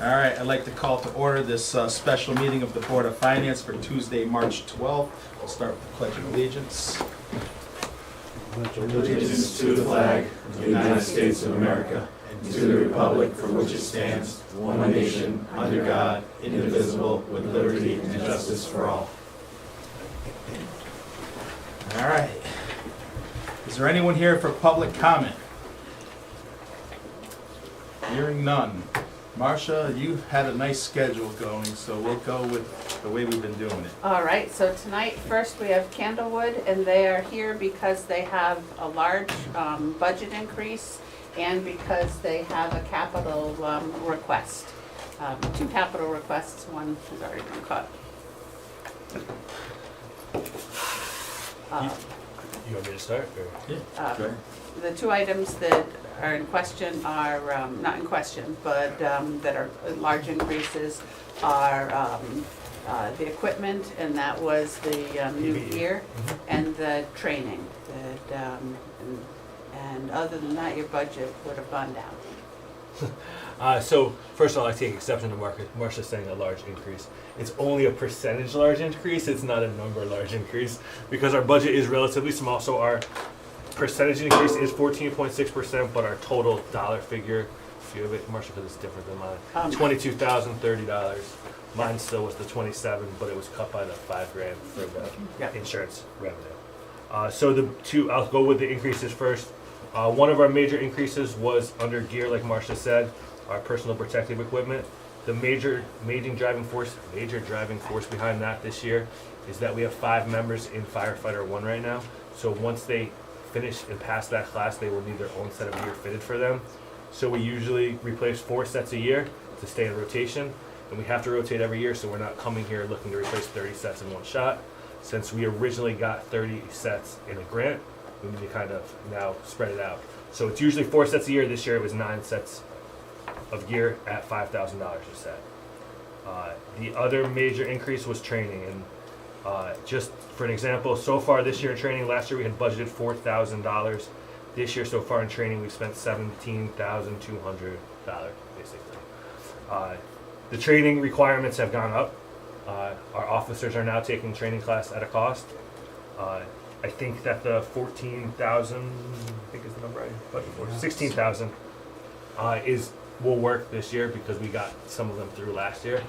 All right, I'd like to call to order this special meeting of the Board of Finance for Tuesday, March 12th. We'll start with the Pledge of Allegiance. Allegiance to the flag of the United States of America and to the republic for which it stands, one nation, under God, indivisible, with liberty and justice for all. All right. Is there anyone here for public comment? Hearing none. Marcia, you had a nice schedule going, so we'll go with the way we've been doing it. All right, so tonight, first we have Candlewood, and they are here because they have a large budget increase and because they have a capital request. Two capital requests, one has already been cut. You want me to start? Or? Yeah. The two items that are in question are, not in question, but that are large increases are the equipment, and that was the new gear, and the training. And other than that, your budget would have gone down. So first of all, I take exception to Marcia saying a large increase. It's only a percentage large increase. It's not a number large increase because our budget is relatively small. So our percentage increase is 14.6%, but our total dollar figure, if you have it, Marcia, because it's different than mine, $22,030. Mine still was the 27, but it was cut by the $5,000 for the insurance revenue. So the two, I'll go with the increases first. One of our major increases was under gear, like Marcia said, our personal protective equipment. The major driving force behind that this year is that we have 5 members in Firefighter 1 right now. So once they finish and pass that class, they will need their own set of gear fitted for them. So we usually replace 4 sets a year to stay in rotation, and we have to rotate every year, so we're not coming here looking to replace 30 sets in one shot. Since we originally got 30 sets in a grant, we need to kind of now spread it out. So it's usually 4 sets a year. This year it was 9 sets of gear at $5,000 a set. The other major increase was training, and just for an example, so far this year in training, last year we had budgeted $4,000. This year so far in training we've spent $17,200 basically. The training requirements have gone up. Our officers are now taking training class at a cost. I think that the 14,000, I think is the number I budgeted for, 16,000 will work this year because we got some of them through last year.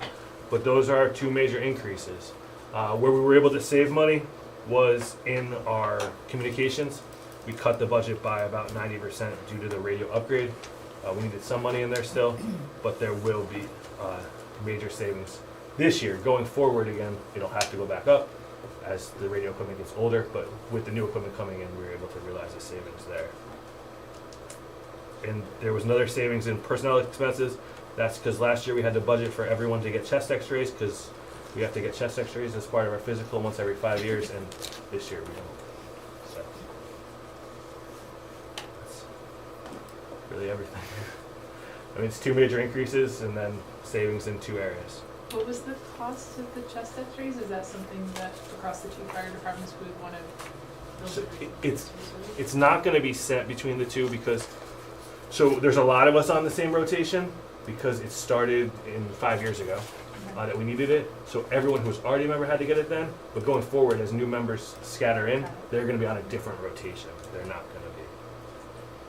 But those are our two major increases. Where we were able to save money was in our communications. We cut the budget by about 90% due to the radio upgrade. We needed some money in there still, but there will be major savings this year. Going forward again, it'll have to go back up as the radio equipment gets older, but with the new equipment coming in, we were able to realize the savings there. And there was another savings in personnel expenses. That's because last year we had to budget for everyone to get chest x-rays because we have to get chest x-rays as part of our physical once every 5 years, and this year we don't. So that's really everything. I mean, it's 2 major increases and then savings in 2 areas. What was the cost of the chest x-rays? Is that something that across the 2 fire departments we would want to? So it's not going to be set between the 2 because there's a lot of us on the same rotation because it started in 5 years ago that we needed it. So everyone who was already a member had to get it then. But going forward, as new members scatter in, they're going to be on a different rotation. They're not going to be.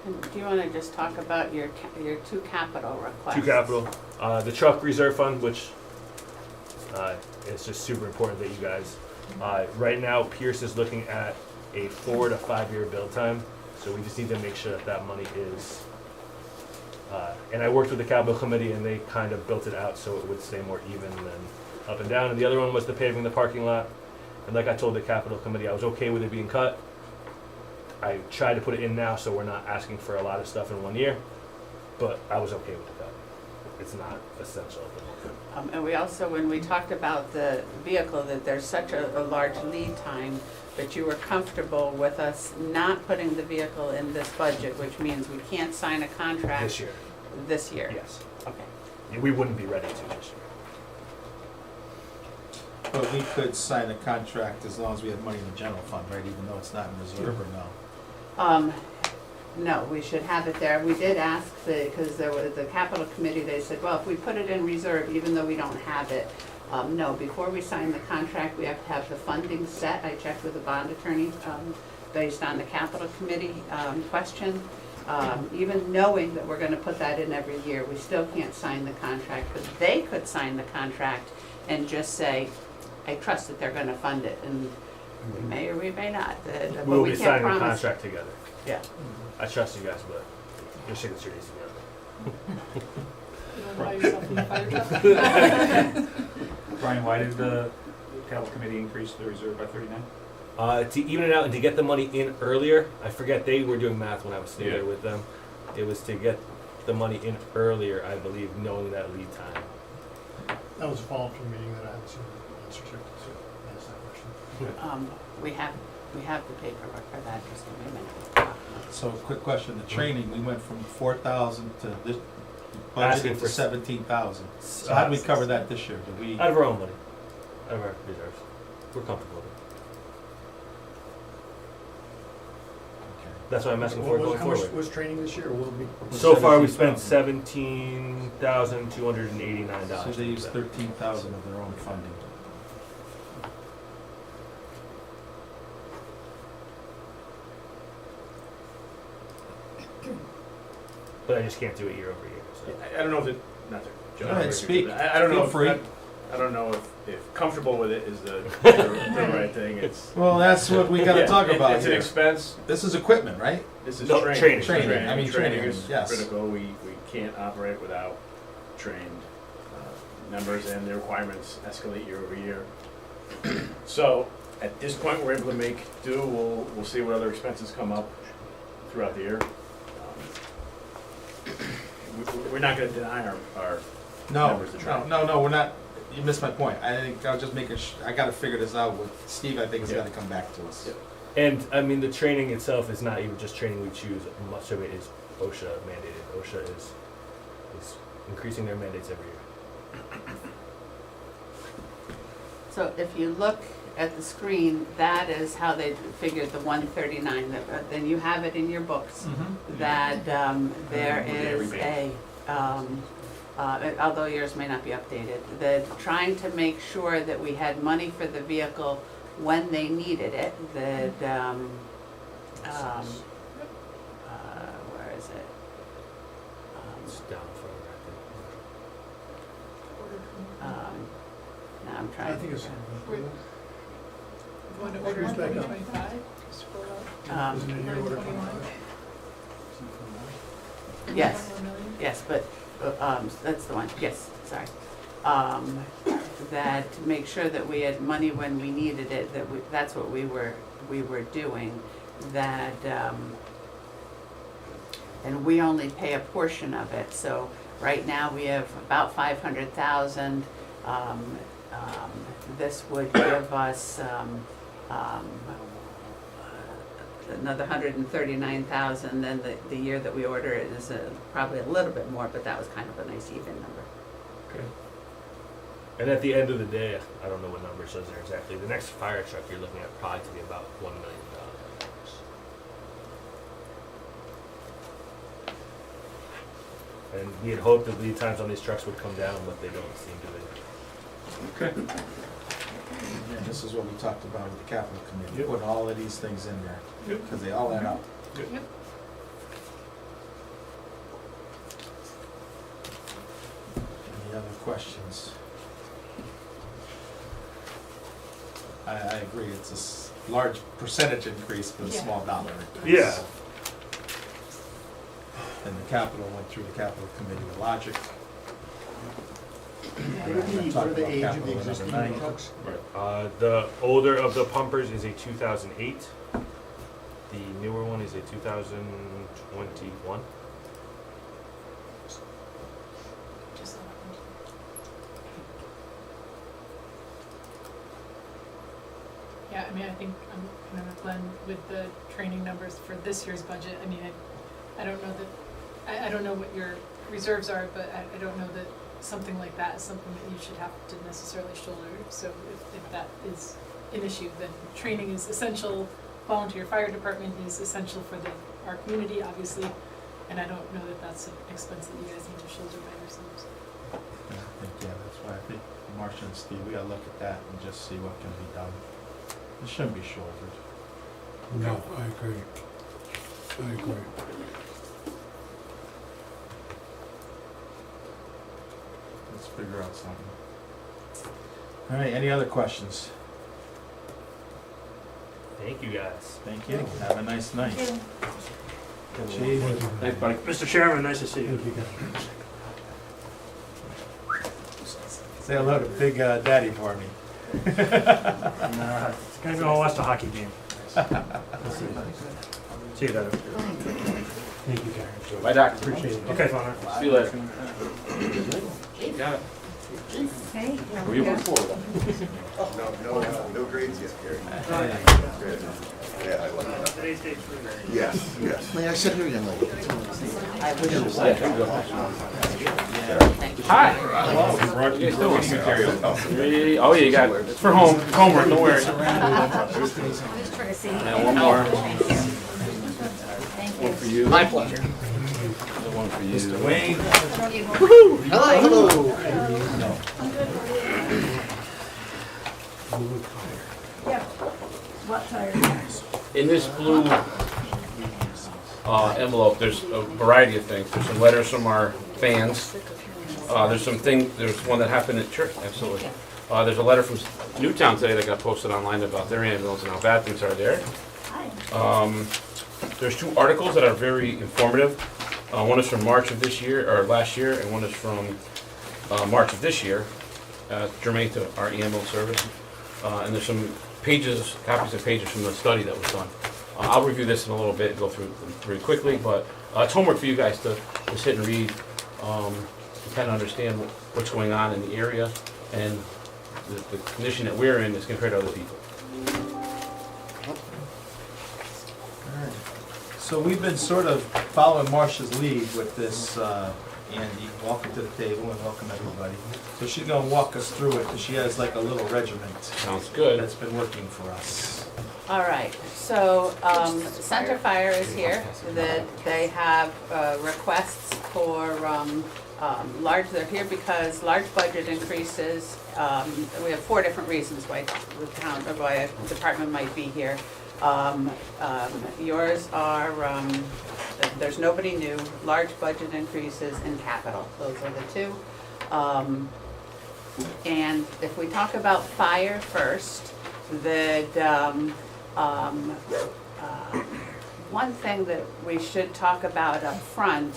And do you want to just talk about your 2 capital requests? 2 capital. The truck reserve fund, which is just super important that you guys. Right now, Pierce is looking at a 4 to 5 year build time. So we just need to make sure that money is. And I worked with the capital committee, and they kind of built it out so it would stay more even than up and down. And the other one was the paving the parking lot. And like I told the capital committee, I was okay with it being cut. I tried to put it in now so we're not asking for a lot of stuff in 1 year, but I was okay with the cut. It's not essential. And we also, when we talked about the vehicle, that there's such a large lead time, but you were comfortable with us not putting the vehicle in this budget, which means we can't sign a contract This year. This year? Yes. Okay. We wouldn't be ready to this year. But we could sign a contract as long as we have money in the general fund, right, even though it's not in reserve or no? No, we should have it there. We did ask because there was the capital committee, they said, well, if we put it in reserve, even though we don't have it, no, before we sign the contract, we have to have the funding set. I checked with the bond attorney, based on the capital committee, question. Even knowing that we're gonna put that in every year, we still can't sign the contract, but they could sign the contract and just say, I trust that they're gonna fund it, and we may or we may not, but We will we be can't signing the promise. contract together. Yeah. I trust you guys, but your signature needs to be You wanna buy yourself a new fire truck? Brian, why did the capital committee increase the reserve by 39? To even it out and to get the money in earlier, I forget they were doing math when I was sitting there Yeah. with them. It was to get the money in earlier, I believe, knowing that lead time. That was a follow-up from a meeting that I haven't seen the answer to, so ask that question. We have the paperwork for that, just give me a minute. So, quick question, the training, we went from 4,000 to this, Asking budgeted for to 17,000. So how do we cover that this year? Do we? Out of our own money, out of our reserves. We're comfortable with it. Okay. That's why I'm asking for it going How much forward. was training this year, or will it be? So far, we spent $17,289. So they use 13,000 of their own funding. But I just can't do it year over year. So. I don't know if it, not to Go jump. ahead, speak. I don't know Feel free. I don't know if comfortable with it is the right thing. It's. Well, that's what we gotta Yeah, talk about It's an here. expense. This is equipment, right? This is No, training. training. I mean, training, is yes. critical. We can't operate without trained members, and the requirements escalate year over year. So at this point, we're able to make do. We'll see what other expenses come up throughout the year. We're not going to deny our No, members the training. no, we're not, you missed my point. I think I was just making, I gotta figure this out with Steve, I think he's Yeah. gotta come back to us. Yeah. And I mean, the training itself is not even just training we choose. Much of it is OSHA mandated. OSHA is increasing their mandates every year. So if you look at the screen, that is how they figured the 139, then you have it in your books, that there is a, although yours may not be updated, that trying to make sure that we had money for the vehicle when they needed it, that, where is it? It's down front, Now I'm I trying think to. it's. Want to order in Who's back up? 2025? Isn't it your order? 21? Yes. 21 million? Yes, but, that's the one, yes, sorry. That to make sure that we had money when we needed it, that's what we were doing, that, and we only pay a portion of it, so right now we have about 500,000. This would give us, another 139,000, then the year that we order it is probably a little bit more, but that was kind of a nice even number. And at the end of the day, I don't know what number it says there exactly. The next fire truck you're looking at probably to be about $1 million. And we had hoped that lead times on these trucks would come down, but they don't seem to be. And this is what we talked about with the capital committee, Yep. putting all of these things in there, Yep. because they all add up. Yep. Any other questions? I agree, it's a large percentage increase, but a Yeah. small dollar increase. Yeah. And the capital went through the capital committee with logic. What are the age of the existing trucks? The older of the pumpers is a 2008. The newer one is a 2021. Just that one. Yeah, I mean, I think I'm kind of a blend with the training numbers for this year's budget. I mean, I don't know that, I don't know what your reserves are, but I don't know that something like that is something that you should have to necessarily shoulder. So if that is an issue, then training is essential. Volunteer fire department is essential for the our community, obviously, and I don't know that that's an expense that you guys need to shoulder by yourselves. I think, yeah, that's why I think Marcia and Steve, we gotta look at that and just see what can be done. It shouldn't be shouldered. No, I agree. I agree. Let's figure out something. All right, any other questions? Thank you guys. Thank you. Have a nice night. Chief. Thank you. Mr. Chairman, nice to see Thank you, guys. Say hello to Big Daddy for me. Gonna go watch the hockey game. See you later. Thank you, Karen. Bye, Doc. Appreciate it. Okay, Connor. See you later. Got it. Hey. Were you before? No grades yet, Gary. Yeah, I love it. Today's date. Yes, yes. May I sit here, young lady? Hi. You guys doing? Really? Oh, yeah, you got it. It's for homework, don't worry. And one more. One for you. My pleasure. Another one for you. Mr. Wayne. Hello. In this blue envelope, there's a variety of things. There's some letters from our fans. There's one that happened at church, absolutely. There's a letter from Newtown today that got posted online about their ambulance and how bad things are there. There's 2 articles that are very informative. One is from March of this year, or last year, and one is from March of this year, germane to our ambulance service. And there's some pages, copies of pages from the study that was done. I'll review this in a little bit and go through them very quickly, but it's homework for you guys to sit and read, to kind of understand what's going on in the area and the condition that we're in as compared to other people. So we've been sort of following Marcia's lead with this, Andy. Welcome to the table and welcome everybody. So she's gonna walk us through it, because she has like a little regiment Sounds good. that's been working for us. All right, so Center Fire is here. They have requests for they're here because large budget increases. We have 4 different reasons why a department might be here. Yours are, there's nobody new, large budget increases in capital. Those are the 2. And if we talk about fire first, one thing that we should talk about up front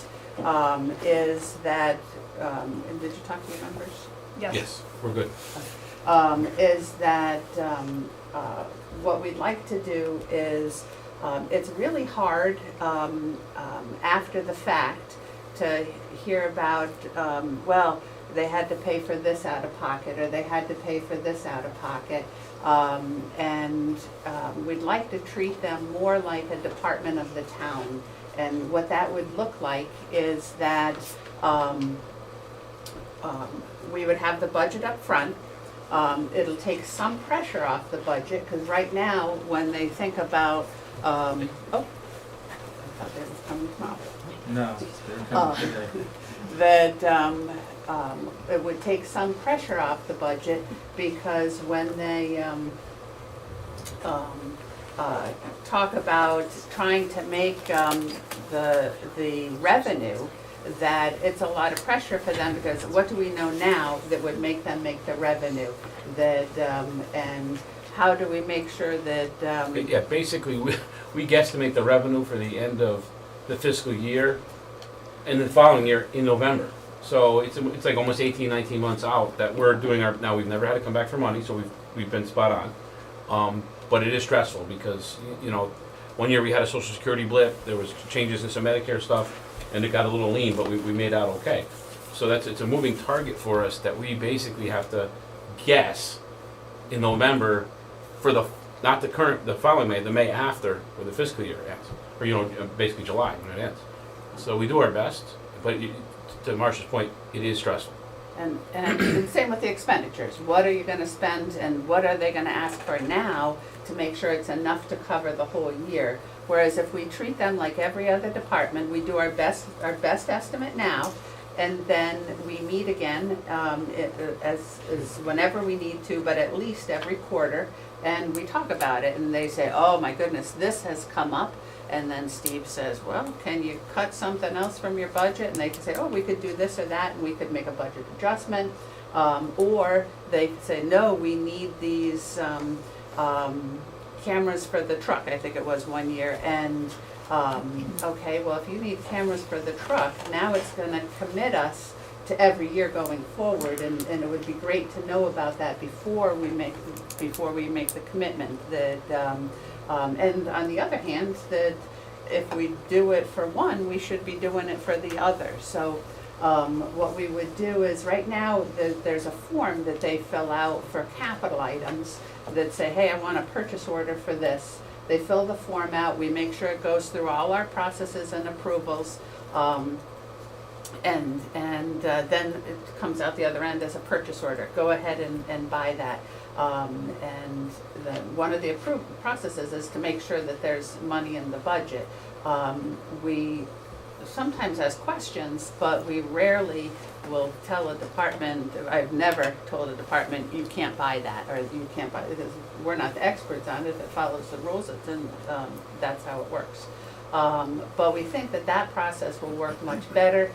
is that, and did you talk to your members? Yes, we're good. Is that what we'd like to do is, it's really hard after the fact to hear about, well, they had to pay for this out of pocket, or they had to pay for this out of pocket. And we'd like to treat them more like a department of the town. And what that would look like is that we would have the budget up front. It'll take some pressure off the budget, because right now, when they think about, I thought they was coming tomorrow. No, they're coming today. That it would take some pressure off the budget, because when they talk about trying to make the revenue, that it's a lot of pressure for them, because what do we know now that would make them make the revenue? That and how do we make sure that Yeah, basically, we guesstimate the revenue for the end of the fiscal year and the following year in November. So it's like almost 18, 19 months out that we're doing now we've never had to come back for money, so we've been spot on. But it is stressful because, one year we had a Social Security blip, there was changes in some Medicare stuff, and it got a little lean, but we made out okay. So it's a moving target for us that we basically have to guess in November for not the following May, the May after, where the fiscal year ends, or basically July when it ends. So we do our best, but to Marcia's point, it is stressful. and the same with the expenditures. What are you gonna spend, and what are they gonna ask for now to make sure it's enough to cover the whole year? Whereas if we treat them like every other department, we do our best estimate now, and then we meet again, as whenever we need to, but at least every quarter, and we talk about it, and they say, oh my goodness, this has come up. And then Steve says, well, can you cut something else from your budget? And they can say, oh, we could do this or that, and we could make a budget adjustment. Or they say, no, we need these cameras for the truck. I think it was 1 year. And, okay, well, if you need cameras for the truck, now it's going to commit us to every year going forward. And it would be great to know about that before we make the commitment. That, and on the other hand, that if we do it for one, we should be doing it for the other. So what we would do is, right now, there's a form that they fill out for capital items that say, hey, I want a purchase order for this. They fill the form out, we make sure it goes through all our processes and approvals, and then it comes out the other end as a purchase order. Go ahead and buy that. And one of the approved processes is to make sure that there's money in the budget. We sometimes ask questions, but we rarely will tell a department, I've never told a department, you can't buy that, or you can't buy it, because we're not the experts on it. If it follows the rules, then that's how it works. But we think that process will work much better.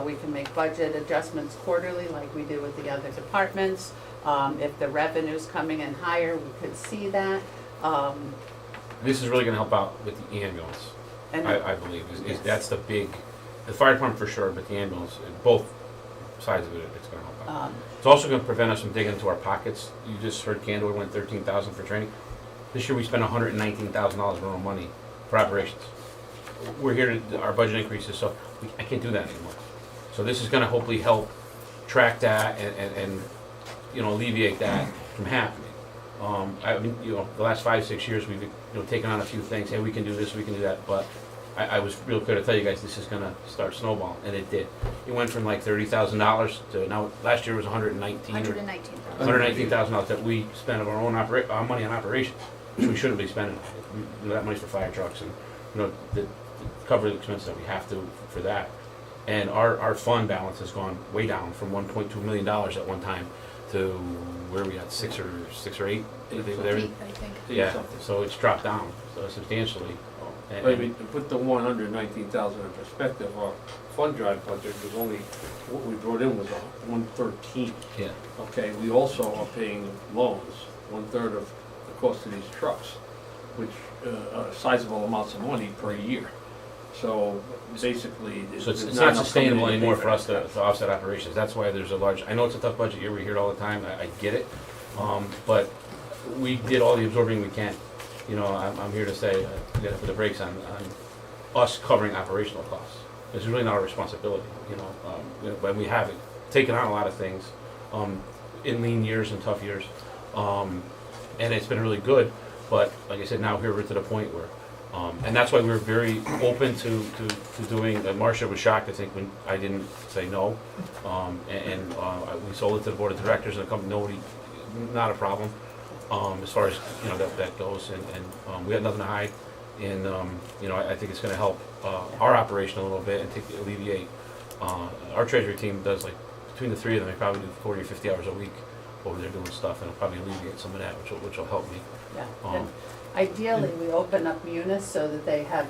We can make budget adjustments quarterly like we do with the other departments. If the revenue's coming in higher, we could see that. This is really gonna help out with the ambulance, And I believe, is Yes. that's the big, the fire department for sure, but the ambulance, both sides of it, it's gonna help out. It's also gonna prevent us from digging into our pockets. You just heard Candor went $13,000 for training. This year we spent $119,000 of our own money for operations. We're here to, our budget increases, so I can't do that anymore. So this is gonna hopefully help track that and alleviate that from happening. I mean, the last 5-6 years, we've taken on a few things. Hey, we can do this, we can do that. But I was real clear to tell you guys this is gonna start snowballing, and it did. It went from like $30,000 to now. Last year was $119,000 that we spent of our own our money on operations, which we shouldn't be spending. That money's for fire trucks and the cover the expenses that we have to for that. And our fund balance has gone way down from $1.2 million at one time to where we at 6 or 8. Yeah, so it's dropped down substantially. But I mean, to put the 119,000 in perspective, our fund drive budget was only, what we brought in was 113. Yeah. Okay, we also are paying loans, 1/3 of the cost of these trucks, which are sizable amounts of money per year. So basically, So it's not sustainable anymore for us to offset operations. That's why there's a large, I know it's a tough budget year, we hear it all the time, I get it. But we did all the absorbing we can. I'm here to say, we gotta put the brakes on us covering operational costs. It's really not our responsibility, but we have taken on a lot of things in lean years and tough years. And it's been really good, but like I said, now we're to the point where and that's why we were very open to doing, Marcia was shocked, I think, when I didn't say no. We sold it to the board of directors and the company, not a problem, as far as, that goes. And we had nothing to hide. And, I think it's gonna help our operation a little bit and alleviate, our treasury team does, like, between the three of them, they probably do 40 or 50 hours a week over there doing stuff, and it'll probably alleviate some of that, which will help me. Yeah. Ideally, we open up Munis so that they have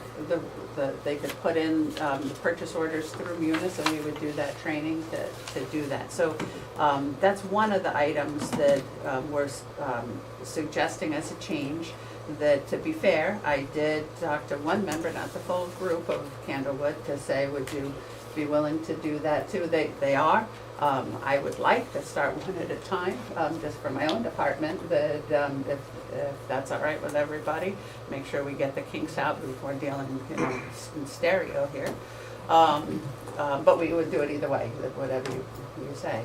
they could put in the purchase orders through Munis, and we would do that training to do that. So that's one of the items that we're suggesting as a change. That, to be fair, I did talk to one member, not the full group of Candlewood, to say, would you be willing to do that too? They are. I would like to start one at a time, just for my own department, that if that's all right with everybody, make sure we get the kinks out before dealing in stereo here. But we would do it either way, whatever you say.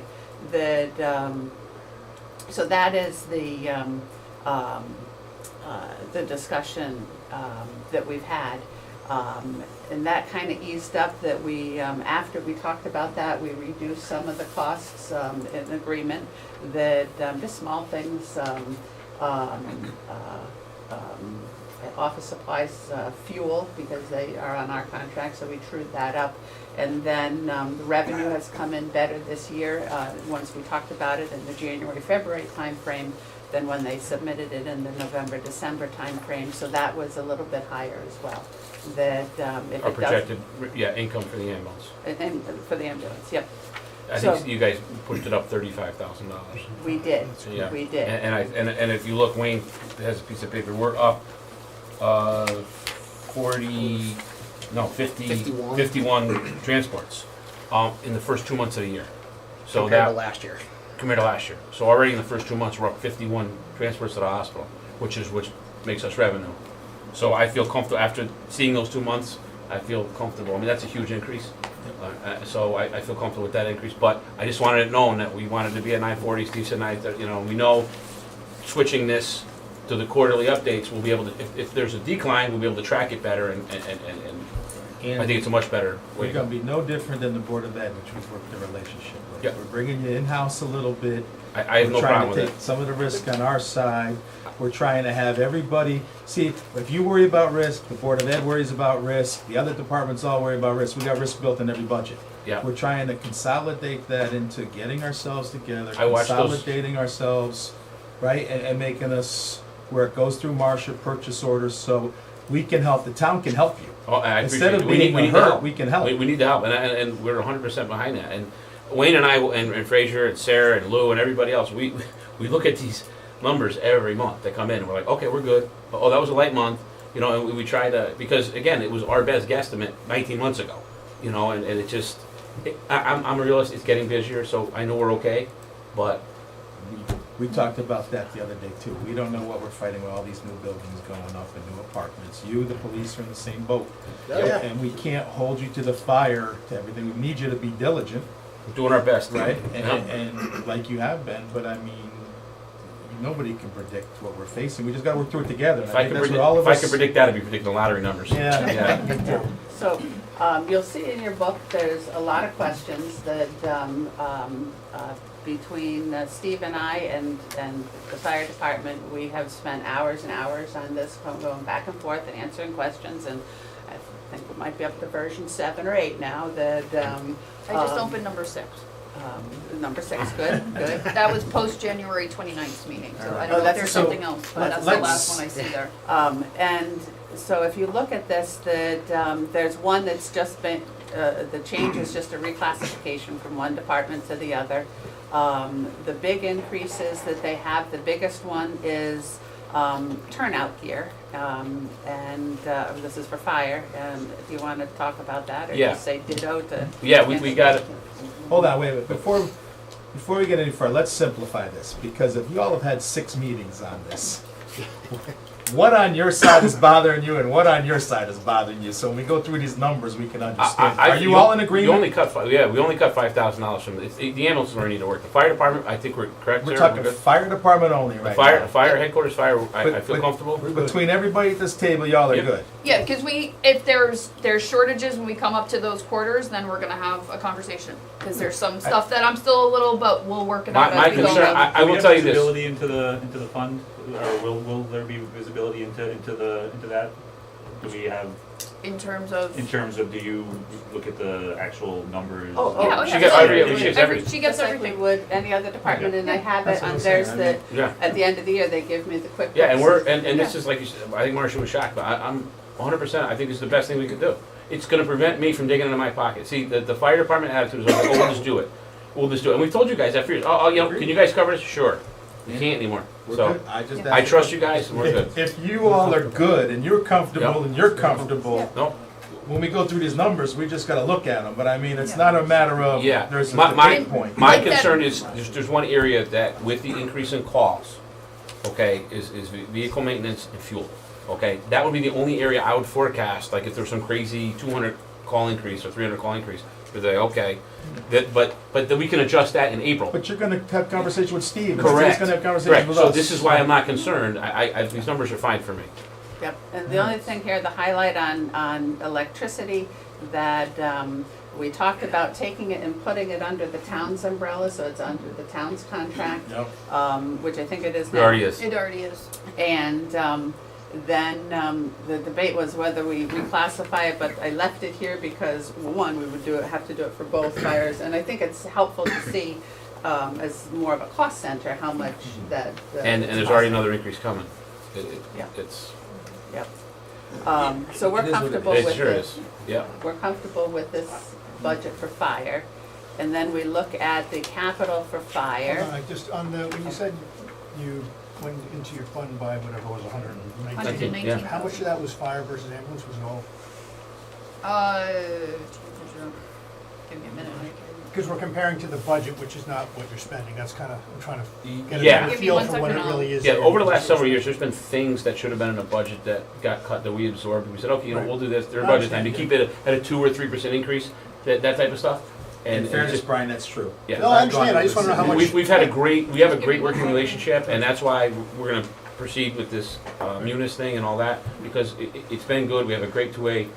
So that is the discussion that we've had. And that kind of eased up that we, after we talked about that, we reduced some of the costs in agreement, that just small things, office supplies, fuel, because they are on our contract, so we trued that up. And then the revenue has come in better this year, once we talked about it in the January, February timeframe than when they submitted it in the November, December timeframe, so that was a little bit higher as well. That if Our it does, projected, income for the ambulance. and for the ambulance, yep, I So- think you guys pushed it up $35,000. we did, Yeah. we did. And if you look, Wayne has a piece of paper, we're up, 51 transports, in the first 2 months of the year. So Compared to that, last year. compared to last year. So already in the first 2 months, we're up 51 transports to the hospital, which makes us revenue. So I feel comfortable, after seeing those 2 months, I feel comfortable. I mean, that's a huge increase. So I feel comfortable with that increase, but I just wanted it known that we wanted to be at 940, Steve said we know switching this to the quarterly updates, we'll be able to, if there's a decline, we'll be able to track it better, and I think it's a much better way We're to gonna go. be no different than the Board of Ed, which we've worked the relationship with. Yep. We're bringing you in-house a little bit. I have no problem with We're it. trying to take some of the risk on our side. We're trying to have everybody, see, if you worry about risk, the Board of Ed worries about risk, the other departments all worry about risk. We got risk built in every budget. Yeah. We're trying to consolidate that into getting ourselves together, I watched those- consolidating ourselves, right, and making us, where it goes through Marcia purchase orders, so we can help, the town can help you. Oh, I Instead appreciate of it. being We need a the hurt, help. we can help. We need the help, and we're 100% behind that. And Wayne and I, and Frazier, and Sarah, and Lou, and everybody else, we look at these numbers every month that come in, and we're like, okay, we're good. Oh, that was a light month, and we try to, because again, it was our best guesstimate 19 months ago, and it just, I'm a realist, it's getting busier, so I know we're okay, but We talked about that the other day too. We don't know what we're fighting with all these new buildings going up and new apartments. You, the police are in the same boat. Yeah. And we can't hold you to the fire to everything. We need you to be diligent, we're doing our best. right? Yeah. And like you have been, but I mean, nobody can predict what we're facing. We just gotta work through it together. And If I think could that's what predict, all of if I us. could predict that, I'd be predicting the lottery numbers. Yeah. So, you'll see in your book, there's a lot of questions that, between Steve and I and the fire department, we have spent hours and hours on this, going back and forth and answering questions, and I think we might be up to version 7 or 8 now, that, I just opened number 6. number 6, good, good. That was post-January 29th meeting, so I Oh, don't know if that's- there's so something else, but that's the let's- last one I see there. And so if you look at this, that there's one that's just been, the change is just a reclassification from one department to the other. The big increases that they have, the biggest one is turnout gear. And this is for fire, and if you want to talk about that, or Yeah. just say ditto to. Yeah, we got it. Hold on, wait a minute. Before we get any further, let's simplify this, because if you all have had 6 meetings on this, what on your side is bothering you and what on your side is bothering you, so when we go through these numbers, we can understand. Are you all in agreement? We only cut $5,000 from it. The ambulance don't need to work. The fire department, I think we're correct We're there. talking good. fire department only The right fire, now. fire headquarters, fire, I But- feel but- comfortable. Between everybody at this table, y'all are Yep. good. Yeah, because if there's shortages when we come up to those quarters, then we're gonna have a conversation. Because there's some stuff that I'm still a little, but we'll work it out My as we go. concern, I Do we will have tell you this. Visibility into the fund, or will there be visibility into that? Do we have, In terms of. do you look at the actual numbers? Oh, Yeah, oh, She yeah, gets so every- she gets everything. She gets Just like we everything. would any other department, and I have That's it what on, I'm there's saying. the, Yeah. at the end of the year, they give me the quick. Yeah, and this is like you said, I think Marcia was shocked, but I'm 100%, I think it's the best thing we could do. It's gonna prevent me from digging into my pocket. See, the fire department attitude is like, oh, we'll just do it. We'll just do it. And we've told you guys that for years. Can you guys cover this? Sure. We can't anymore. We're So, good. Yeah. I trust you guys, and we're good. If you all are good and you're comfortable Yep. and you're comfortable, No, when we go through these numbers, we just gotta look at them. But I mean, it's not a matter of, Yeah. there's a My- debate point. my Like that- concern is, there's one area that with the increase in calls, okay, is vehicle maintenance and fuel. Okay, that would be the only area I would forecast, like if there's some crazy 200 call increase or 300 call increase, we'd say, okay, but then we can adjust that in April. But you're gonna have conversation with Steve. and Correct. Steve's gonna have conversation Correct, with so us. this is why I'm not concerned, these numbers are fine for me. Yep, and the only thing here, the highlight on electricity, that we talked about taking it and putting it under the town's umbrella, so it's under the town's contract, Yep. which I think it is It now. already is. It already is. And then the debate was whether we reclassify it, but I left it here because, one, we would have to do it for both fires, and I think it's helpful to see as more of a cost center how much that. And there's already another increase coming. Yeah. It's, Yep. So we're It is what it comfortable it with sure this. is, yeah. We're comfortable with this budget for fire. And then we look at the capital for fire. Hold on, I just, on the, when you said you went into your fund by whatever it was, 119. 119. Yeah. How much of that was fire versus ambulance, was it all? Give me a minute. Because we're comparing to the budget, which is not what you're spending, that's kind of, I'm trying to get a Yeah. better Give me feel one for what it second, really is. Yeah, there. over the last several years, there's been things that should have been in a budget that got cut, that we absorbed. We said, okay, you know, Right. we'll do this during I budget time, to understand, keep it at a 2 or 3% increase, that type of stuff. In And fairness, just, Brian, that's true. Yeah. No, I understand, I just want to know how much. we've had a great, we have a great working relationship, and that's why we're gonna proceed with this Munis thing and all that, because it's been good. We have a great two-way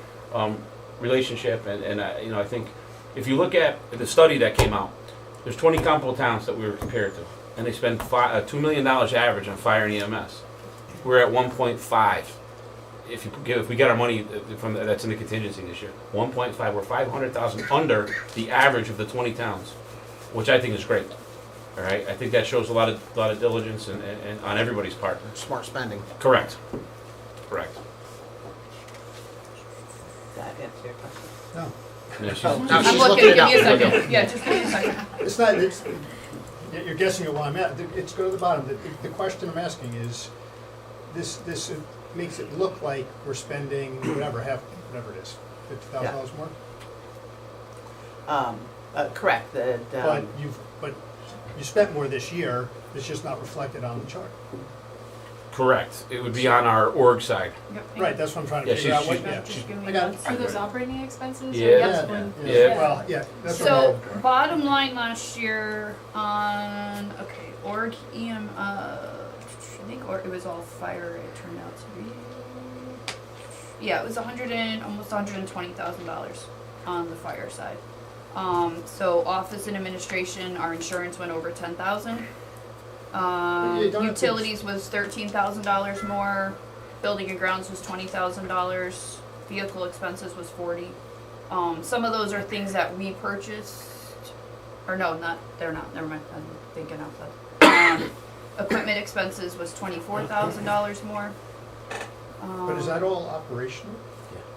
relationship, and you know, I think if you look at the study that came out, there's 20 comparable towns that we were compared to, and they spend $2 million average on fire and EMS. We're at 1.5. If we get our money from that's in the contingency this year, 1.5. We're 500,000 under the average of the 20 towns, which I think is great. All right, I think that shows a lot of diligence and on everybody's part. Smart spending. Correct. Correct. Does that answer your question? No. Yeah, she's- Now I'm she's looking, looking it give me a up. second. Yeah, just give me a second. It's not, it's, you're guessing at where I'm at. It's go to the bottom. The question I'm asking is, this makes it look like we're spending whatever it is, $50,000 more? Correct, But you spent more this year, it's just not reflected on the chart. Correct. It would be on our org side. Right, that's what I'm trying to Yeah, figure out, what, she's- yeah. Just give me I got one it. For those operating expenses? or Yeah. just Yeah, one- Yeah. Well, yeah, that's what So, I'm. bottom line last year on, okay, org EM, I think it was all fire, it turned out to be. Yeah, it was almost $120,000 on the fire side. So office and administration, our insurance went over 10,000. But you don't have to- Utilities was $13,000 more, building and grounds was $20,000, vehicle expenses was 40. Some of those are things that we purchased, or no, they're not, never mind, I'm thinking out loud. Equipment expenses was $24,000 more. But is that all operational?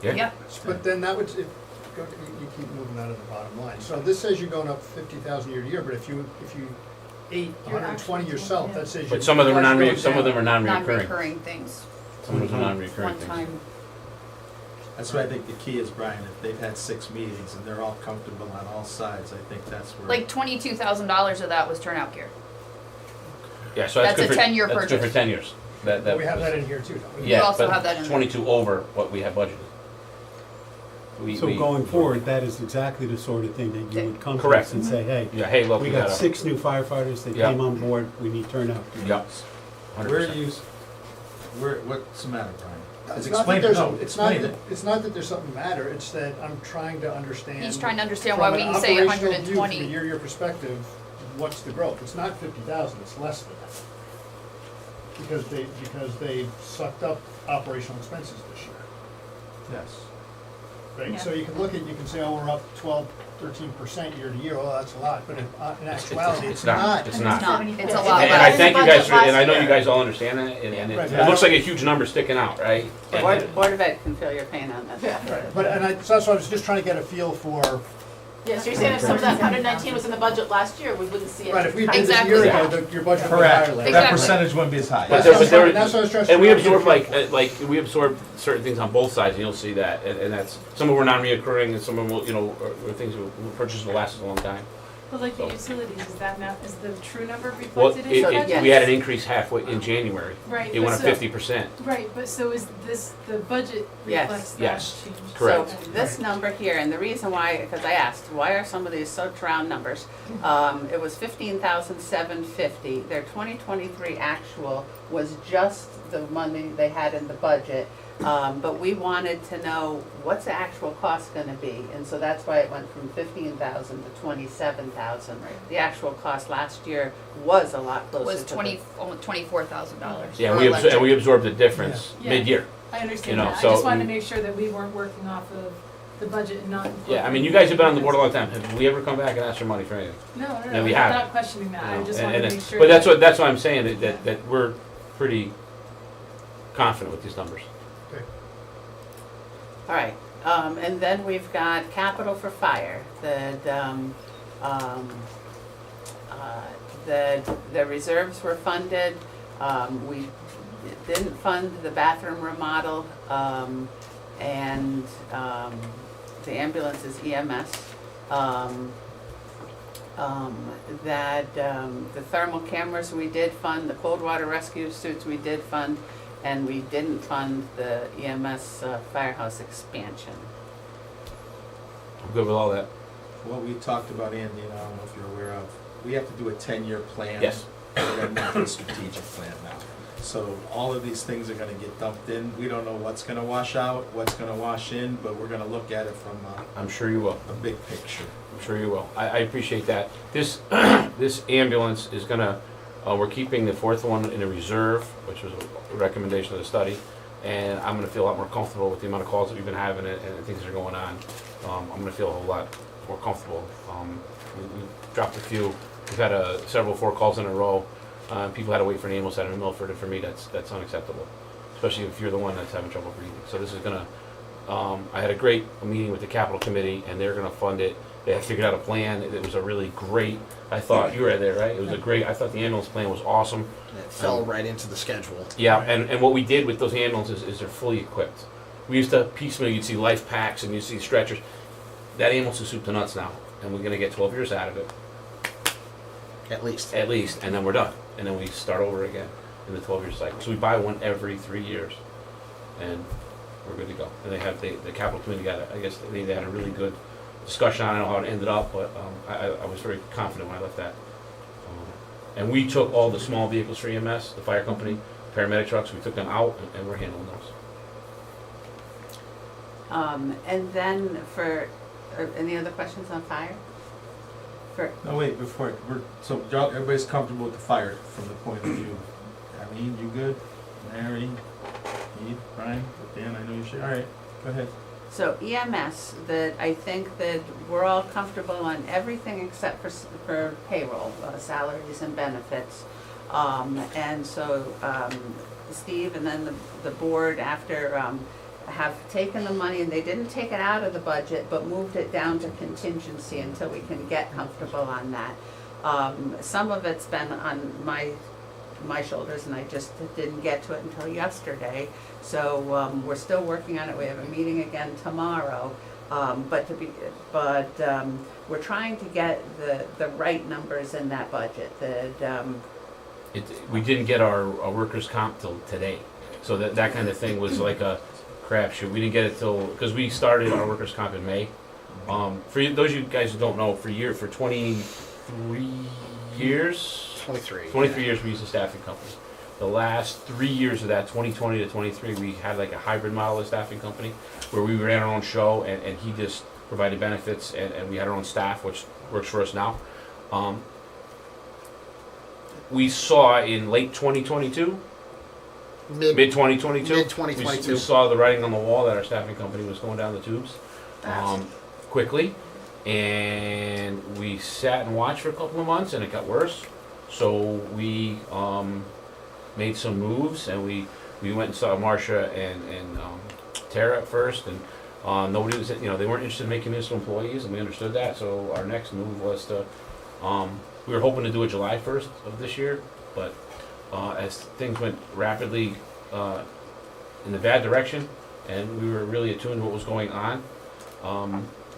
Yeah. Yep, But then that would, you keep moving out of the bottom line. So this says you're going up 50,000 year to year, but if you ate You're 120 actually- yourself, yeah. that says you. But some of them are Some of them are non-reoccurring. non-recurring things, Some of them are non-recurring one things. time. That's what I think the key is, Brian, if they've had 6 meetings and they're all comfortable on all sides, I think that's where. Like $22,000 of that was turnout gear. Yeah, so that's That's good a for 10-year That's good for purchase. 10 years. That We have that in here too, don't we? You Yeah, also but have that in there. 22 over what we have budgeted. So going forward, that is exactly the sort of thing that you would come to Correct. us and say, hey, Yeah, hey, look, we we got got 6 new firefighters that Yeah. came on board, we need turnout. Yep. Where 100%. do you, what's the matter, Brian? It's It's not that explained, there's, no, it's not explain that, it. it's not that there's something matter, it's that I'm trying to understand. He's trying to understand from why we an say operational view, From a 120. year-to-year perspective, what's the growth? It's not 50,000, it's less than that. Because they sucked up operational expenses this year, Yes. right? Yeah. So you can say, oh, we're up 12, 13% year to year, oh, that's a lot, but in actuality, it's not. It's It's not. not, it's a And lot and I less. thank you guys for, and I know you guys all understand that, and Right, it looks like a huge number sticking out, right? The Board of Ed can feel your pain on that. Right, but, so that's why I was just trying to get a feel for, Yes, you're saying if some of that 119 was in the budget last year, we wouldn't see it. right, if we did this a Exactly. year ago, your budget would be higher Correct. last year. That Exactly. percentage wouldn't be as high. But That's there- what I was trying to. And we trying to get a absorb feel for. we absorb certain things on both sides, and you'll see that, and that's, some of them are non-reoccurring, and some of them will, are things we'll purchase will last us a long time. But like the utilities, is that now, is the true number Well, reflected in the budget? yes. we had an increase halfway in January. Right, It went up but so- 50%. Right, but so is this, the budget Yes. reflects that Yes. change? Correct. So this number here, and the reason why, because I asked, why are some of these such round numbers? It was 15,750. Their 2023 actual was just the money they had in the budget. But we wanted to know what's the actual cost gonna be, and so that's why it went from 15,000 to 27,000. The actual cost last year was a lot closer Was to the- almost $24,000. Yeah, for and electric. we absorbed the difference Yeah. mid-year. I understand You know, that, I so just wanted to we- make sure that we weren't working off of the budget and not. Yeah, I mean, you guys have been on the board a long time. Have we ever come back and asked for money for anything? No, No, we I'm haven't. not questioning that, You I know, just and- wanted to and- make sure. But that's what I'm saying, that we're pretty confident with these numbers. All right, and then we've got capital for fire, the reserves were funded. We didn't fund the bathroom remodel, and the ambulance is EMS. The thermal cameras we did fund, the cold water rescue suits we did fund, and we didn't fund the EMS firehouse expansion. I'm good with all that. What we talked about, Andy, and I don't know if you're aware of, we have to do a 10-year plan. Yes. We're gonna make a strategic plan now. So all of these things are gonna get dumped in. We don't know what's gonna wash out, what's gonna wash in, but we're gonna look at it from I'm sure you will. a big picture. I'm sure you will. I appreciate that. This, this ambulance is gonna, we're keeping the fourth one in a reserve, which was a recommendation of the study. And I'm gonna feel a lot more comfortable with the amount of calls that we've been having and things that are going on. I'm gonna feel a whole lot more comfortable. We dropped a few. We've had several 4 calls in a row. People had to wait for an ambulance out in Milford, and for me, that's unacceptable. Especially if you're the one that's having trouble breathing. So this is gonna, I had a great meeting with the capital committee, and they're gonna fund it. They have figured out a plan. It was a really great, I thought, you were there, right? It was a great, I thought the ambulance plan was awesome. It fell right into the schedule. Yeah, and what we did with those ambulances is they're fully equipped. We used to piecemeal, you'd see life packs and you'd see stretchers. That ambulance is soup to nuts now, and we're gonna get 12 years out of it, At least. and then we're done. And then we start over again in the 12-year cycle. So we buy one every 3 years, and we're good to go. And the capital committee they had a really good discussion on it, how it ended up, but I was very confident when I left that. And we took all the small vehicles for EMS, the fire company, paramedic trucks, we took them out, and we're handling those. And then any other questions on fire? No, wait, so everybody's comfortable with the fire from the point of view. Eileen, you good? Mary, Keith, Brian, Dan, I know you should, all right, go ahead. So EMS, I think that we're all comfortable on everything except for payroll, salaries and benefits. And so Steve and then the board after have taken the money, and they didn't take it out of the budget, but moved it down to contingency until we can get comfortable on that. Some of it's been on my shoulders, and I just didn't get to it until yesterday. So we're still working on it. We have a meeting again tomorrow. But we're trying to get the right numbers in that budget. We didn't get our workers' comp till today, so that kind of thing was like a crapshoot. We didn't get it till, because we started our workers' comp in May. For those of you guys who don't know, for 23 years, 23 years we used a staffing company. The last 3 years of that, 2020 to 23, we had like a hybrid model of staffing company where we ran our own show, and he just provided benefits, and we had our own staff, which works for us now. We saw in late 2022, mid 2022, Mid-2022. we saw the writing on the wall that our staffing company was going down the tubes quickly, and we sat and watched for a couple of months, and it got worse. So we made some moves, and we went and saw Marcia and Tara at first, and nobody was, they weren't interested in making municipal employees, and we understood that. So our next move was to, we were hoping to do it July 1st of this year, but as things went rapidly in the bad direction, and we were really attuned to what was going on,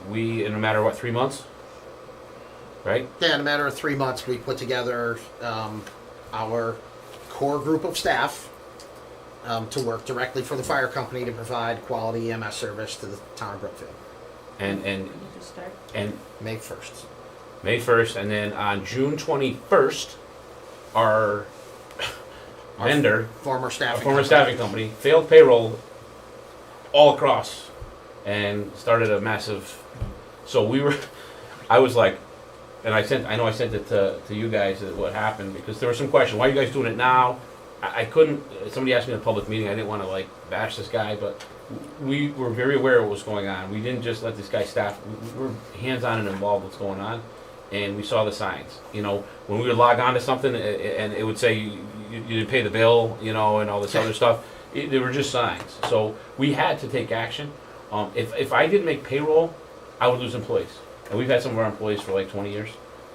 we, in a matter of 3 months, right? Yeah, in a matter of 3 months, we put together our core group of staff to work directly for the fire company to provide quality EMS service to the town of Brookfield. And May 1st. May 1st, and then on June 21st, our vendor, Former our staffing former company. staffing company, failed payroll all across and started a massive, so I was like, and I know I sent it to you guys that what happened, because there was some question, why are you guys doing it now? I couldn't, somebody asked me in a public meeting, I didn't want to like bash this guy, but we were very aware of what was going on. We didn't just let this guy staff, we were hands-on and involved with what's going on, and we saw the signs. You know, when we would log on to something and it would say you didn't pay the bill, you know, and all this other stuff, they were just signs. So we had to take action. If I didn't make payroll, I would lose employees. And we've had some of our employees for like 20 years,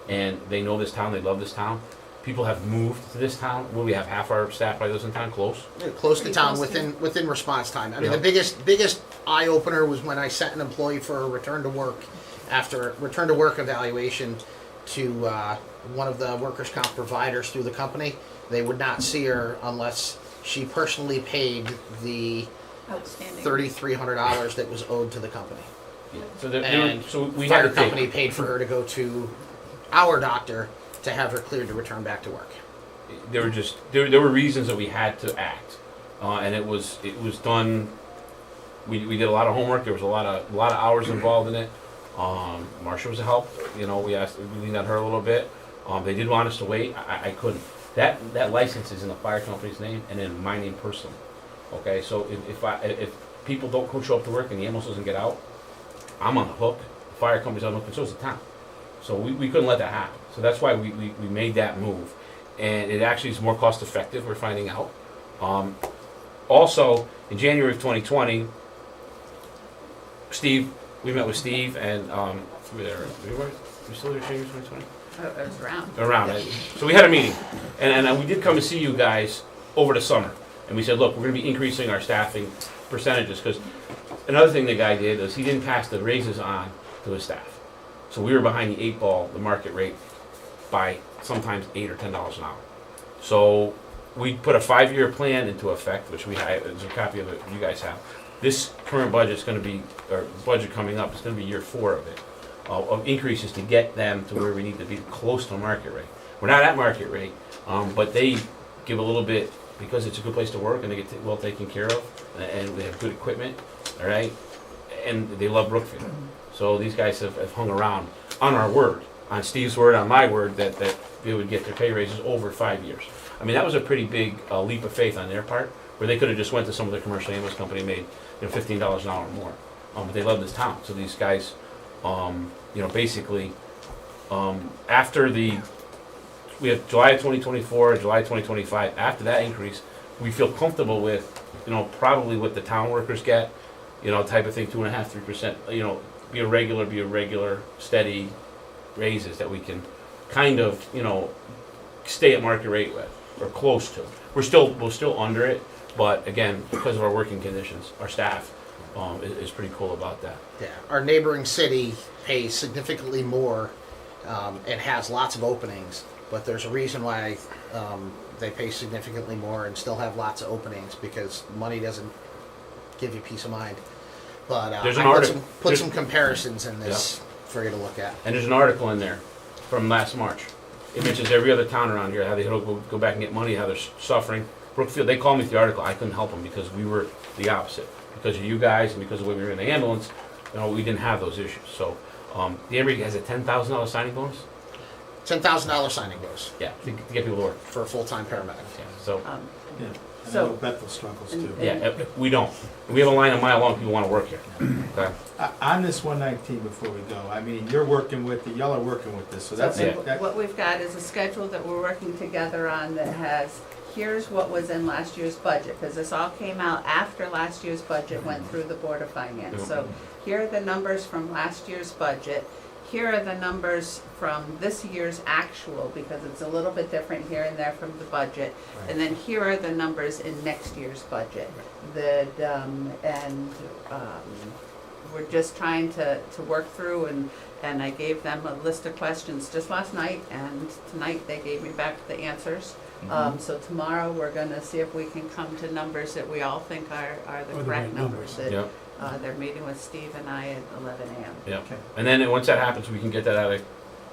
and they know this town, they love this town. People have moved to this town. Well, we have half our staff probably lives in town, close. Yeah, close to Pretty town, close to within response time. I mean, Yeah. the biggest eye opener was when I sent an employee for a return to work, after return to work evaluation, to one of the workers' comp providers through the company. They would not see her unless she personally paid the Outstanding. $3,300 that was owed to the company. Yeah. So, And so we fire had to company take, paid for her to go to our doctor to have her cleared to return back to work. there were just, there were reasons that we had to act. And it was done, we did a lot of homework, there was a lot of hours involved in it. Marcia was a help, you know, we leaned on her a little bit. They did want us to wait, I couldn't. That license is in the fire company's name and in my name personally. Okay, so if people don't show up to work and the ambulance doesn't get out, I'm on the hook, the fire company's on the hook, and so is the town. So we couldn't let that happen. So that's why we made that move. And it actually is more cost effective, we're finding out. Also, in January of 2020, we met with Steve and, we still there, January 2020? It was around. Around it. So we had a meeting, and we did come to see you guys over the summer. And we said, look, we're gonna be increasing our staffing percentages, because another thing the guy did is he didn't pass the raises on to his staff. So we were behind the 8 ball, the market rate, by sometimes $8 or $10 an hour. So we put a 5-year plan into effect, which there's a copy of it you guys have. This current budget's gonna be, or budget coming up, is gonna be year 4 of it, of increases to get them to where we need to be, close to market rate. We're not at market rate, but they give a little bit, because it's a good place to work and they get well taken care of, and we have good equipment, all right? And they love Brookfield. So these guys have hung around on our word, on Steve's word, on my word, that they would get their pay raises over 5 years. I mean, that was a pretty big leap of faith on their part, where they could have just went to some of the commercial ambulance company and made $15 an hour more. But they love this town, so these guys, basically, after we have July of 2024, July of 2025, after that increase, we feel comfortable with, probably what the town workers get, type of thing, 2.5%, 3%, be a regular, steady raises that we can kind of, stay at market rate with, or close to. We're still under it, but again, because of our working conditions, our staff is pretty cool about that. Yeah, our neighboring city pays significantly more and has lots of openings, but there's a reason why they pay significantly more and still have lots of openings, because money doesn't give you peace of mind. But There's I an article. put some comparisons in this for you to look at. And there's an article in there from last March. It mentions every other town around here, how they go back and get money, how they're suffering. Brookfield, they called me with the article, I couldn't help them because we were the opposite. Because of you guys and because of the way we were in the ambulance, we didn't have those issues. So, the Emory has a $10,000 signing bonus? $10,000 signing bonus Yeah, to get people to work. for a full-time paramedic. Yeah, so, Yeah, I So- know Bethel struggles too. yeah, we don't. We have a line a mile long, people wanna work here. Okay? On this 119, before we go, I mean, y'all are working with this, so that's, Yeah. What we've got is a schedule that we're working together on that has, here's what was in last year's budget, because this all came out after last year's budget went through the Board of Finance. So here are the numbers from last year's budget. Here are the numbers from this year's actual, because it's a little bit different here and there from the budget. And then here are the numbers in next year's budget. We're just trying to work through, and I gave them a list of questions just last night, and tonight they gave me back the answers. So tomorrow, we're gonna see if we can come to numbers that we all think are the the correct right numbers. numbers. Yep, They're meeting with Steve and I at 11 a.m. yep. Okay. And then once that happens, we can get that out of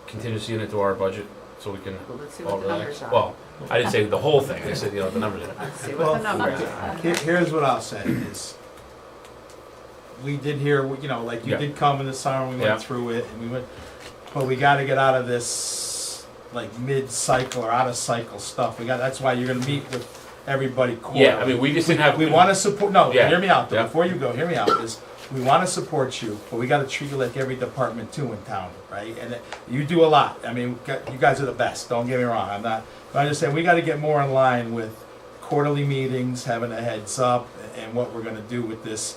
contingency into our budget, so we can Well, let's see all what the relax. numbers are. Well, I didn't say the whole thing, I said, the numbers in it. Let's see Well, what the numbers are. here's what I'll say is, we did hear, you know, like you Yeah. did come in the summer, we Yeah. went through it, and we went, but we gotta get out of this, like, mid-cycle or out-of-cycle stuff. That's why you're gonna meet with everybody quarterly. Yeah, I mean, we just didn't have. We wanna support, no, Yeah. hear me out, though, Yeah. before you go, hear me out, is we wanna support you, but we gotta treat you like every department too in town, right? And you do a lot, I mean, you guys are the best, don't get me wrong, I'm just saying, we gotta get more in line with quarterly meetings, having a heads up, and what we're gonna do with this,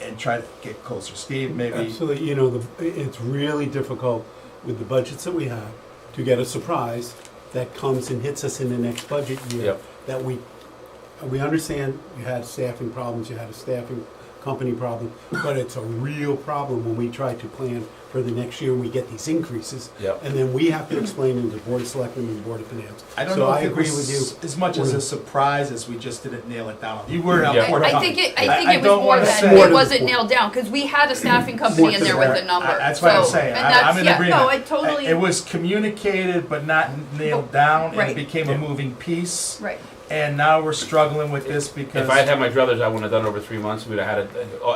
and try to get closer. Steve, maybe, Absolutely, you know, it's really difficult with the budgets that we have to get a surprise that comes and hits us in the next budget year. Yep. That we understand you had staffing problems, you had a staffing company problem, but it's a real problem when we try to plan for the next year and we get these increases. Yep. And then we have to explain to the Board of Selectmen and Board of Finance. I don't So know I if it agree was with you. as much as a surprise as we just didn't nail it down. You were out Yeah. for I think it was don't more wanna than, say- More it to wasn't the nailed down, because we had a staffing company in there with a number. That's what I'm So- saying. and I'm that's- in yeah, agreement. no, I totally. It was communicated but not nailed down, and Right. it became a moving piece. Right. And now we're struggling with this because If I had had my druthers, I wouldn't have done it over 3 months. We'd have had it,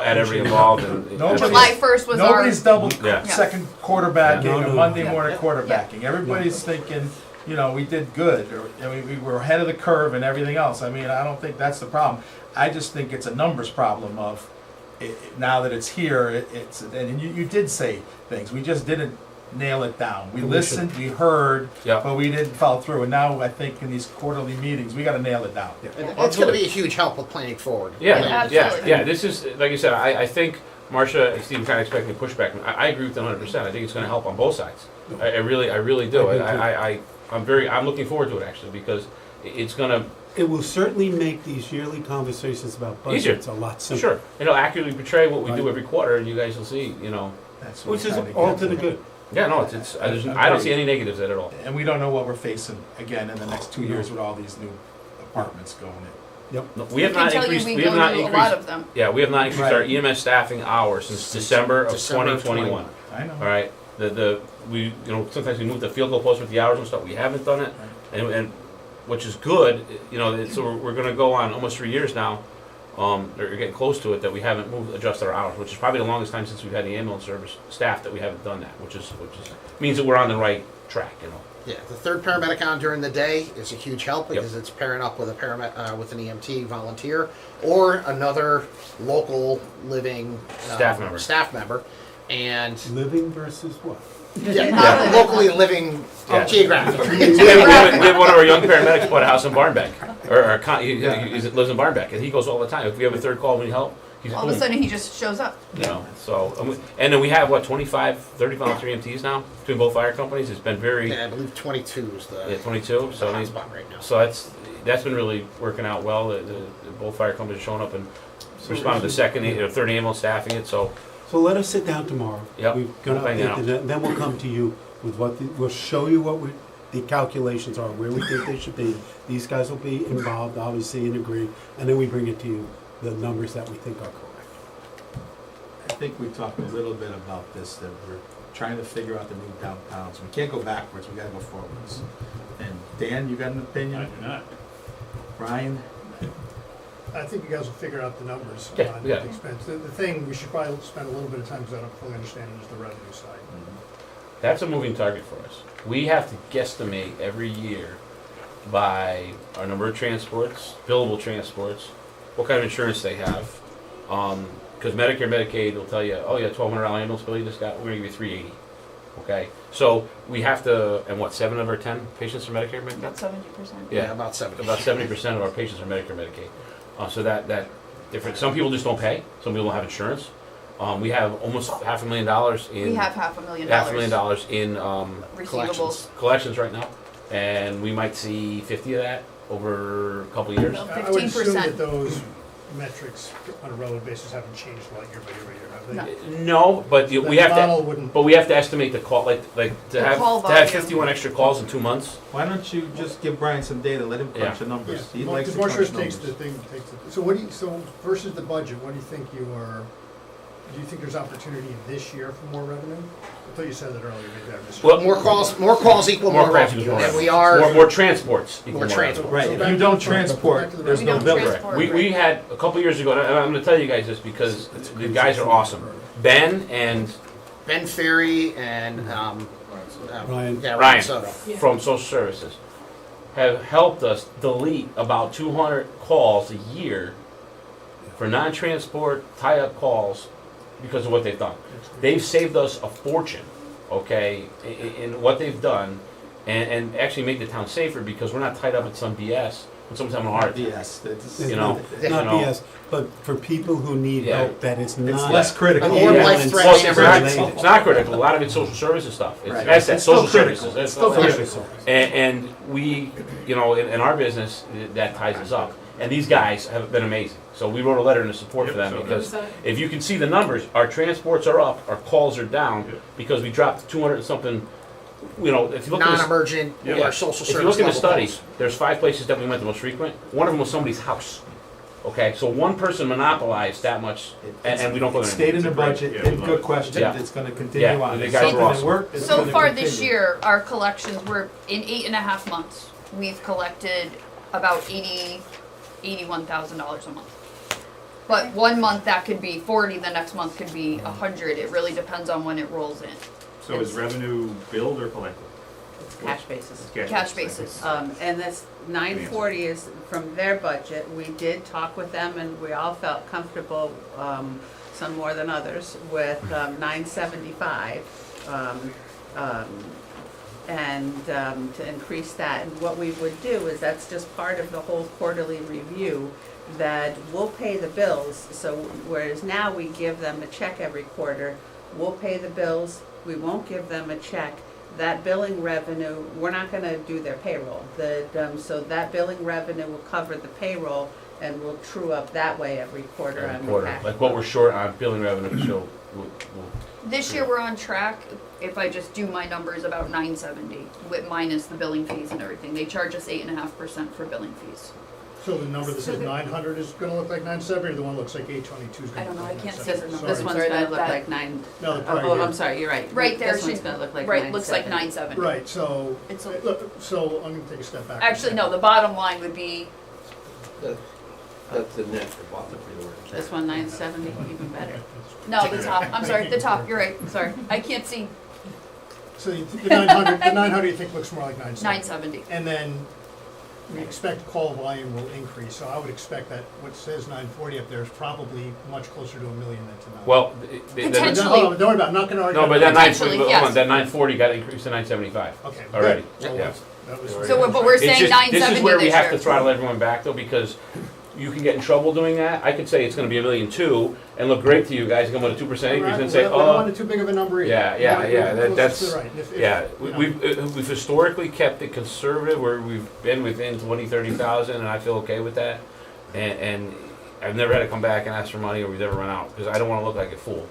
had everybody involved. And Nobody's- July 1st was our. nobody's double Yeah. second quarterbacking Yeah, no, or no. Monday Yeah. morning quarterbacking. Everybody's thinking, you know, we did good, or I mean, we were ahead of the curve and everything else. I mean, I don't think that's the problem. I just think it's a numbers problem of now that it's here. It's and you did say things. We just didn't nail it down. We And we listened, we heard, Yeah. but we didn't follow through. And now I think in these quarterly meetings, we got to nail it down. And it's gonna be a huge help with planning forward. Yeah, Absolutely. yeah. This is, like you said, I think Marcia and Steve kind of expecting pushback. I agree with them 100%. I think it's going to help on both sides. I really do. I do too. I'm looking forward to it actually because it's going to, It will certainly make these yearly conversations about Easier. budgets a lot simpler. sure, it'll accurately portray what we do Right. every quarter, and you guys will see, you know. That's what Which we're is trying to all get to the good. Yeah, no, I don't see any negatives in it at all. And we don't know what we're facing again in the next 2 years with all these new apartments going in. Yep. No, we have I can not tell you increased. we We have go not to a lot increased. of them. Yeah, we have not increased our Right. EMS staffing hours since December of December of 2021. I know. All right, we, you know, sometimes we move the field goal post with the hours and stuff. We haven't done it, and which is good. You know, so we're going to go on almost 3 years now, or getting close to it, that we haven't adjusted our hours, which is probably the longest time since we've had the ambulance service staff that we haven't done that, which means that we're on the right track. You know. Yeah, the third paramedic on during the day is a huge help because it's pairing up with a with an EMT volunteer or another local living Staff member. and Living versus what? yeah, locally living Yeah. geographically. we have one of our young paramedics bought a house in Barnbeck, he lives in Barnbeck, and he goes all the time. If we have a third call, we need help. He's All of a boom. sudden, he just shows up. You know, so, and then we have, 25, 30 volunteer EMTs now between both fire companies. It's been very, Yeah, I believe 22 is the 22, so I mean, hotspot right now. so that's been really working out well. Both fire companies are showing up and responding to the second, or third ambulance staffing it, so, So let us sit down tomorrow. Yep. We're gonna We'll find update out. it, and then we'll come to you with we'll show you what the calculations are, where we think they should be. These guys will be involved, obviously, and agree, and then we bring it to you, the numbers that we think are correct. I think we talked a little bit about this, that we're trying to figure out the new downtowns. We can't go backwards, we gotta go forwards. And Dan, you got an I opinion? do not. Brian? I think you guys will figure out the numbers Yeah, on we got the it. expense. The thing we should probably spend a little bit of time, because I don't fully understand, is the revenue side. that's a moving target for us. We have to guesstimate every year by our number of transports, billable transports, what kind of insurance they have. Because Medicare, Medicaid will tell you, oh yeah, $1,200 ambulance bill you just got, we're gonna give you $380. Okay, so we have to, and 7 of our 10 patients are Medicare, Medicaid? About 70%. Yeah, about 70. About 70% of our patients are Medicare, Medicaid. So that different. Some people just don't pay. Some people don't have insurance. We have almost $500,000 in We have $500,000. $500,000 in Receivables. collections right now, and we might see 50 of that over a couple of years. Well, I would assume 15%. that those metrics on a relative basis haven't changed a lot year by year by year, have they? No, but The we have model to. wouldn't- But we have to estimate the call, like The to call have volume. 51 extra calls in 2 months. Why don't you just give Brian some data, let him crunch the numbers. He likes to Because crunch Marcia takes numbers. the thing, so what do you, so versus the budget, what do you think you are do you think there's opportunity this year for more revenue? I thought you said that earlier, maybe I missed. Well, More calls equal more calls revenue, equals more and we revenue. are. More transports. equal More more transport. Right, if you don't transport, there's We no don't bill. transport. We had, a couple years ago, and I'm gonna tell you guys this because the guys are awesome. Ben and Ben Ferry and, Ryan. yeah, Ryan. Ryan Soto. from social services have helped us delete about 200 calls a year for non-transport tie-up calls because of what they've done. They've saved us a fortune, okay, in what they've done, and actually made the town safer because we're not tied up in some BS when someone's having a heart attack. Yes, it's, You know, Not you know. BS, but for people who need Yeah. help, that it's not. it's less critical. Or Yeah. life-threatening Well, it's not, emergency. it's not critical. A lot of it's social services stuff. It's, Right. that's that, It's still social critical. services. That's Still social critical. And we, you know, in our business, that ties us up. And these guys have been amazing. So we wrote a letter in support for them Yep, so because So- if you can see the numbers, our transports are up, our calls are down Yep. because we dropped 200 and something. You know, if you look at this, Non-emergent Yeah. or social if you service look in the level studies, calls. there's 5 places that we went the most frequent. One of them was somebody's house. Okay, so one person monopolized that much, and we don't go It there stayed in anymore. the budget, Yeah, we love good it. question, Yeah. it's gonna continue Yeah, on. the It's guys something were that awesome. worked, it's So gonna far this continue. year, our collections were in 8.5 months. We've collected about $81,000 a month. But one month that could be 40, the next month could be 100. It really depends on when it rolls in. So is revenue billed or collected? Cash basis. It's Cash basis. And this 940 is from their budget. We did talk with them and we all felt comfortable, some more than others, with 975. To increase that. And what we would do is that's just part of the whole quarterly review, that we'll pay the bills. So whereas now we give them a check every quarter, we'll pay the bills, we won't give them a check. That billing revenue, we're not gonna do their payroll. So that billing revenue will cover the payroll and we'll true up that way every quarter on Every the quarter. cash. Like what we're short on billing revenue, so we'll This year we're on track. If I just do my numbers, about 970 with minus the billing fees and everything. They charge us 8.5% for billing fees. So the number that says 900 is gonna look like 970, or the one that looks like 822 is I gonna don't look know, like I can't 970? see This Sorry. one's Sorry, gonna that- look that- like nine. No, the prior Oh, year. I'm sorry, you're right. Right there, This one's should- gonna look like right, looks like 970. 970. Right, so, It's a- look, so I'm gonna take a step back. Actually, no, the bottom line would be, That's the net, the bottom of the order. This one, 970, even better. no, the top. I'm sorry, the top. You're right. Sorry. I can't see So the 900 you think looks more like 970? 970. And then we expect call volume will increase, so I would expect that what says 940 up there is probably much closer to 1 million than to 9. Well, Potentially. Hold on, don't worry about it, I'm not gonna argue. no, but that Potentially, 940, hold yes. on, that 940 got increased to 975 Okay. already. good. So Yeah. that was- So, but we're It's saying just, 970 this is where we this have year. to throttle everyone back though, because you can get in trouble doing that. I could say it's gonna be 1,200,000 and look great to you guys, and come with a 2% increase and say, We don't oh, want it too big of a number either. yeah, that's, Right. If- yeah. you know. We've historically kept it conservative, where we've been within 20, 30,000, and I feel okay with that. And I've never had to come back and ask for money, or we've never run out, because I don't wanna look like a fool.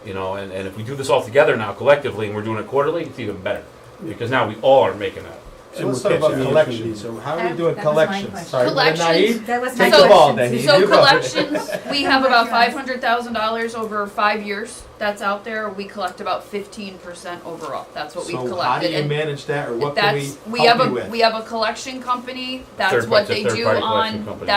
You know, and if we do this all together now collectively, and we're doing it quarterly, it's even better, because now we all are making that. So let's talk about collections, so how are we doing That was my collections? question. Sorry, Collections. Naeem? That was Take my the ball, question. Naeem. So You go. collections, we have about $500,000 over 5 years. That's out there. We collect about 15% overall. That's what we've So collected. how do you And manage that, or what can that's we help you with? we have a collection company. That's Third what party- they third do party collection on. company.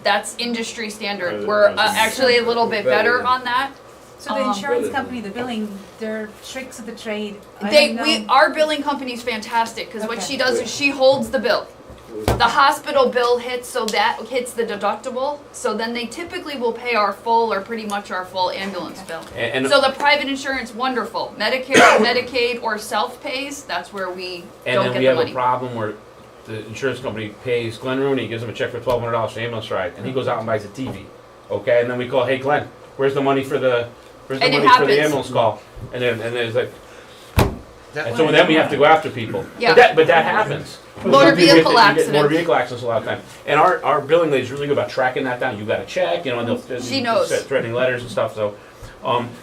That's industry standard. Rather- We're rather than- actually a little bit better on that. So the insurance company, the billing, their tricks of the trade, I don't know. Our billing company's fantastic because what Okay. she does is she holds the bill. The hospital bill hits, so that hits the deductible. So then they typically will pay our full or pretty much our full ambulance bill. And So the private insurance, wonderful. Medicare, Medicaid, or self-pays, that's where we And don't then get we the have money. a problem where the insurance company pays Glenn Rooney, gives him a check for $1,200 for the ambulance ride, and he goes out and buys a TV. Okay, and then we call, hey Glenn, where's the money for the And it for the happens. ambulance call? And then it's like, That and so then we have to go after people. Yeah. But that happens. Motor You get- vehicle you get accidents. Motor vehicle accidents a lot of time. And our billing lady's really good about tracking that down. You got to check, you know, and they'll She knows. send threatening letters and stuff. So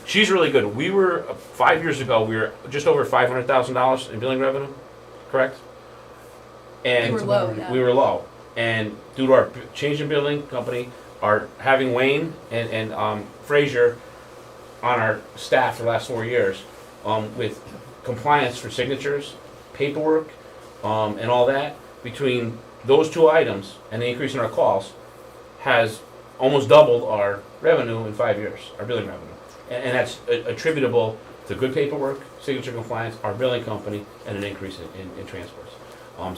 she's really good. We were 5 years ago. We were just over $500,000 in billing revenue, correct? And We were low, yeah. we were low. And due to our change in billing company, our having Wayne and Frazier on our staff for the last 4 years, with compliance for signatures, paperwork, and all that, between those two items and the increase in our calls, has almost doubled our revenue in 5 years, our billing revenue. And that's attributable to good paperwork, signature compliance, our billing company, and an increase in transports.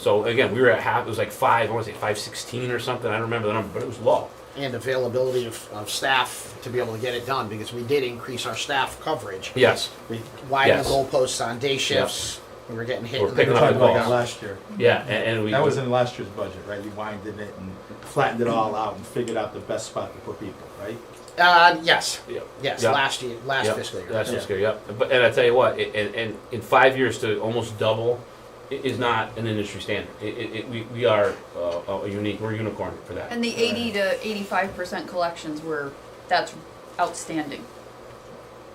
So again, we were at half, it was like I want to say 516 or something, I don't remember the number, but it was low. And availability of staff to be able to get it done, because we did increase our staff coverage. Yes. We widened Yes. the goalposts on day shifts. We were getting hit. We're in picking the up Talking the about calls. that last year. Yeah, and we. That was in last year's budget, right? You winded it and flattened it all out and figured out the best spot to put people, right? Yes, Yep. yes, Yep. last Yep. fiscal year. That's fiscal year, yep. But, and I tell you what, and in 5 years to almost double is not an industry standard. We are unique, we're a unicorn for that. And the 80 to 85% collections that's outstanding.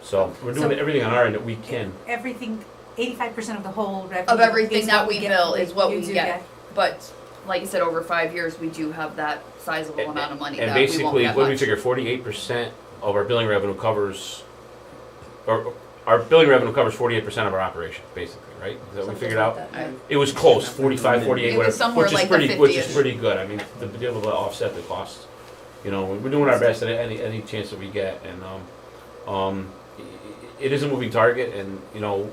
So we're doing So- everything on our end that we can. Everything, 85% of the whole revenue. Of everything is that what we get- bill is what you we do get. But like you said, over 5 years, we do have that sizable amount of money And that we won't basically, get what do we much. figure, 48% of our billing revenue covers, or our billing revenue covers 48% of our operation, basically, right? Is that what we figured out? It was close, 45, 48, It was whatever, somewhere which is like the pretty, which is 50-ish. pretty good. I mean, to be able to offset the costs. You know, we're doing our best at any chance that we get, and it is a moving target, and you know,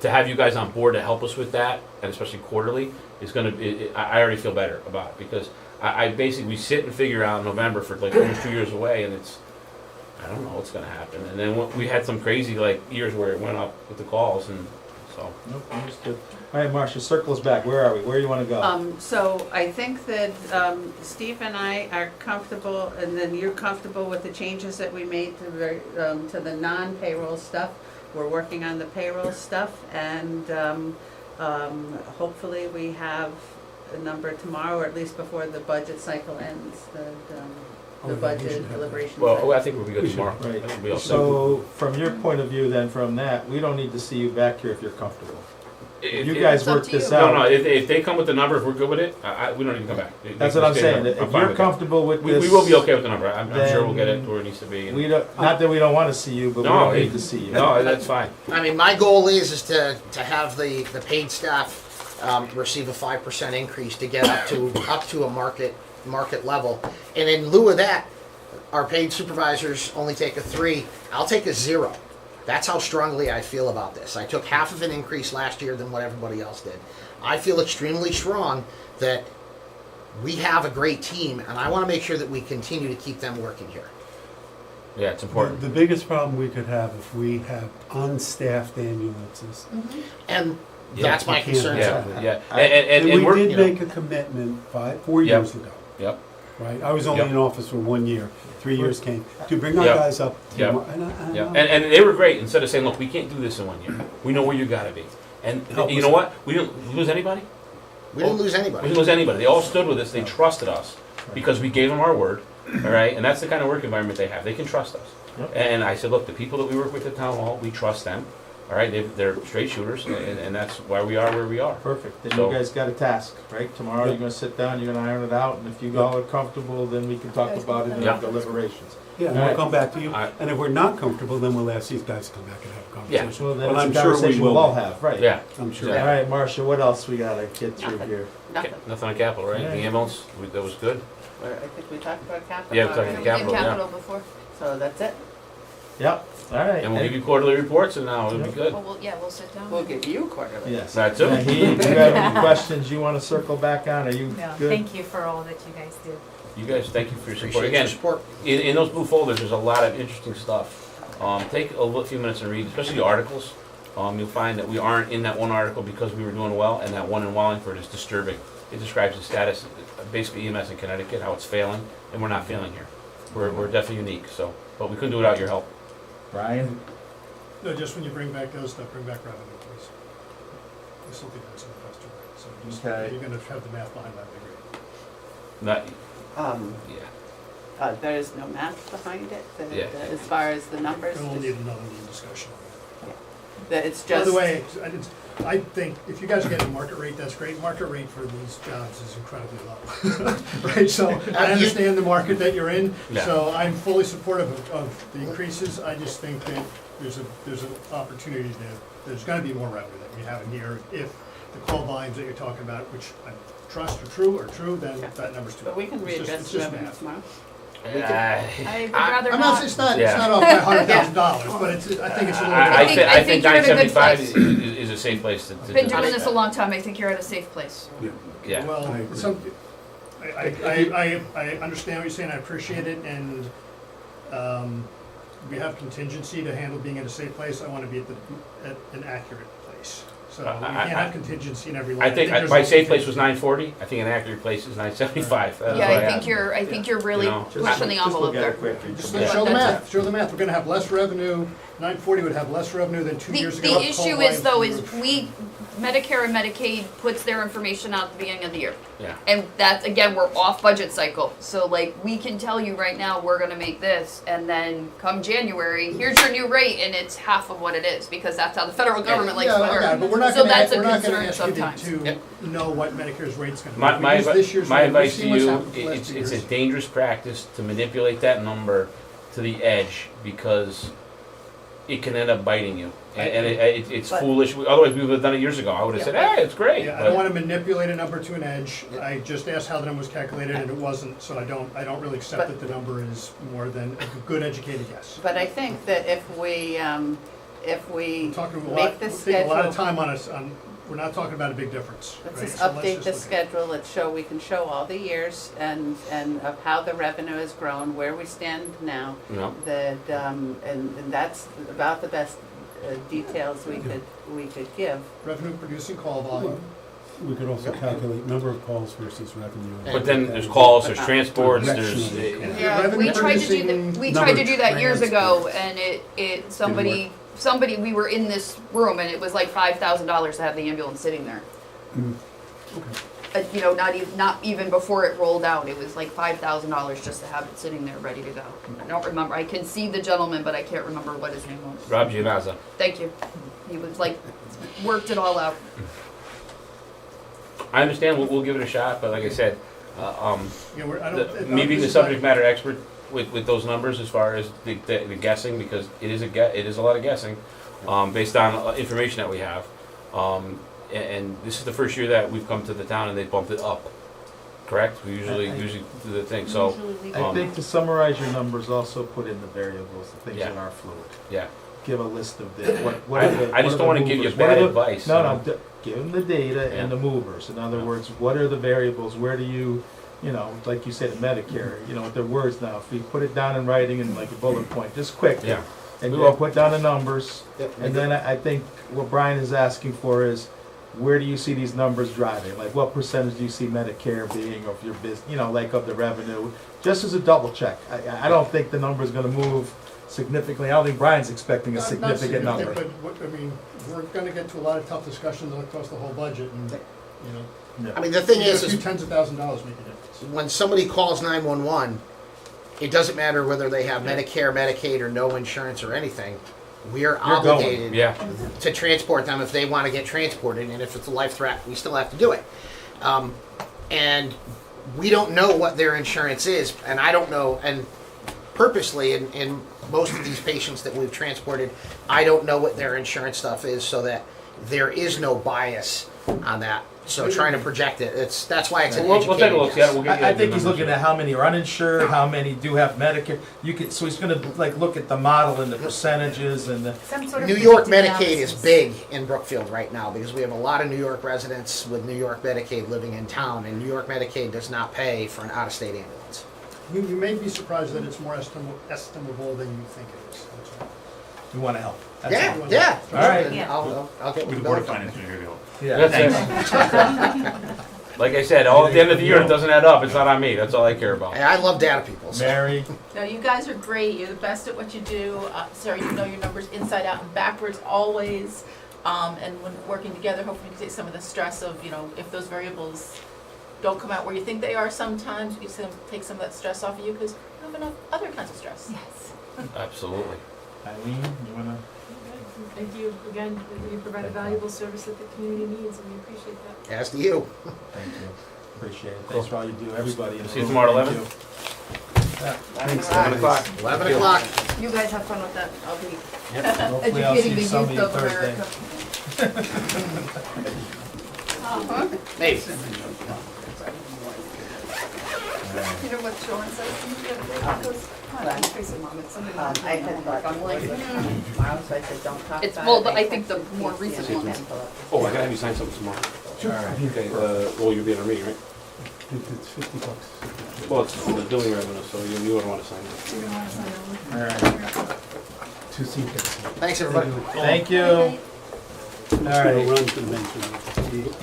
to have you guys on board to help us with that, and especially quarterly, is gonna. I already feel better about it, because I basically we sit and figure out November for like almost 2 years away, and it's. I don't know what's gonna happen, and then we had some crazy like years where it went up with the calls, and so. Nope, understood. All right, Marcia, circle us back. Where are we? Where do you want to go? So I think that Steve and I are comfortable, and then you're comfortable with the changes that we made to the non-payroll stuff. We're working on the payroll stuff, and hopefully we have a number tomorrow, or at least before the budget cycle ends, the budget deliberation. Well, I think we'll be good We should, tomorrow. right. I think we'll be all set. So, from your point of view, then, from that, we don't need to see you back here if you're comfortable. If You it- guys It's up work to this you. out. No, if they come with the number, if we're good with it, we don't even come back. They That's can what I'm stay saying. there. If I'm fine you're with that. comfortable with this. We will be okay with the number. I'm sure we'll get it then to where it needs to be. and- We don't, not that we don't want to see you, but we No, don't need to see you. No, that's fine. I mean, my goal is to have the paid staff receive a 5% increase to get up to a market level. And in lieu of that, our paid supervisors only take a 3. I'll take a 0. That's how strongly I feel about this. I took half of an increase last year than what everybody else did. I feel extremely strong that we have a great team, and I want to make sure that we continue to keep them working here. Yeah, it's important. The biggest problem we could have if we have unstaffed ambulances. And Yeah, that's my you can't concern. Yeah, have that. yeah. And And we we're, did you know- make a commitment 4 Yep. years ago, yep, right? I was only Yep. in office for 1 year, 3 years came, to bring our Yep. guys up. to Yep. mar- and I yeah. know. And they were great. Instead of saying, look, we can't do this in 1 year. We know where you gotta be. And Help you us know out. what? We didn't lose anybody. We didn't lose We anybody. didn't lose anybody. They all stood with us. They trusted us because we gave them our word. All right, and that's the kind of work environment they have. They can trust us. Yep. And I said, look, the people that we work with at town hall, we trust them. All right, they're straight shooters, and that's why we are where we are. Perfect. Then So- you guys got a task, right? Tomorrow you're gonna sit down, you're gonna iron it out, and if you all are comfortable, then we can talk about it in Yeah. our deliberations. Yeah, and we'll Alright. come back to you, Alright. and if we're not comfortable, then we'll ask these guys to come back and have a Yeah. conversation. Well, then Well, it's a I'm sure we conversation will we'll all be. have, right? Yeah. I'm sure. Yeah. All right, Marcia, what else we gotta get through Nothing. here? Nothing. Nothing on capital, right? The Alright. ambulance, that was good. I think we talked about capital. Yeah, we talked already. about We did Capital, yeah. capital before. So that's it. Yep, all right. And we'll give you quarterly reports, and now it'll be good. Well, we'll sit down. We'll give you quarterly. Yes. That too. Naheed, you have any questions you wanna circle back on? Are you No, good? thank you for all that you guys do. You guys, thank you for your support. Appreciate your Again, support. in those blue folders, there's a lot of interesting stuff. Take a few minutes and read, especially the articles. You'll find that we aren't in that one article because we were doing well, and that one in Wallingford is disturbing. It describes the status, basically EMS in Connecticut, how it's failing, and we're not failing here. We're definitely unique, so, but we couldn't do it without your help. Brian? No, just when you bring back those stuff, bring back revenue, please. This will be nice and faster, so just, Okay. if you're gonna have the math behind that, would be great. Not, Um, yeah. there is no math behind it, Yeah. as far as the numbers. And we'll need another meeting discussion on that it's By just. the way, I think if you guys are getting market rate, that's great. Market rate for these jobs is incredibly low. Right, so I understand the market that you're in, Yeah. so I'm fully supportive of the increases. I just think that there's an opportunity there's gonna be more revenue that we have in here if the call volumes that you're talking about, which I trust are true, then that number's too. But we can It's just- readjust it's the just revenue math. tomorrow. I would rather I'm not. not, it's not Yeah. off by $100,000, but I think it's a little I bit. I think you're in a good 975 place. is a safe place to Been do doing this. this a long time, I think you're at a safe place. Yeah. Well, I agree. I understand what you're saying, I appreciate it, and, we have contingency to handle being in a safe place, I wanna be at an accurate place. So we can't have contingency in every line. I think there's my a safe place was contingency. 940. I think an accurate place is 975. That's Yeah, what I think you're really You know, pushing the envelope there. Just Yeah. show the math, show the math, we're gonna have less revenue, 940 would have less revenue than 2 years ago. The issue is though, is Medicare and Medicaid puts their information out at the beginning of the year. Yeah. And that's, again, we're off budget cycle. So like, we can tell you right now, we're gonna make this, and then come January, here's your new rate, and it's half of what it is, because that's how the federal government likes to Yeah, okay, work. but we're not So gonna, that's a we're not gonna concern ask you sometimes. to Yep. know what Medicare's rate's gonna be. My We use this year's rate. We've advice to seen what's you, happened for the last it's 2 a years. dangerous practice to manipulate that number to the edge because it can end up biting you. And it's But- foolish. Otherwise, we would have done it years ago. I would have said, hey, it's great. Yeah, I But- don't wanna manipulate a number to an edge, I just asked how the number was calculated and it wasn't, so I don't really accept But- that the number is more than a good educated guess. But I think that if we We're talking a lot, make the we're taking a lot of schedule, time on us, we're not talking about a big difference, let's right? just So update the just look at it. schedule, we can show all the years and of how the revenue has grown, where we stand now. No. That, and that's about the best details we could give. Revenue producing call volume, We could also calculate number of calls versus revenue. But then there's calls, there's transports, there's. Directionally. Yeah, Revenue we tried to do producing that, we tried to do that years ago, transports. and somebody, we were in this room, and it was like $5,000 to have the ambulance sitting there. Mm. You know, not even before it rolled out, it was like $5,000 just to have it sitting there ready to go. I don't remember, I can see the gentleman, but I can't remember what his name was. Rob Gianazza. Thank you. He was like, worked it all out. I understand, we'll give it a shot, but like I said, you know, me being the subject matter expert with those numbers as far as the guessing, because it is a lot of guessing, based on information that we have. And this is the first year that we've come to the town and they bumped it up, correct? We usually do the thing, so, I think to summarize your numbers, also put in the variables, the things Yeah. that are fluid. yeah. Give a list of the, what are the. I just what don't are wanna the give you movers? What are bad the- advice, No, you no, know? give them the data and Yeah. the movers. In other Yeah. words, what are the variables, where do you, like you said, in Medicare, with their words now, if we put it down in writing in like a bullet point, just quick. Yeah. And We you will. put down the numbers, Yep. and then I think what Brian is asking for is, where do you see these numbers driving? Like, what percentage do you see Medicare being of your business, like of the revenue? Just as a double check. I don't think the number's gonna move significantly. I don't think Brian's expecting a Not significant number. But, we're gonna get to a lot of tough discussions across the whole budget and, Yeah. I mean, the thing even is, a few is tens of $1,000s make a difference. when somebody calls 911, it doesn't matter whether they have Medicare, Medicaid, or no insurance or anything. We are You're going. obligated Yeah. to transport them if they want to get transported, and if it's a life threat, we still have to do it. And we don't know what their insurance is, and I don't know, and purposely, in most of these patients that we've transported, I don't know what their insurance stuff is, so that there is no bias on that. So trying to project it, that's why it's an We'll take a educated look, guess. yeah, we'll get you I the think he's numbers. looking at how many are uninsured, how many do have Medicare. So he's gonna look at the model and the percentages and the. Some sort of New York predictive Medicaid is analysis. big in Brookfield right now because we have a lot of New York residents with New York Medicaid living in town, and New York Medicaid does not pay for an out-of-state ambulance. You may be surprised that it's more estimable than you think it is. That's all. We wanna help. That's Yeah, all. yeah. All right. And Yeah. I'll get With with the Board of Bill. Finance, you're here to help. Yeah. That's it. Like I said, all at the end of the year, it doesn't add up. It's not on me. That's all I care about. Hey, I love data people. So. Mary, No, you guys are great. You're the best at what you do. Sarah, you know your numbers inside out and backwards always. And when working together, hopefully you can take some of the stress of, if those variables don't come out where you think they are sometimes, you can take some of that stress off of you because you have enough other kinds of stress. Yes. Absolutely. Eileen, you wanna? Thank you again, you provide a valuable service that the community needs, and we appreciate that. As do you. Thank you. Appreciate it. Thanks for all you do, everybody. in the See you room. tomorrow, Thank 11? you. Thanks, 11 o'clock. 11 o'clock. You guys have fun with that. I'll be Hopefully I'll see educating the some of youth you of Thursday. America. Maybe. You know what Sean says? He goes, come on, face it, Mom, it's something. I had thought, I'm like, tomorrow, so I said, don't talk about it. It's, well, I think the more recent ones. Oh, I gotta have you sign something tomorrow. All right. Okay, well, you'll be in a meeting, right? It's $50. Well, it's for the billing revenue, so you wouldn't wanna sign it. You don't wanna sign over. All right. 2 seats. Thanks, everybody. Thank you. All right. Run to the mention.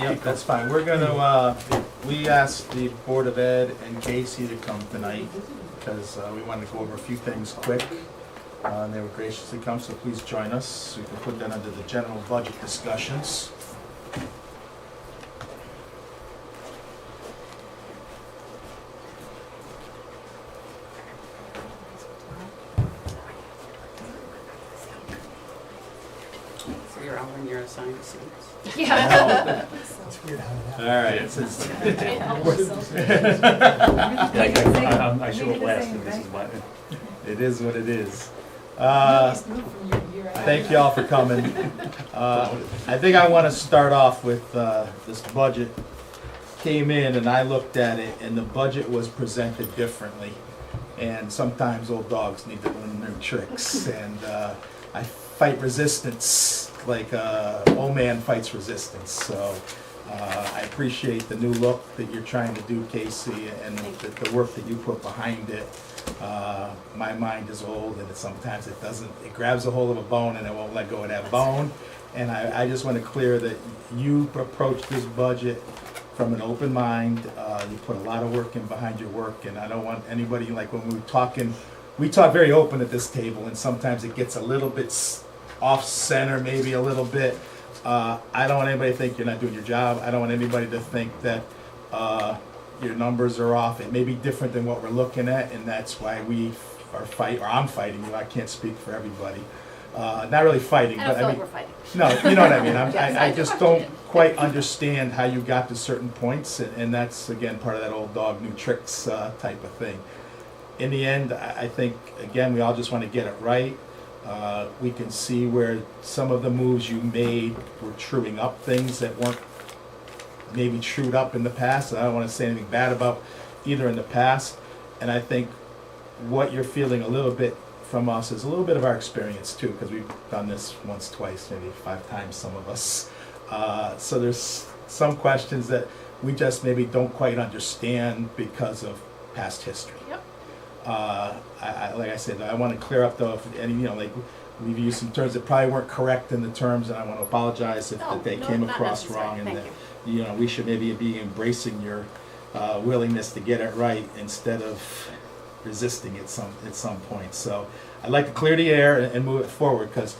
Yep, that's fine. We're gonna, we asked the Board of Ed and Casey to come tonight because we wanted to go over a few things quick. And they were graciously come, so please join us. We can put that under the general budget discussions. So you're all in your assigned seats. Yeah. It's weird how that All right. it's- I show up last, and this is why. It is what it is. Just move from year to year. Thank you all for coming. I think I want to start off with this budget. Came in and I looked at it and the budget was presented differently. And sometimes old dogs need to learn new tricks. And I fight resistance like old man fights resistance. So I appreciate the new look that you're trying to do, Casey, and the work that you put behind it. My mind is old and sometimes it doesn't, it grabs a hold of a bone and it won't let go of that bone. And I just want to clear that you approach this budget from an open mind. You put a lot of work in behind your work, and I don't want anybody, like when we're talking, we talk very open at this table and sometimes it gets a little bit off center, maybe a little bit. I don't want anybody to think you're not doing your job. I don't want anybody to think that your numbers are off. It may be different than what we're looking at, and that's why we are I'm fighting you. I can't speak for everybody. Not really fighting, I but don't feel I like mean, we're fighting. no, you know what I mean. Yes, I do. just don't quite understand how you got to certain points, and that's again part of that old dog new tricks type of thing. In the end, I think again we all just want to get it right. We can see where some of the moves you made were truing up things that weren't maybe trued up in the past. I don't want to say anything bad about either in the past. And I think what you're feeling a little bit from us is a little bit of our experience too, because we've done this once, twice, maybe 5 times, some of us. So there's some questions that we just maybe don't quite understand because of past history. Yep. Like I said, I want to clear up though, if any, like we've used some terms that probably weren't correct in the terms, and I want to apologize if that they came not across necessary. wrong, and Thank that you. we should maybe be embracing your willingness to get it right instead of resisting at some point. So I'd like to clear the air and move it forward, because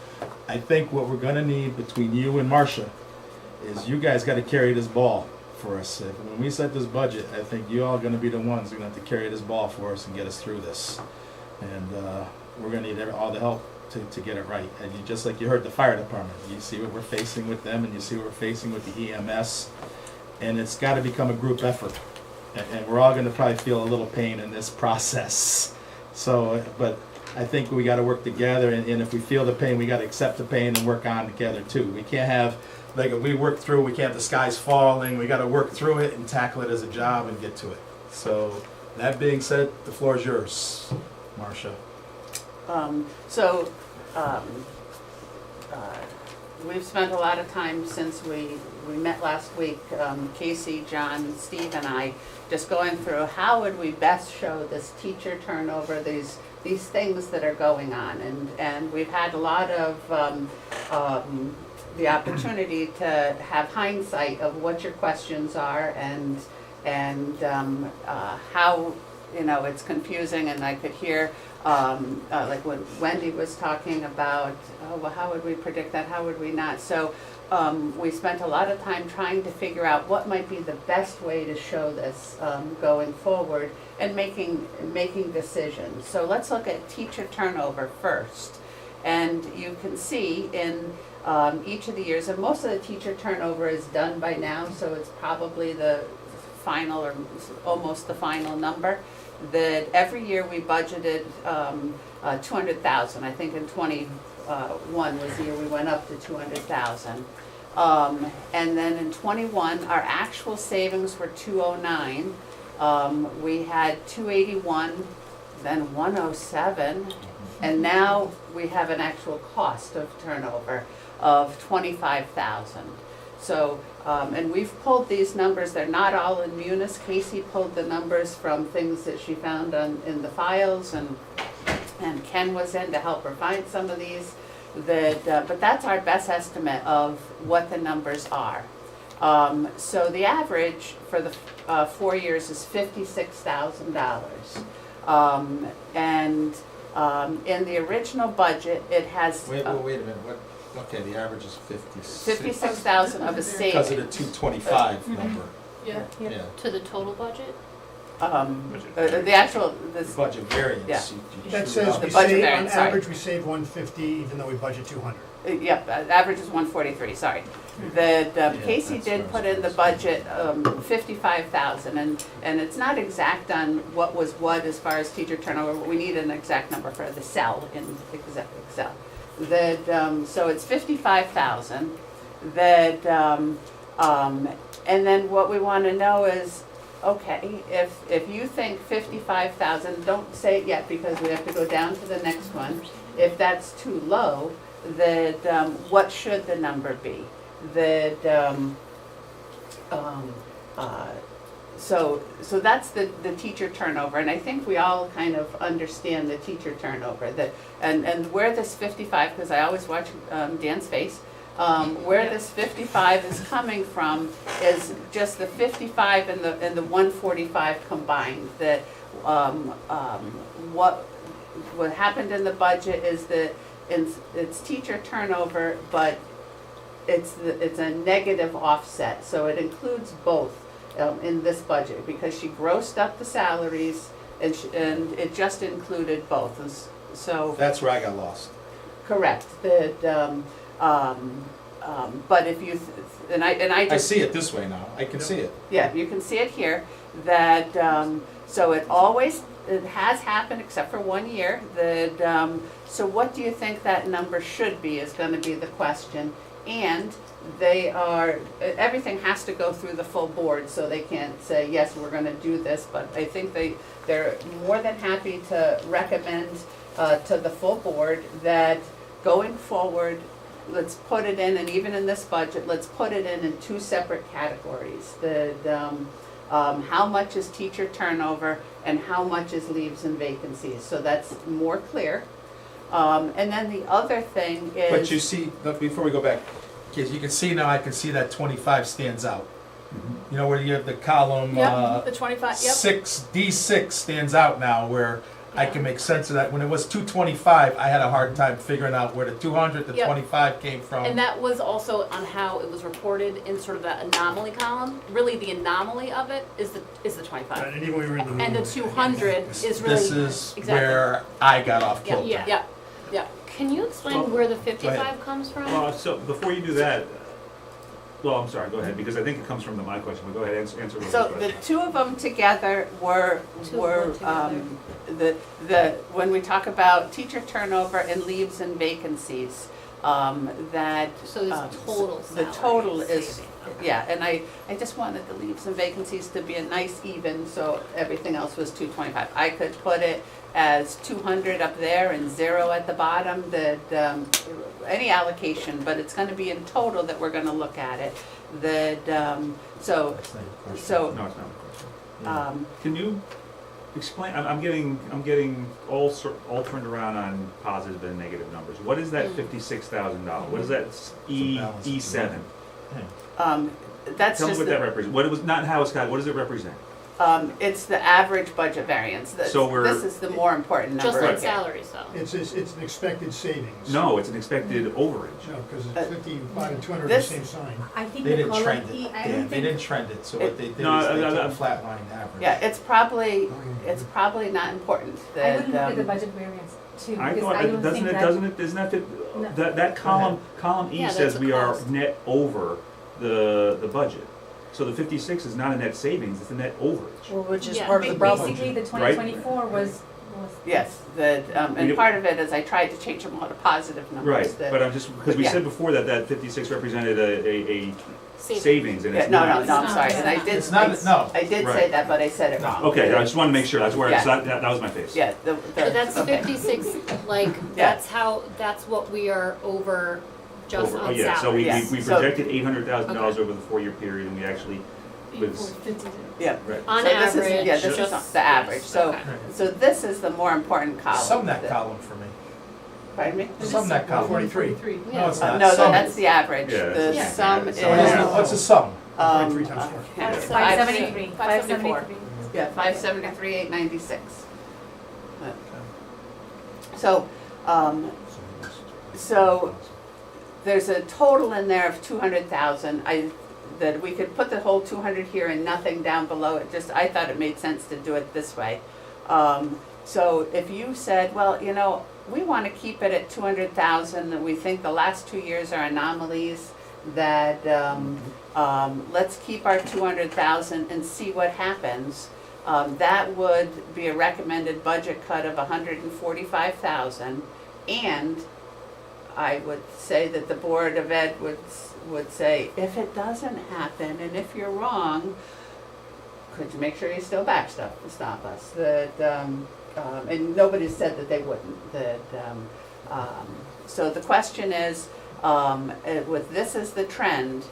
I think what we're going to need between you and Marcia is you guys got to carry this ball for us. When we set this budget, I think you all are going to be the ones who are going to have to carry this ball for us and get us through this. And we're going to need all the help to get it right. And just like you heard the fire department, you see what we're facing with them, and you see what we're facing with the EMS, and it's got to become a group effort. And we're all going to probably feel a little pain in this process. So, but I think we got to work together, and if we feel the pain, we got to accept the pain and work on together too. We can't have, like if we work through, we can't have the sky's falling. We got to work through it and tackle it as a job and get to it. So that being said, the floor is yours, Marcia. We've spent a lot of time since we met last week, Casey, John, Steve, and I, just going through how would we best show this teacher turnover, these things that are going on. And we've had a lot of the opportunity to have hindsight of what your questions are and how, it's confusing. And I could hear like when Wendy was talking about, well, how would we predict that? How would we not? So we spent a lot of time trying to figure out what might be the best way to show this going forward and making decisions. So let's look at teacher turnover first. And you can see in each of the years, and most of the teacher turnover is done by now, so it's probably the final or almost the final number, that every year we budgeted 200,000. I think in 21 was the year we went up to 200,000. And then in 21, our actual savings were 209. We had 281, then 107, and now we have an actual cost of turnover of 25,000. So, and we've pulled these numbers, they're not all in Munis. Casey pulled the numbers from things that she found in the files, and Ken was in to help her find some of these. But that's our best estimate of what the numbers are. So the average for the 4 years is $56,000. And in the original budget, it has Wait a minute, what, okay, the average is 56. 56,000 of a savings. Because of the 225 number, Yeah. yeah. To the total budget? The actual, The budget variance. Yeah. you That shoot says out. The we budget save, on variance, sorry. average, we save 150 even though we budget 200. Yep, average is 143, sorry. The Casey that's did what I put was in the budget 55,000, and it's not exact on what was what as far as teacher turnover. We need an exact number for the cell in Excel. So it's 55,000. And then what we want to know is, okay, if you think 55,000, don't say it yet because we have to go down to the next one. If that's too low, what should the number be? So that's the teacher turnover, and I think we all kind of understand the teacher turnover. And where this 55, because I always watch Dan's face, where this 55 is coming from is just the 55 and the 145 combined. That what happened in the budget is that it's teacher turnover, but it's a negative offset, so it includes both in this budget because she grossed up the salaries and it just included both. And so That's where I got lost. correct. But if you and I I just see it this way now, I can see it. yeah, you can see it here, so it has happened except for 1 year, so what do you think that number should be is gonna be the question. And everything has to go through the full board, so they can't say, yes, we're gonna do this, but I think they're more than happy to recommend to the full board that going forward, let's put it in, and even in this budget, let's put it in two separate categories. How much is teacher turnover and how much is leaves and vacancies, so that's more clear. And then the other thing is. But you see, before we go back, because you can see now, I can see that 25 stands out. You know, where you have the column, Yep, the 25, yep. D6 stands out now, where I can make sense of that. When it was 225, I had a hard time figuring out where the 200 to Yep. 25 came from. And that was also on how it was reported in sort of that anomaly column. Really, the anomaly of it is the 25. And even when we were in the And the 200 is really. This is exactly. where I got off Yeah, kilter. yeah, yeah. Can you explain Well, where the ahead. 55 comes from? So before you do that, well, I'm sorry, go ahead, because I think it comes from my question, but go ahead, answer Lily's So question. the two of them together were, when we talk about teacher turnover and leaves and vacancies, that. So it's total The salary total is, saving. yeah, and I just wanted the leaves and vacancies to be a nice even, so everything else was 225. I could put it as 200 up there and 0 at the bottom, any allocation, but it's gonna be in total that we're gonna look at it. So, That's not your question. so, No, it's not a question. um, Can you explain, I'm getting all turned around on positive and negative numbers. What is that $56,000? What is that E7? that's Tell me just what that the, represents. What it was, not how it's got, what does it represent? It's the average budget variance. So we're- This is the more important Just number. on here. salaries though. It's an expected savings. No, it's an expected overage. No, because it's 55 and 200 are the This- same sign. I think They the didn't column trend E, it, I yeah, don't they didn't think, trend it, so what they did No, is they took I- a flat line average. Yeah, it's probably not important I that, wouldn't look at the budget variance too, I because thought, I don't doesn't think it, that. doesn't it, isn't that, No. that column E Yeah, says that's we a are cost. net over the budget. So the 56 is not a net savings, it's a net overage. Well, which is Yeah. part of the problem. Basically, the 2024 was, yes, the, We and don't- part of it is I tried to change them all to positive numbers. Right, that- but I'm just, because we Yeah. said before that 56 represented a Savings. savings, and Yeah, it's no, not. no, I'm sorry, and I did, It's not, no. I did say Right. that, but I said it wrong. Okay, I just wanted to make sure, that's where, Yeah. so that was my face. Yeah, the, So that's okay. 56, like, that's what we are over just Over- on yeah, so salary. Yes. we So- projected $800,000 Okay. over the 4-year period, and we actually, was, Yeah. right. On So this is- average, yeah, this is just- the average, so, okay. so this is the more important column. Sum that that- column for me. Pardon me? Sum that column. 43. No, it's not. No, Sum. that's the average, Yeah, the that's- Yeah. sum is. So What's the sum? 43 times 4. yeah, 573, 574. 573. Yeah, 573, 896. So, so there's a total in there of 200,000. That we could put the whole 200 here and nothing down below it. Just, I thought it made sense to do it this way. So if you said, well, you know, we want to keep it at 200,000, and we think the last 2 years are anomalies, that let's keep our 200,000 and see what happens. That would be a recommended budget cut of 145,000, and I would say that the Board of Ed would say, if it doesn't happen, and if you're wrong, could you make sure you still stop us? That, and nobody said that they wouldn't. That, so the question is, with this as the trend,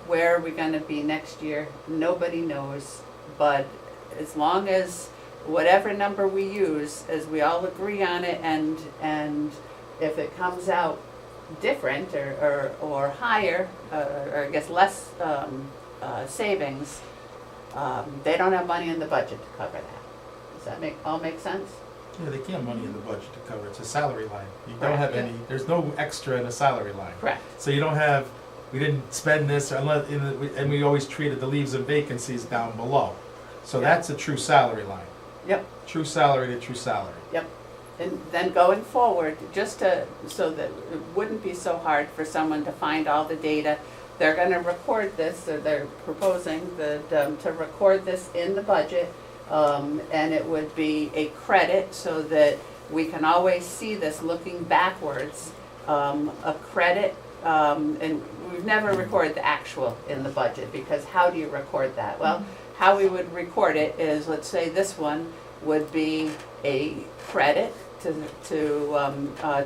where are we going to be next year? Nobody knows, but as long as whatever number we use, as we all agree on it, and if it comes out different or higher, or I guess less savings, they don't have money in the budget to cover that. Does that all make sense? Yeah, they can't have money in the budget to cover it. It's a salary line. You don't Correct. have any, there's no extra in a salary line. Correct. So you don't have, we didn't spend this unless, and we always treated the leaves and vacancies down below. So Yeah. that's a true salary line. Yep. True salary to true salary. Yep. And then going forward, just so that it wouldn't be so hard for someone to find all the data, they're gonna record this, or they're proposing that, to record this in the budget, and it would be a credit so that we can always see this looking backwards, a credit, and we've never recorded the actual in the budget, because how do you record that? Well, how we would record it is, let's say this one would be a credit to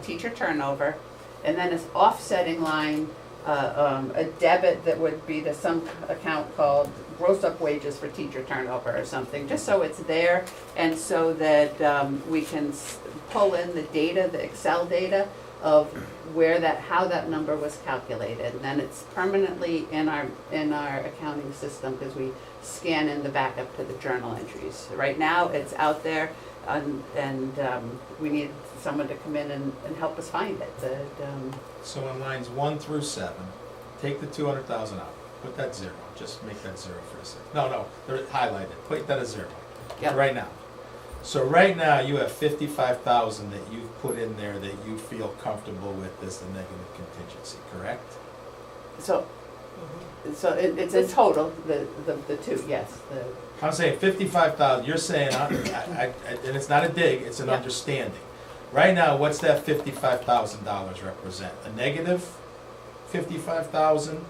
teacher turnover, and then this offsetting line, a debit that would be to some account called gross up wages for teacher turnover or something, just so it's there, and so that we can pull in the data, the Excel data of how that number was calculated, and then it's permanently in our accounting system, because we scan in the backup to the journal entries. Right now, it's out there, and we need someone to come in and help us find it. So on lines 1 through 7, take the 200,000 out, put that 0, just make that 0 for a second. No, they're highlighted, put that as 0, Yep. right now. So right now, you have 55,000 that you've put in there that you feel comfortable with as the negative contingency, correct? So it's in total, the two, yes. I'm saying 55,000, you're saying, and it's not a dig, it's an Yeah. understanding. Right now, what's that $55,000 represent? A negative 55,000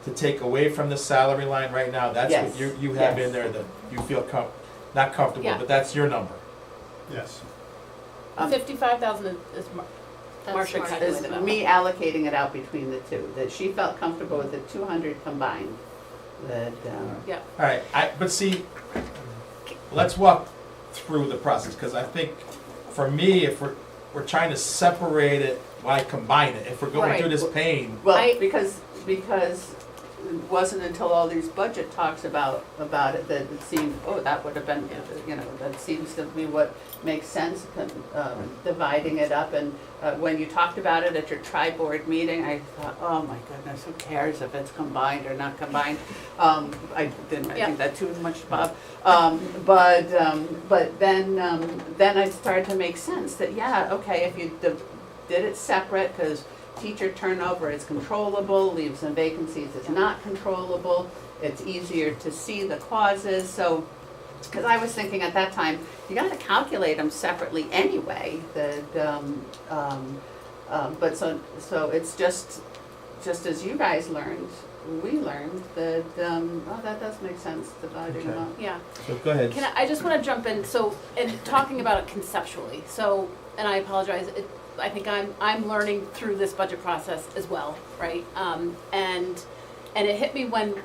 to take away from the salary line right now? That's what Yes. you have Yes. in there that you feel not comfortable, Yeah. but that's your number. Yes. 55,000 is Marcia Marcia is me allocating it out between the two, that she felt comfortable with the 200 combined. That, Yeah. All right, but see, let's walk through the process, because I think, for me, if we're trying to separate it, why combine it? If we're going through this pain, well, I- because it wasn't until all these budget talks about it that it seemed, oh, that would have been, that seems to be what makes sense, dividing it up. And when you talked about it at your tri-board meeting, I thought, oh my goodness, who cares if it's combined or not combined? I didn't think that too much, Bob. But then it started to make sense that, yeah, okay, if you did it separate, because teacher turnover is controllable, leaves and vacancies is not controllable, it's easier to see the causes, so, because I was thinking at that time, you gotta calculate them separately anyway, but so it's just as you guys learned, we learned that, that does make sense, dividing them up. Yeah. So go ahead. I just want to jump in, so, and talking about it conceptually, so, and I apologize, I think I'm learning through this budget process as well, right? And it hit me when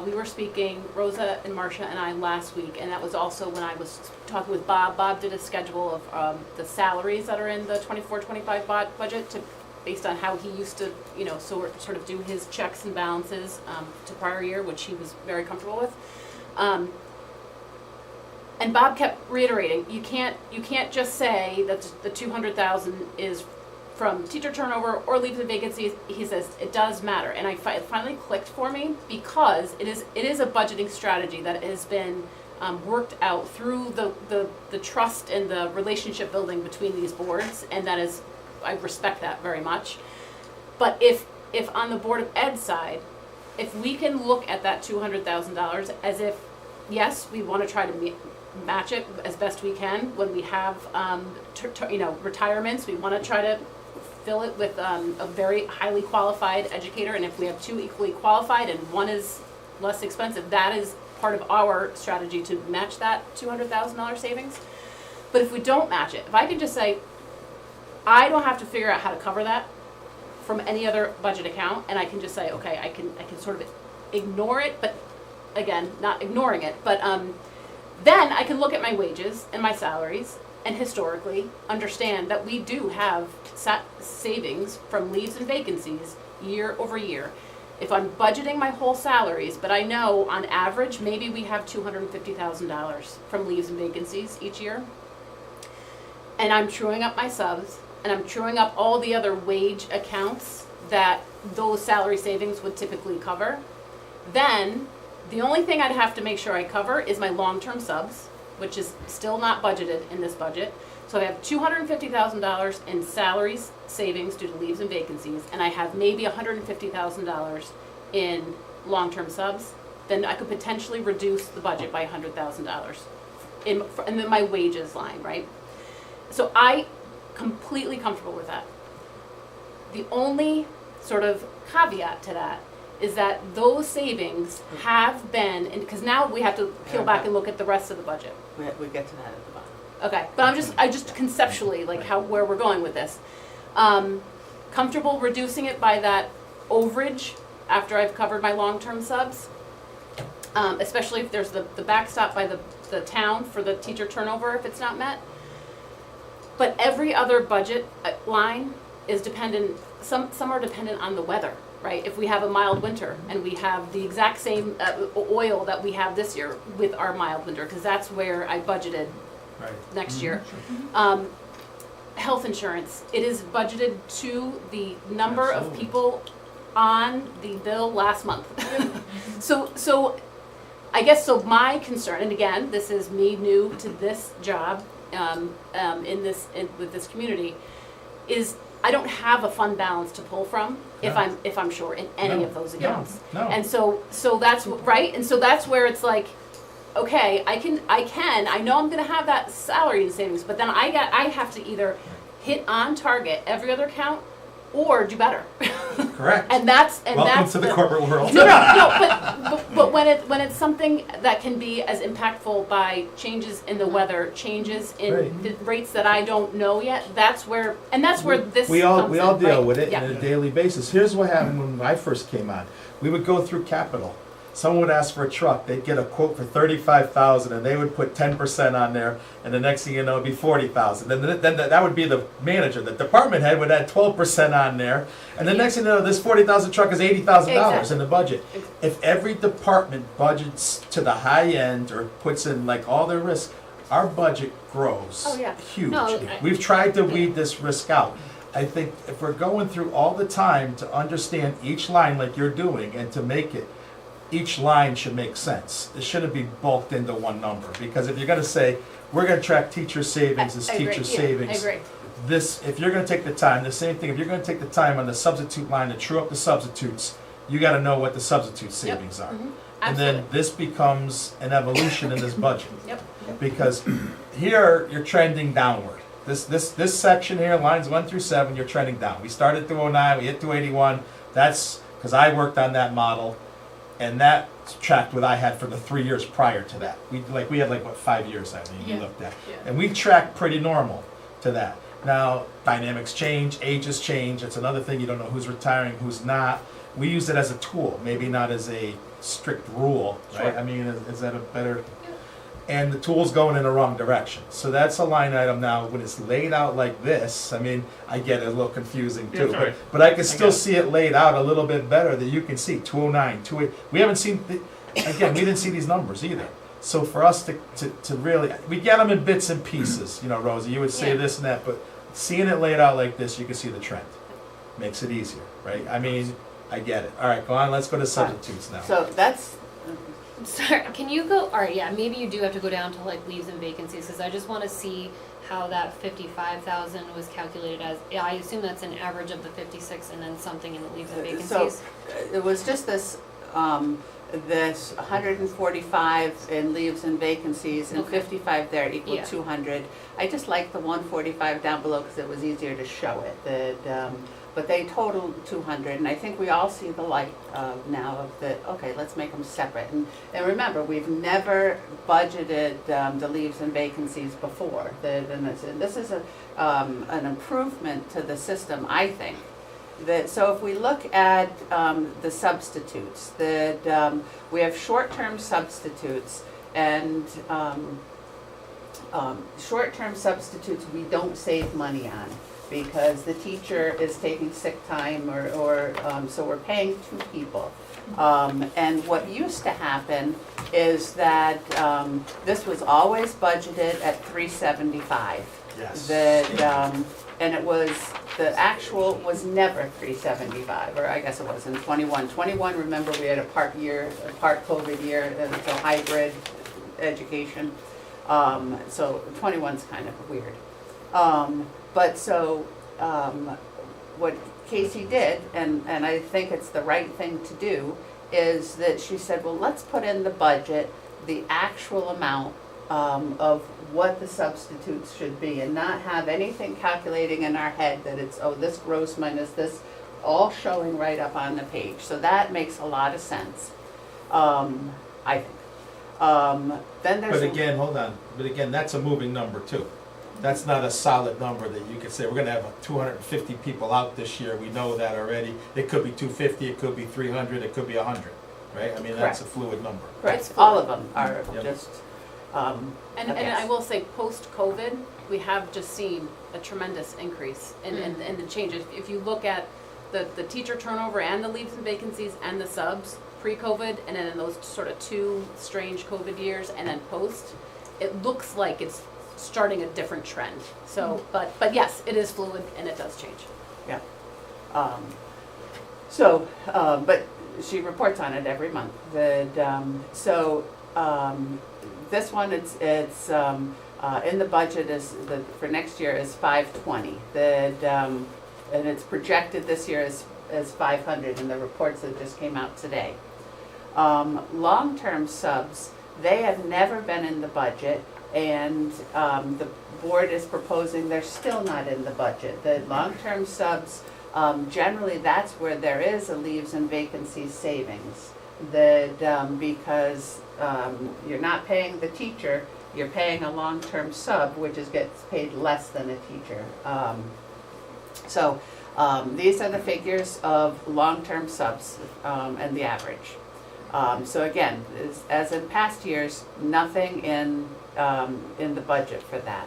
we were speaking, Rosa and Marcia and I last week, and that was also when I was talking with Bob. Bob did a schedule of the salaries that are in the 24-25 budget based on how he used to, sort of do his checks and balances to prior year, which he was very comfortable with. And Bob kept reiterating, you can't just say that the 200,000 is from teacher turnover or leaves and vacancies. He says it does matter, and it finally clicked for me because it is a budgeting strategy that has been worked out through the trust and the relationship building between these boards, and that is, I respect that very much. But if on the Board of Ed side, if we can look at that $200,000 as if, yes, we want to try to match it as best we can when we have retirements, we want to try to fill it with a very highly qualified educator, and if we have two equally qualified and one is less expensive, that is part of our strategy to match that $200,000 savings. But if we don't match it, if I can just say, I don't have to figure out how to cover that from any other budget account, and I can just say, okay, I can sort of ignore it, but again, not ignoring it, but then I can look at my wages and my salaries and historically understand that we do have savings from leaves and vacancies year over year. If I'm budgeting my whole salaries, but I know on average maybe we have $250,000 from leaves and vacancies each year, and I'm truing up my subs, and I'm truing up all the other wage accounts that those salary savings would typically cover, then the only thing I'd have to make sure I cover is my long-term subs, which is still not budgeted in this budget. So I have $250,000 in salaries savings due to leaves and vacancies, and I have maybe $150,000 in long-term subs. Then I could potentially reduce the budget by $100,000 in my wages line, right? So I completely comfortable with that. The only sort of caveat to that is that those savings have been, because now we have to peel back and look at the rest of the budget. We get to that at the bottom. Okay, but I just conceptually, like where we're going with this. Comfortable reducing it by that overage after I've covered my long-term subs, especially if there's the backstop by the town for the teacher turnover if it's not met. But every other budget line is dependent, some are dependent on the weather, right? If we have a mild winter and we have the exact same oil that we have this year with our mild winter, because that's where I budgeted next year. Health insurance, it is budgeted to the number of people on the bill last month. So I guess, so my concern, and again, this is me new to this job, with this community, is I don't have a fund balance to pull from if I'm short in any of those accounts. No. And so that's right, and so that's where it's like, okay, I know I'm gonna have that salary and savings, but then I have to either hit on target every other account or do better. Correct. Welcome to the corporate world. No, but when it's something that can be as impactful by changes in the weather, changes in the rates that I don't know yet, that's where this we all comes deal in, right? with it Yeah. on a daily basis. Here's what happened when I first came on. We would go through capital, someone would ask for a truck, they'd get a quote for 35,000, and they would put 10% on there, and the next thing you know, it'd be 40,000. Then that would be the manager. The department head would add 12% on there, and the next thing you know, this 40,000 truck is $80,000 in the budget. If every department budgets to the high end or puts in like all their risk, our budget grows. Oh, yeah. Huge. No, We've tried to weed this risk out. I think if we're going through all the time to understand each line like you're doing and to make it, each line should make sense. It shouldn't be bulked into one number, because if you're gonna say, we're gonna track teacher savings as I agree, teacher yeah, savings. I agree. This, if you're gonna take the time, the same thing, if you're gonna take the time on the substitute line to true up the substitutes, you gotta know what the substitute savings are. Mhm. And then Absolutely. this becomes an evolution in this budget. Yep. Because here, you're trending downward. This section here, lines 1 through 7, you're trending down. We started 209, we hit 281. That's because I worked on that model, and that tracked what I had for the 3 years prior to that. We had what, 5 years, I mean, you Yeah. looked at. Yeah. And we tracked pretty normal to that. Now, dynamics change, ages change. It's another thing, you don't know who's retiring, who's not. We use it as a tool, maybe not as a strict rule, right? Sure. I mean, is that a better? And the tool's going in the wrong direction. So that's a line item now. When it's laid out like this, I mean, I get it a little confusing Yeah, too. it's all right. But I can still got it. see it laid out a little bit better that you can see 209, 28. We haven't seen, again, we didn't see these numbers either. So for us to really, we get them in bits and pieces, you know, Rosie, you would say Yeah. this and that, but seeing it laid out like this, you can see the trend. Makes it easier, right? I mean, I get it. All right, go on, let's go to substitutes now. So that's, Sorry, can you go, all right, yeah, maybe you do have to go down to like leaves and vacancies, because I just want to see how that 55,000 was calculated as, yeah, I assume that's an average of the 56 and then something in the leaves and vacancies? it was just this 145 in leaves and vacancies and Okay. 55 there equal Yeah. 200. I just like the 145 down below because it was easier to show it. But they totaled 200, and I think we all see the light now of okay, let's make them separate. And remember, we've never budgeted the leaves and vacancies before. This is an improvement to the system, I think. So if we look at the substitutes, we have short-term substitutes, and short-term substitutes we don't save money on because the teacher is taking sick time so we're paying 2 people. And what used to happen is that this was always budgeted at $375. Yes. And it was, the actual was never $375, or I guess it was in 21. 21, remember, we had a part COVID year, and it's a hybrid education. So 21's kind of weird. What Casey did, and I think it's the right thing to do, is that she said, well, let's put in the budget the actual amount of what the substitutes should be, and not have anything calculating in our head that it's, this gross minus this, all showing right up on the page. So that makes a lot of sense, I think. Then there's. But again, hold on, that's a moving number too. That's not a solid number that you could say, we're gonna have 250 people out this year, we know that already. It could be 250, it could be 300, it could be 100, right? I mean, that's a fluid number. Correct, all of them are Yep. just, And I will say, post-COVID, we have just seen a tremendous increase in the changes. If you look at the teacher turnover and the leaves and vacancies and the subs, pre-COVID, and then in those sort of 2 strange COVID years, and then post, it looks like it's starting a different trend. So, but yes, it is fluid and it does change. yeah. But she reports on it every month. This one, it's in the budget for next year is 520. And it's projected this year as 500 in the reports that just came out today. Long-term subs, they have never been in the budget, and the board is proposing they're still not in the budget. The long-term subs, generally that's where there is a leaves and vacancies savings. Because you're not paying the teacher, you're paying a long-term sub, which gets paid less than a teacher. These are the figures of long-term subs and the average. So again, as in past years, nothing in the budget for that.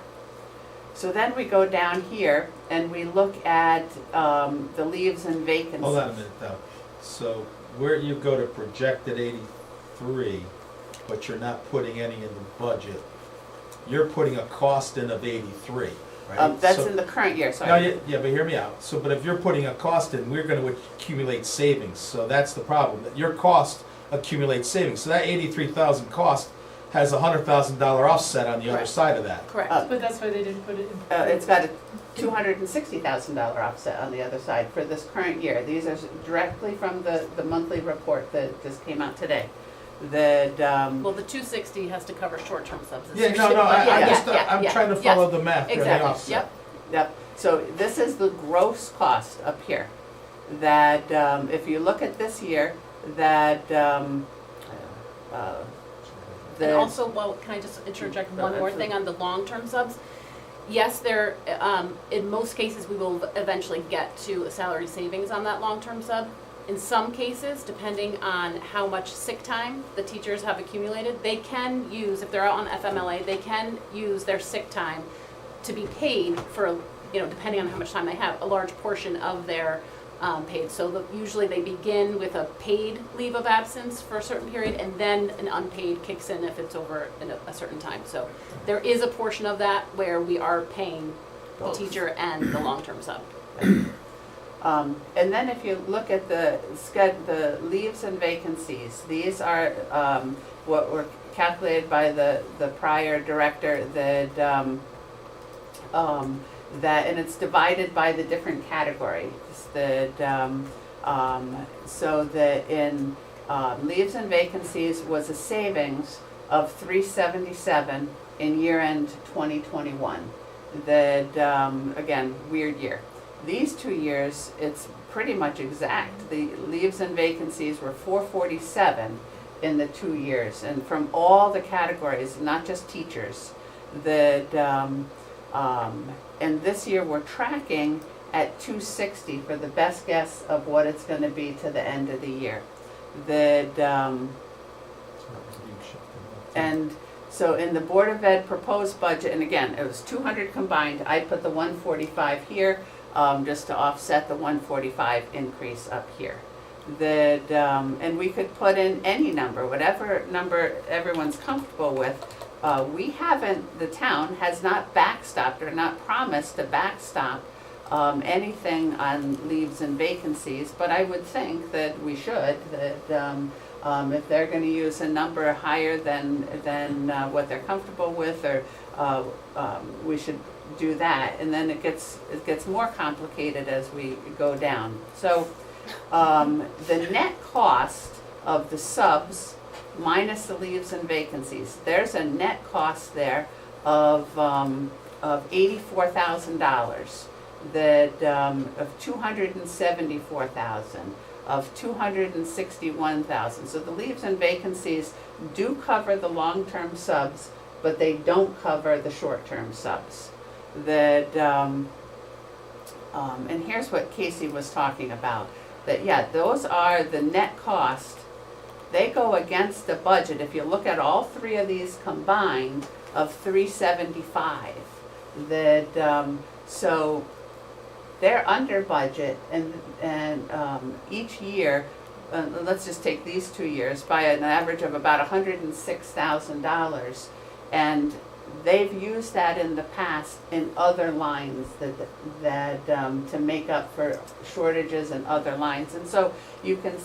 So then we go down here and we look at the leaves and vacancies. Hold on a minute though. So where you go to projected 83, but you're not putting any in the budget, you're putting a cost in of 83, right? That's So- in the current year, so No, yeah, but hear me out. So, but if you're putting a cost in, we're gonna accumulate savings, so that's the problem. That your cost accumulates savings, so that 83,000 cost has a $100,000 offset on the other Right. side of that. Correct. But that's why they didn't put it in. It's got a $260,000 offset on the other side for this current year. These are directly from the monthly report that just came out today. That, Well, the 260 has to cover short-term subs. Yeah, no, I'm trying to follow the math and the Exactly, offset. yep. Yep, so this is the gross cost up here. That, if you look at this year, that, And also, well, can I just interject one more thing on the long-term subs? Yes, there, in most cases, we will eventually get to a salary savings on that long-term sub. In some cases, depending on how much sick time the teachers have accumulated, they can use, if they're out on FMLA, they can use their sick time to be paid for, depending on how much time they have, a large portion of their paid. So usually they begin with a paid leave of absence for a certain period, and then an unpaid kicks in if it's over a certain time. So there is a portion of that where we are paying the Both. teacher and the long-term sub. And then if you look at the leaves and vacancies, these are what were calculated by the prior director that, and it's divided by the different categories. That, so that in leaves and vacancies was a savings of $377 in year-end 2021. That, again, weird year. These 2 years, it's pretty much exact. The leaves and vacancies were $447 in the 2 years, and from all the categories, not just teachers. That, and this year we're tracking at $260 for the best guess of what it's going to be to the end of the year. That, and so in the Board of Ed proposed budget, and again, it was 200 combined, I put the 145 here, just to offset the 145 increase up here. That, and we could put in any number, whatever number everyone's comfortable with. We haven't, the town has not backstopped or not promised to backstop anything on leaves and vacancies, but I would think that we should, that if they're gonna use a number higher than what they're comfortable with, or we should do that, and then it gets more complicated as we go down. So the net cost of the subs minus the leaves and vacancies, there's a net cost there of $84,000, that of $274,000, of $261,000. So the leaves and vacancies do cover the long-term subs, but they don't cover the short-term subs. That, and here's what Casey was talking about, that yeah, those are the net cost. They go against the budget, if you look at all three of these combined, of $375. That, so they're under budget, and each year, let's just take these 2 years, by an average of about $106,000, and they've used that in the past in other lines that to make up for shortages in other lines. And so you can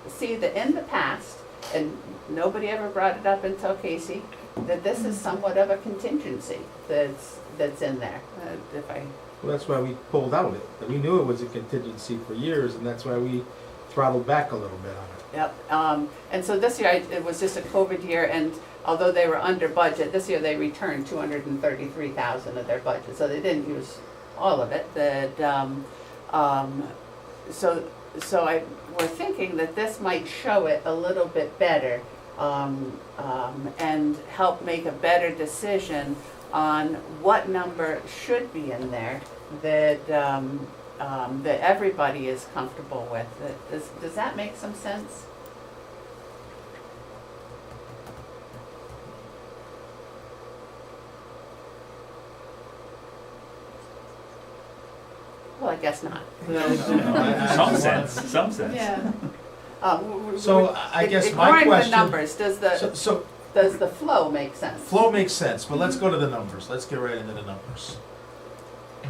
see that in the past, and nobody ever brought it up until Casey, that this is somewhat of a contingency that's in there. Well, that's why we pulled out it. We knew it was a contingency for years, and that's why we throttled back a little bit on it. Yep, and so this year, it was just a COVID year, and although they were under budget, this year they returned $233,000 of their budget, so they didn't use all of it. That, we're thinking that this might show it a little bit better, and help make a better decision on what number should be in there that that everybody is comfortable with. Does that make some sense? Well, I guess not. Some sense, some sense. Yeah. So I guess my Ignoring the question. numbers, does So the flow make sense? flow makes sense, but let's go to the numbers. Let's get right into the numbers.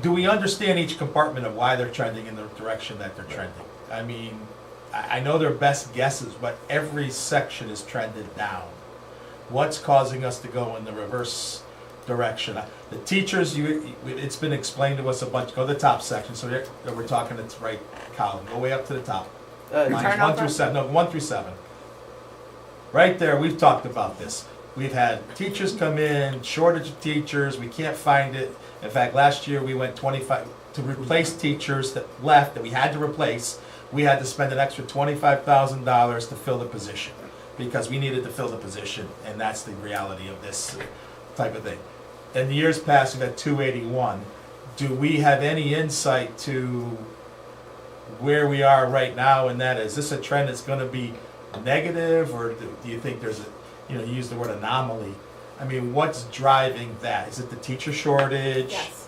Do we understand each compartment of why they're trending in the direction that they're trending? I mean, I know their best guesses, but every section is trended down. What's causing us to go in the reverse direction? The teachers, it's been explained to us a bunch. Go to the top section. So we're talking the right column. Go way up to the top. Lines 1 Turnover? through 7. No, 1 through 7. Right there, we've talked about this. We've had teachers come in, shortage of teachers. We can't find it. In fact, last year we went 25 to replace teachers that left that we had to replace. We had to spend an extra $25,000 to fill the position because we needed to fill the position, and that's the reality of this type of thing. In the years past, we've had 281. Do we have any insight to where we are right now in that? Is this a trend that's going to be negative, or do you think there's a, you use the word anomaly? I mean, what's driving that? Is it the teacher shortage? Yes.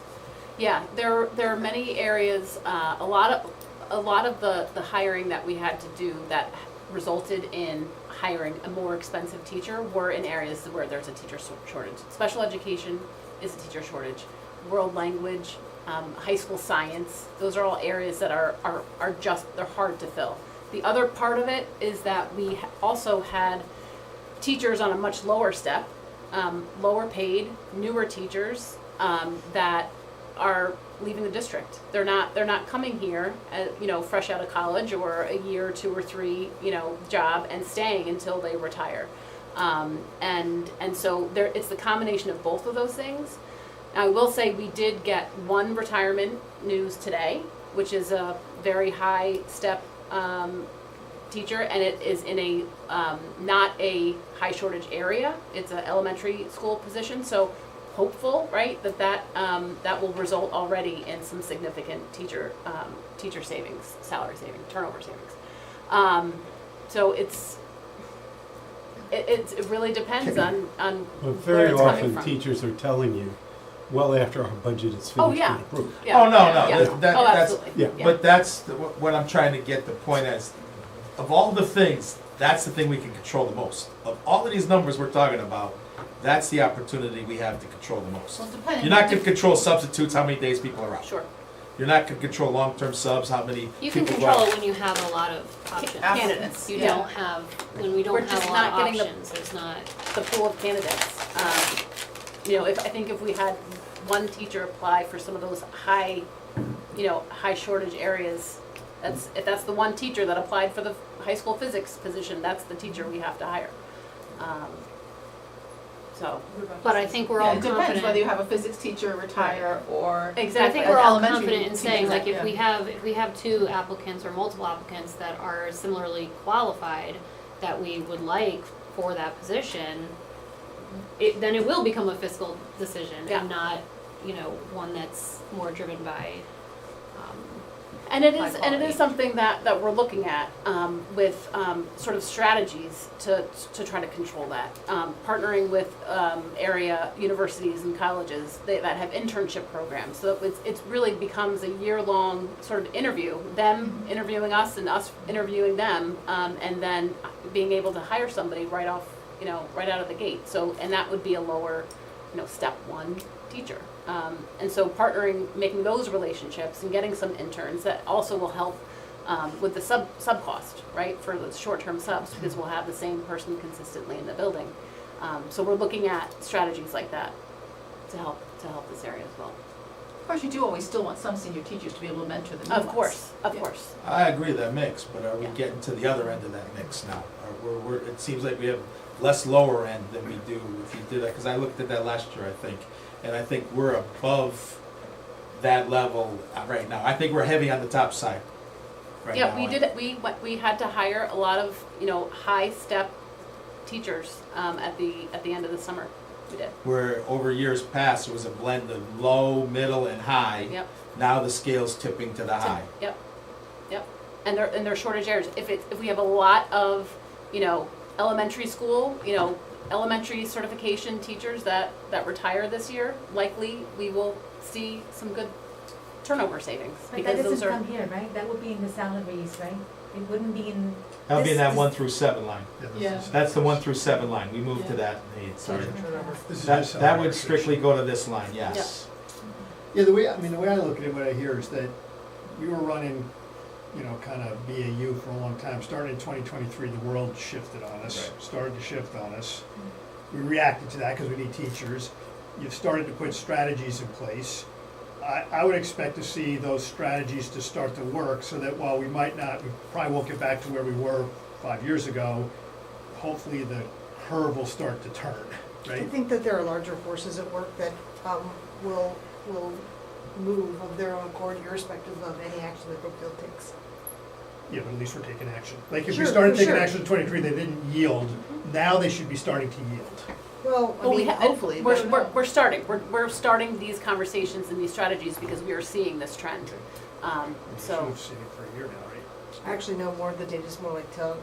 Yeah, there are many areas, a lot of the hiring that we had to do that resulted in hiring a more expensive teacher were in areas where there's a teacher shortage. Special education is a teacher shortage. World language, high school science, those are all areas that are just, they're hard to fill. The other part of it is that we also had teachers on a much lower step, lower paid, newer teachers that are leaving the district. They're not coming here, fresh out of college or a year, 2 or 3, job and staying until they retire. And so it's the combination of both of those things. Now, I will say we did get one retirement news today, which is a very high step teacher, and it is in a not a high shortage area. It's an elementary school position, so hopeful, right, that will result already in some significant teacher savings, salary savings, turnover savings. So it really depends on But where very it's coming often, from. teachers are telling you, well after our budget is Oh, finished yeah. and approved. Yeah. Oh, no, Yeah. no, that's, absolutely. yeah. but that's what I'm trying to get the point as, of all the things, that's the thing we can control the most. Of all of these numbers we're talking about, that's the opportunity we have to control the most. Well, depending You're not on gonna control substitutes, how many days people are out. Sure. You're not gonna control long-term subs, how many You people can go out. control it when you have a lot of options. Candidates, You yeah. don't have, when we We're don't have just a lot not of getting the- options, there's not. The pool of candidates. If we had one teacher apply for some of those high shortage areas, if that's the one teacher that applied for the high school physics position, that's the teacher we have to hire. But I think we're Yeah, all it depends confident. whether you have a physics teacher retire or. But I Exactly. think an we're all elementary confident in teacher, saying, like, if yeah. we have 2 applicants or multiple applicants that are similarly qualified that we would like for that position, then it will become a fiscal decision Yeah. and not, one that's more driven by, And it high is quality. something that we're looking at with sort of strategies to try to control that. Partnering with area universities and colleges that have internship programs, so it really becomes a year-long sort of interview. Them interviewing us and us interviewing them, and then being able to hire somebody right off, right out of the gate. So, and that would be a lower, step 1 teacher. And so partnering, making those relationships and getting some interns that also will help with the sub cost, right, for the short-term subs, because we'll have the same person consistently in the building. So we're looking at strategies like that to help this area as well. Of course, you do always still want some senior teachers to be able to mentor the new ones. Of course. I agree that mix, but are we Yeah. getting to the other end of that mix now? It seems like we have less lower end than we do if you do that, because I looked at that last year, I think, and I think we're above that level right now. I think we're heavy on the top side right now. Yeah, we had to hire a lot of, high step teachers at the end of the summer. We did. Where over years past, it was a blend of low, middle, and high. Yep. Now the scale's tipping to the high. Yep. And they're shortage areas. If we have a lot of, elementary school, elementary certification teachers that retire this year, likely we will see some good turnover savings. But that Because those doesn't are, come here, right? That would be in the salaries, right? It wouldn't be in. That would be in that this- 1 through 7 line. this Yeah. is- That's the 1 through 7 line. We moved to Yeah. that. Sorry. This is That, just that how- would strictly go to this line, yes. Yeah, the way I look at it, what I hear is that we were running, kind of BAU for a long time. Starting in 2023, the world shifted on us, started to shift on us. We reacted to that because we need teachers. You've started to put strategies in place. I would expect to see those strategies to start to work so that while we probably won't get back to where we were 5 years ago, hopefully the curve will start to turn, I right? think that there are larger forces at work that will move of their own accord irrespective of any action that Brookfield takes. Yeah, but at least we're taking action. Like, if we Sure, started for taking sure. action in 23, they didn't yield, now they should be starting to yield. Well, I well, we mean, ha- hopefully, we're, but we're starting, we're starting these conversations and these strategies because we are seeing this trend. We should So, have seen it for a year now, right? actually no more, the data's more like 10,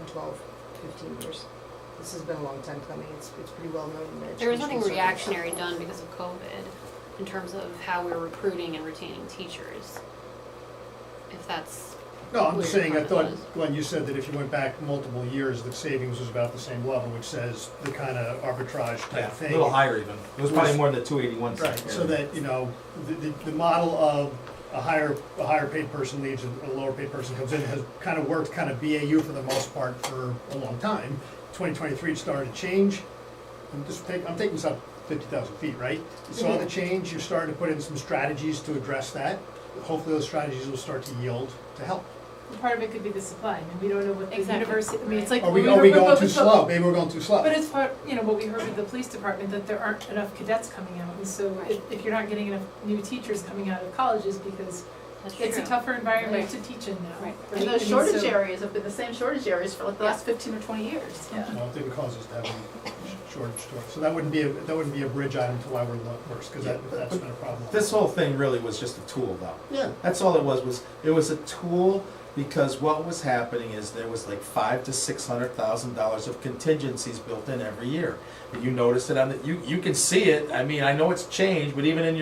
12, 15 years. This has been a long time coming, it's pretty well known in the There was education nothing circles. reactionary done because of COVID in terms of how we're recruiting and retaining teachers. If that's, No, I'm Where just your saying, I comment thought, was. Glenn, you said that if you went back multiple years, the savings was about the same level, which says the kind of arbitrage Yeah, type a thing. little higher even. It was probably more than the 281 side. Right, so that, the model of a higher paid person leaves and a lower paid person comes in has kind of worked kind of BAU for the most part for a long time. 2023 it started to change. I'm taking this up 50,000 feet, right? You saw the change, you're starting to put in some strategies to address that. Hopefully those strategies will start to yield to help. Part of it could be the supply, I mean, we don't know what the Exactly. university, I mean, it's like. Are we heard with going both too the- slow? Maybe we're going too slow. But it's part, what we heard with the police department, that there aren't enough cadets coming out, and so if you're not getting enough new teachers coming out of colleges, because that's it's a true. tougher environment Right. to teach in now. Right. right? And I those mean, shortage so- areas have been the same shortage areas for like the last 15 or 20 years. Yeah. Well, it didn't cause us to have any shortage to it. So that wouldn't be a bridge item to why we're worse, because that's been a problem. This whole thing really was just a tool though. Yeah. That's all it was it was a tool because what was happening is there was like $500,000 to $600,000 of contingencies built in every year. And you notice it on the, you can see it, I mean, I know it's changed, but even in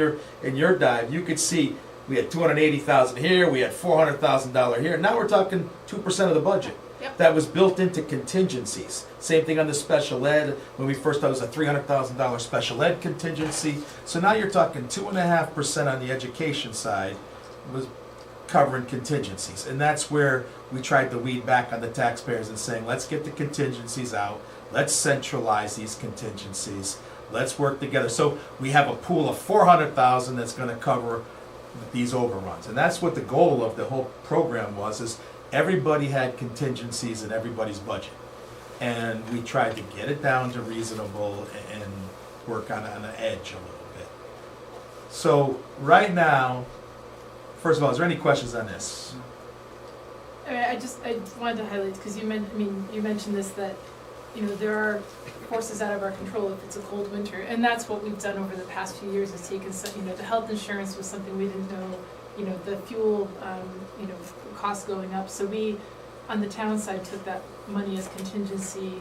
your dive, you could see we had $280,000 here, we had $400,000 here. Now we're talking 2% of the budget. Yep. That was built into contingencies. Same thing on the special ed. When we first thought it was a $300,000 special ed contingency. So now you're talking 2.5% on the education side was covering contingencies. And that's where we tried to weed back on the taxpayers and saying, let's get the contingencies out. Let's centralize these contingencies. Let's work together. So we have a pool of $400,000 that's going to cover these overruns. And that's what the goal of the whole program was, is everybody had contingencies in everybody's budget. And we tried to get it down to reasonable and work on the edge a little bit. So right now, first of all, is there any questions on this? I mean, I wanted to highlight, because you mentioned this, that, there are forces out of our control if it's a cold winter, and that's what we've done over the past few years, is taken some, the health insurance was something we didn't know, the fuel, costs going up, so we, on the town side, took that money as contingency,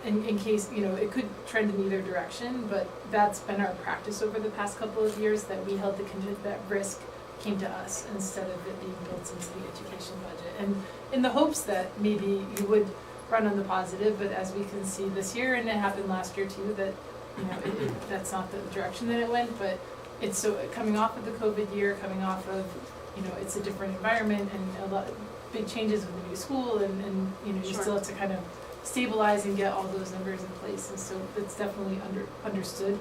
in case, it could trend in either direction, but that's been our practice over the past couple of years, that we held that risk came to us instead of it being built into the education budget. And in the hopes that maybe you would run on the positive, but as we can see this year, and it happened last year too, that, that's not the direction that it went, but it's so, coming off of the COVID year, coming off of, it's a different environment and a lot of big changes with the new school and you Sure. still have to kind of stabilize and get all those numbers in place, and so it's definitely understood.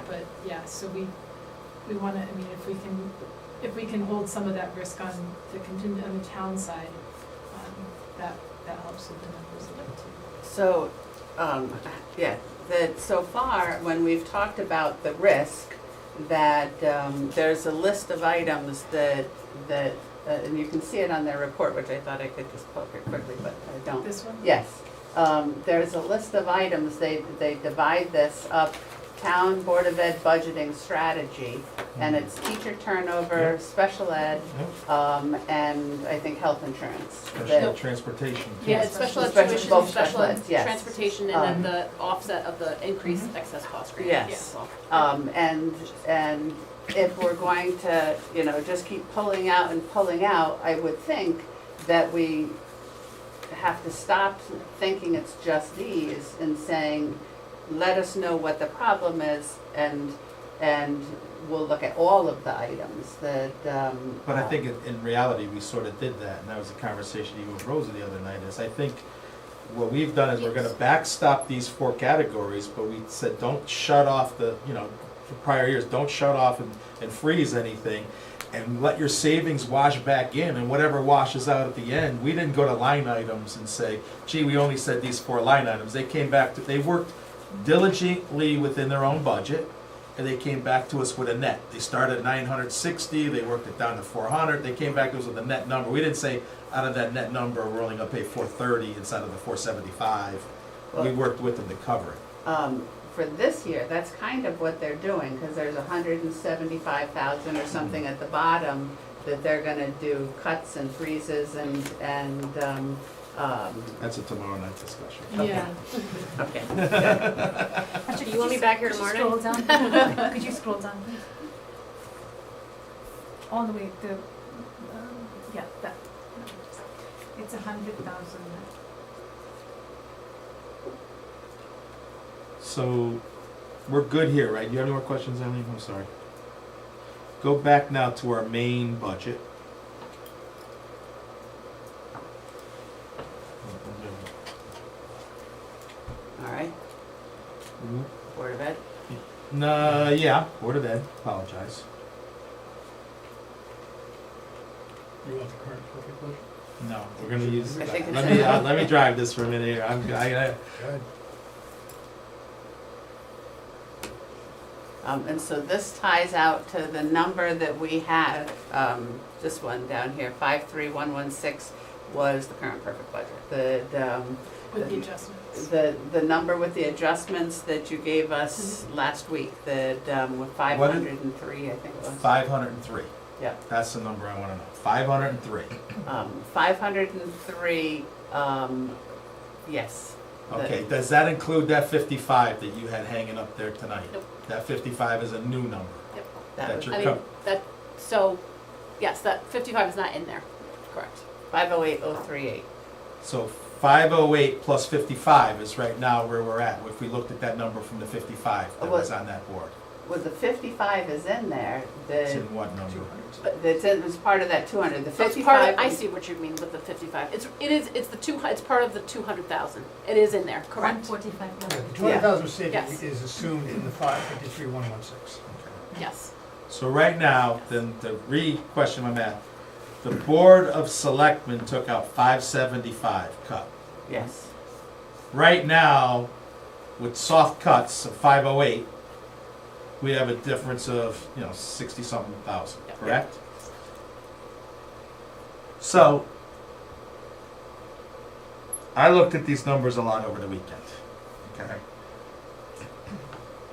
But yeah, so we wanna, if we can hold some of that risk on the town side, that helps with the numbers a bit too. So, that so far, when we've talked about the risk, that there's a list of items that and you can see it on their report, which I thought I could just poke it quickly, but I don't. This one? Yes. There's a list of items, they divide this up town Board of Ed budgeting strategy, and it's teacher turnover, special ed, and I think health insurance. Special That- ed transportation. Yeah, it's special ed Special- tuition, both special special ed eds, yes. transportation, and then the offset of the increased excess cost grant. Yes. Yeah. And if we're going to, you know, just keep pulling out and pulling out, I would think that we have to stop thinking it's just these and saying, let us know what the problem is, and we'll look at all of the items that, But I think in reality, we sort of did that, and that was a conversation even with Rosa the other night, is I think what we've done is we're gonna backstop these 4 categories, but we said, don't shut off the, you know, for prior years, don't shut off and freeze anything, and let your savings wash back in, and whatever washes out at the end, we didn't go to line items and say, gee, we only said these 4 line items. They came back to, they worked diligently within their own budget, and they came back to us with a net. They started at 960, they worked it down to 400, they came back to us with a net number. We didn't say, out of that net number, we're only gonna pay 430 instead of the 475. We worked with them to cover it. for this year, that's kind of what they're doing, because there's 175,000 or something at the bottom that they're gonna do cuts and freezes and, That's a tomorrow night discussion. Yeah. okay. Actually, do you want me back here tomorrow Scroll night? down. Could you scroll down, please? All the way to, yeah, that. It's 100,000. So, we're good here, right? You have any more questions, Eileen? I'm sorry. Go back now to our main budget. All right, Board of Ed? No, yeah, Board of Ed, apologize. You want the current perfect budget? No, we're gonna use, I think let me drive this for a minute here. Go ahead. And so this ties out to the number that we had, this one down here, 53116 was the current perfect budget. With the adjustments. The number with the adjustments that you gave us last week, with 503, I think it was. 503. Yeah. That's the number I wanna know. 503. 503, yes. Okay, does that include that 55 that you had hanging up there tonight? Nope. That 55 is a new number? Yep. That That was you're I mean, that, so, yes, that 55 is not in there, correct. 508038. So 508 plus 55 is right now where we're at, if we looked at that number from the 55 that was on that board. Well, the 55 is in there, It's in what number? it's part of that 200. The So it's 55. part of, I see what you mean with the 55. It's part of the 200,000. It is in there, correct? 145. Yeah, the 200,000 savings Yes. is assumed in the 553,116. Yes. So right now, then to re-question my math, the Board of Selectmen took out 575 cut. Yes. Right now, with soft cuts of 508, we have a difference of, 60-something thousand, Yep. correct? So, I looked at these numbers a lot over the weekend, okay?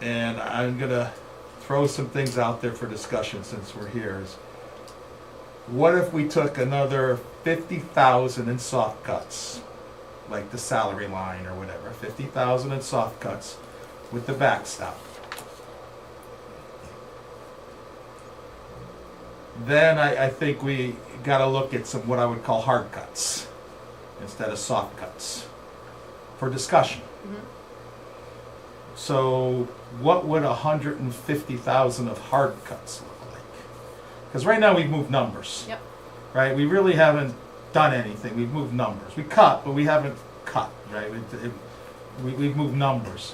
And I'm gonna throw some things out there for discussion since we're here. Is what if we took another 50,000 in soft cuts, like the salary line or whatever, 50,000 in soft cuts with the backstop? Then I think we gotta look at some, what I would call hard cuts instead of soft cuts for discussion. So what would 150,000 of hard cuts look like? Because right now we've moved numbers. Yep. Right, we really haven't done anything, we've moved numbers. We cut, but we haven't cut, right? We've moved numbers.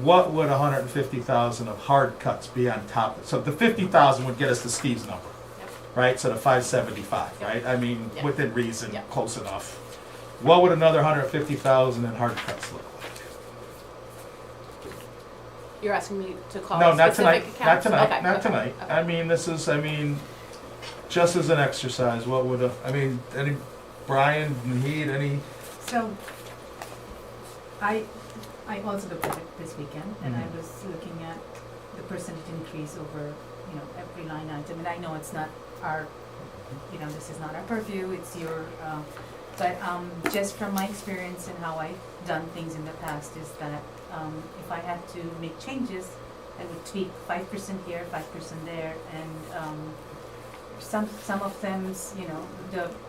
What would 150,000 of hard cuts be on top of? So the 50,000 would get us to Steve's number, right? So the 575, right? I mean, Yep. within reason, Yep. close enough. What would another 150,000 in hard cuts look like? You're asking me to call No, not specific tonight, not accounts? tonight, Okay, not okay, tonight. okay. I mean, this is, just as an exercise, what would, any, Brian, Naheed, any? So, I also looked at it this weekend, and I Mhm. was looking at percentage increase over, you know, every line item, and I know it's not our, you know, this is not our purview, it's your, but, just from my experience and how I've done things in the past is that, if I had to make changes, I would tweak 5% here, 5% there, and, some of them's, you know,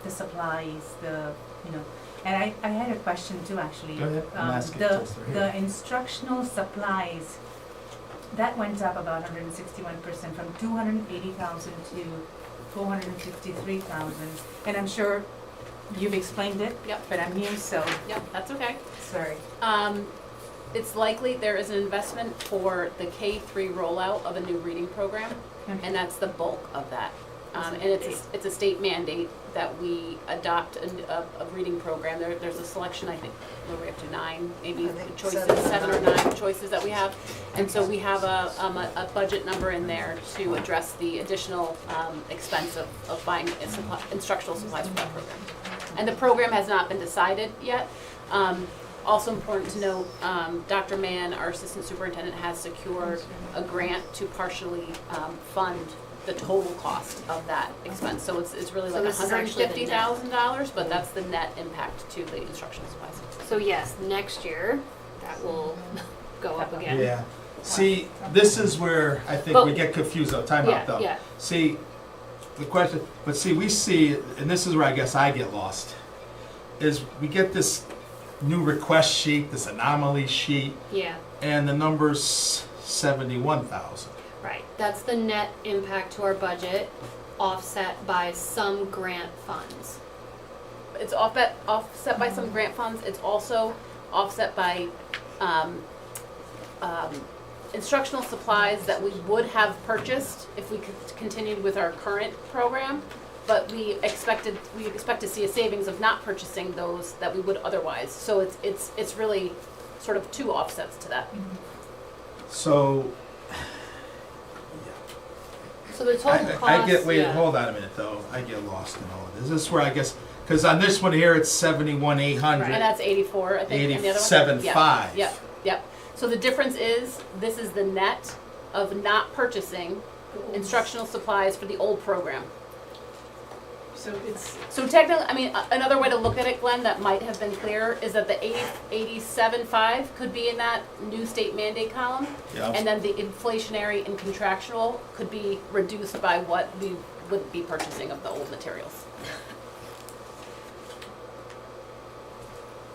the supplies, you know, and I had a question too, actually. Go ahead, I'm asking The, just right here. the instructional supplies, that went up about 161%, from 280,000 to 453,000. And I'm sure you've explained it, Yep. but I'm new, so, Yep, that's okay. sorry. It's likely there is an investment for the K-3 rollout of a new reading program, and that's the bulk of that. And it's a state mandate that we adopt a reading program. There's a selection, I think, where we have to 9, maybe I think choices, 7 7 or 9 choices that we have. And so we have a budget number in there to address the additional expense of buying instructional supplies for that program. And the program has not been decided yet. Also important to note, Dr. Mann, our assistant superintendent, has secured a grant to partially fund the total cost of that expense. So it's really So like this is actually the net. $150,000, but that's the net impact to the instructional supplies. So yes, next year, that will go up again. Yeah. See, this is where I think But- we get confused though. Time Yeah, out though. yeah. See, the question, but see, we see, and this is where I guess I get lost, is we get this new request sheet, this anomaly sheet, Yeah, and the number's 71,000. right. That's the net impact to our budget, offset by some grant funds. It's offset by some grant funds. It's also offset by instructional supplies that we would have purchased if we continued with our current program. But we expect to see a savings of not purchasing those that we would otherwise. So it's really sort of 2 offsets to that. So, So the total cost, I get, wait, yeah. hold on a minute though. I get lost in all of this. This is where I guess, because on this one here, it's 71,800. And that's 84, I think, and the other one? 87.5. Yep. So the difference is, this is the net of not purchasing instructional supplies for the old program. So it's, So technically, I mean, another way to look at it, Glenn, that might have been clearer, is that the 87.5 could be in that new state mandate column. Yeah. And then the inflationary and contractual could be reduced by what we would be purchasing of the old materials.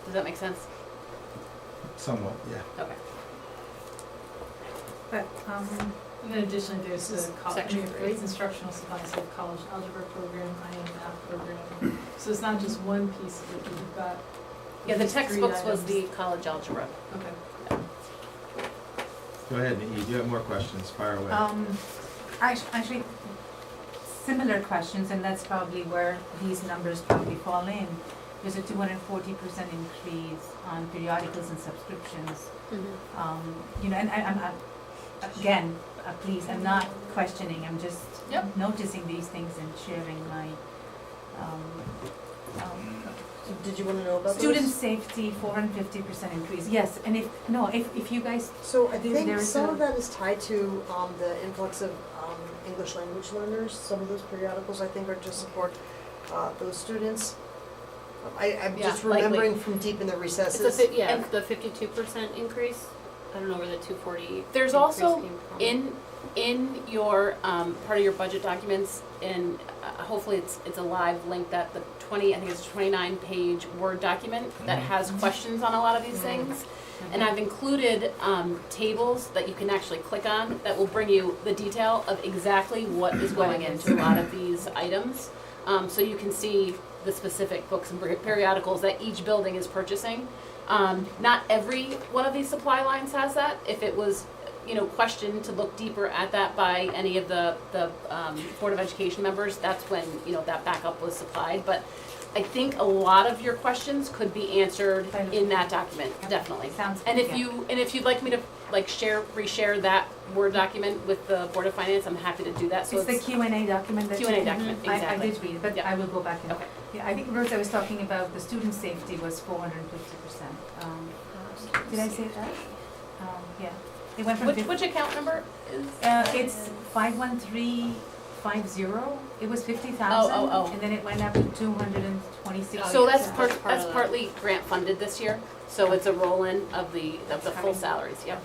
Does that make sense? Somewhat, yeah. Okay. But, and then additionally, there's the Section three. instructional supplies, so college algebra program, IM math program. So it's not just one piece of it, but you've got. Yeah, the these 3 textbooks was items. the college algebra. Okay. Go ahead, Nikki. Do you have more questions? Fire away. actually, similar questions, and that's probably where these numbers probably fall in. There's a 240% increase on periodicals and subscriptions. You know, and I'm again, please, I'm not questioning, I'm just Yep. noticing these things and sharing my, Did you wanna know about those? student safety, 450% increase, yes, and if you guys, So I There think is some a- of that is tied to the influx of English language learners. Some of those periodicals, I think, are to support those students. I'm Yeah, just likely. remembering from deep in the It's recesses. the 52% increase. I don't know where the 240 There's increase also came from. in your part of your budget documents, and hopefully it's a live link, that the 29-page Word document that has questions on a lot of these things. And I've included tables that you can actually click on that will bring you the detail of exactly what is going into a lot of these items. So you can see the specific books and periodicals that each building is purchasing. Not every one of these supply lines has that. If it was, questioned to look deeper at that by any of the Board of Education members, that's when, that backup was supplied. But I think a lot of your questions could be answered in that document, definitely. Sounds And good, if you'd like me to reshare that Word document with the Board of Finance, I'm happy to do that. So it's the Q&A document that Q&A you- document, I exactly. did read it, but Yep. I will go back and, Okay. yeah, I think Rosa was talking about the student safety was 450%. Did I say that? Yeah. It went from Which account number is? it's 51350. It was 50,000. Oh. And then it went up to 226. So yeah, that's so part, that's part that's of that. partly grant funded this year, so it's a roll-in of the full coming. salaries, yep.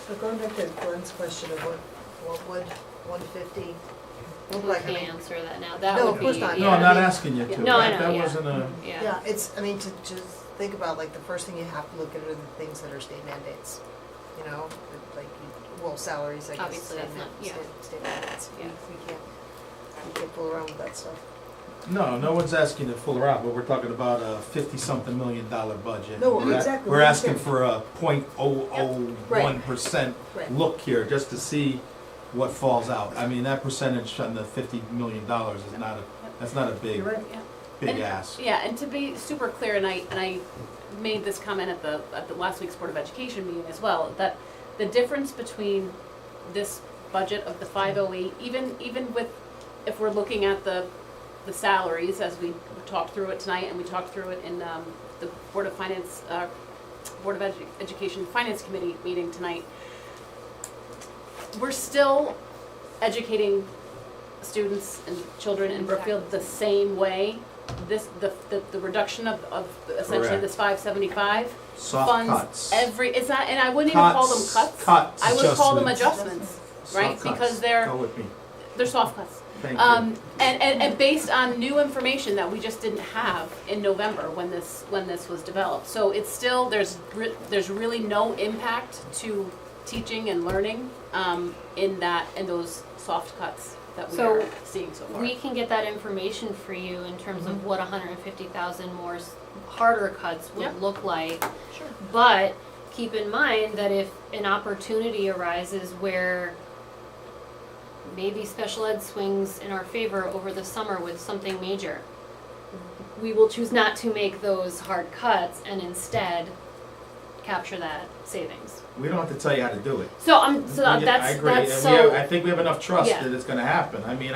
So going back to Glenn's question of what would 150 look We like? I can't mean, answer that now. That No, would of course be- not. No, yeah. I'm not asking you to. No, I That- know, That yeah. wasn't a, Yeah. yeah, it's, I mean, to just think about, like, the first thing you have to look at are the things that are state mandates, you know, like, well, salaries, I guess. Obviously, that's not- yeah. State mandates, Yeah. we can't fool around with that stuff. no one's asking to fool around, but we're talking about a 50-something $million budget. No, We're a- exactly, We're we asking understand. for a 0.001% Right. look here, just to see what falls out. I mean, that percentage on the $50 million is not that's not a big, You're right. Yeah. big And- ask. Yeah, and to be super clear, and I made this comment at the last week's Board of Education meeting as well, that the difference between this budget of the 508, even with, if we're looking at the salaries, as we talked through it tonight, and we talked through it in the Board of Finance, Board of Education Finance Committee meeting tonight, we're still educating students and children in Brookfield the same way. The reduction of essentially Correct. this 575 Soft funds cuts. every, it's not, and I wouldn't even call them cuts. Cuts, I would call them adjustments. adjustments, right? Soft cuts. Because they're Go with me. soft cuts. Thank you. And based on new information that we just didn't have in November when this was developed. So it's still, there's really no impact to teaching and learning in those soft cuts that we So are seeing so far. We can get that information for you in terms Mm-hmm. of what 150,000 more harder cuts would Yep. look like. Sure. But keep in mind that if an opportunity arises where maybe special ed swings in our favor over the summer with something major, we will choose not to make those hard cuts and instead capture that savings. We don't have to tell you how to do it. So I agree, and I think we have enough trust Yeah. that it's gonna happen. I mean,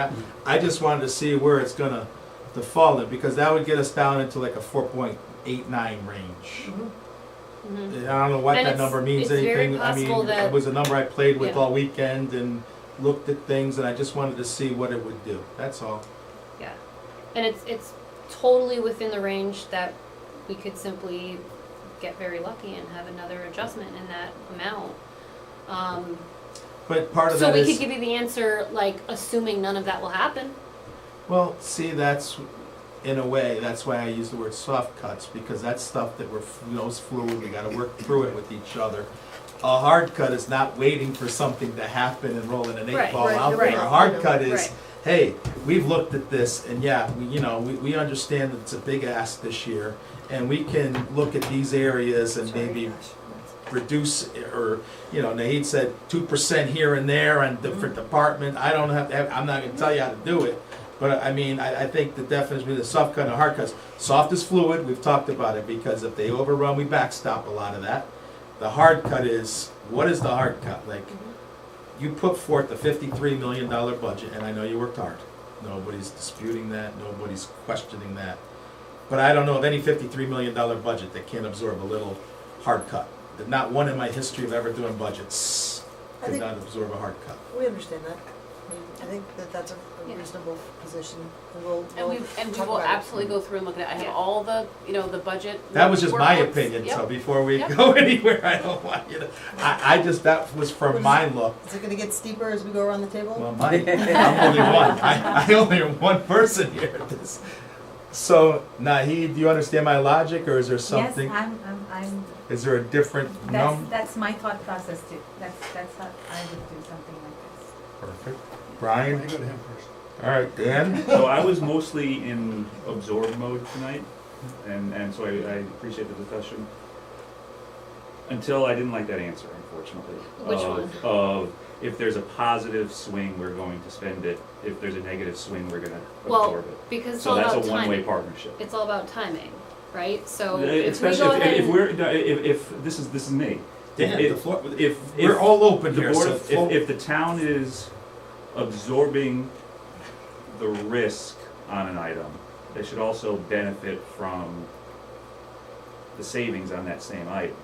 I just wanted to see where it's gonna to fall in, because that would get us down into like a 4.89 range. Mhm. I don't know what And that it's- number means it's very anything. I mean, possible that- it was a number I played with Yeah. all weekend and looked at things, and I just wanted to see what it would do. That's all. Yeah, and it's totally within the range that we could simply get very lucky and have another adjustment in that amount. But part of So that we is, could give you the answer, like, assuming none of that will happen. well, see, that's, in a way, that's why I use the word soft cuts, because that's stuff that is fluid, we gotta work through it with each other. A hard cut is not waiting for something to happen and rolling an Right, 8-ball right, out right. there. A hard cut is, Right. hey, we've looked at this, and yeah, we understand that it's a big ask this year, and we can look at these areas and maybe reduce, or, Nahid said 2% here and there on different department. I don't have to have, I'm not gonna tell you how to do it, but I mean, I think the definition between the soft cut and hard cuts, soft is fluid, we've talked about it, because if they overrun, we backstop a lot of that. The hard cut is, what is the hard cut? Like, you put forth a $53 million budget, and I know you worked hard. Nobody's disputing that, nobody's questioning that. But I don't know of any $53 million budget that can't absorb a little hard cut. Not one in my history of ever doing budgets I could think- not absorb a hard cut. We understand that. I think that that's a Yeah. reasonable position, and we'll And we talk will about it. absolutely go through and look at it. I have Yeah. all the budget. That was just my workbooks. opinion, Yep. so before we Yep. go anywhere, I don't want you to, that was from my look. Is it gonna get steeper as we go around the table? Well, I'm only one. I only am one person here at this. So, Nahid, do you understand my logic, or is there something? Yes, I'm, Is there a different number? that's my thought process too. That's how I would do something like this. Perfect. Why Brian? don't you go to him first? All right, Dan? So I was mostly in absorb mode tonight, and so I appreciate the discussion. Until I didn't like that answer, unfortunately. Which one? Of if there's a positive swing, we're going to spend it. If there's a negative swing, we're gonna Well, absorb it. because it's So all that's about a one-way timing. partnership. It's all about timing, right? So if we Especially go ahead if and- we're, if this is me. Dan, If- the floor, If we're all open the here, board so of, if the town is absorbing the risk on an item, they should also benefit from the savings on that same item,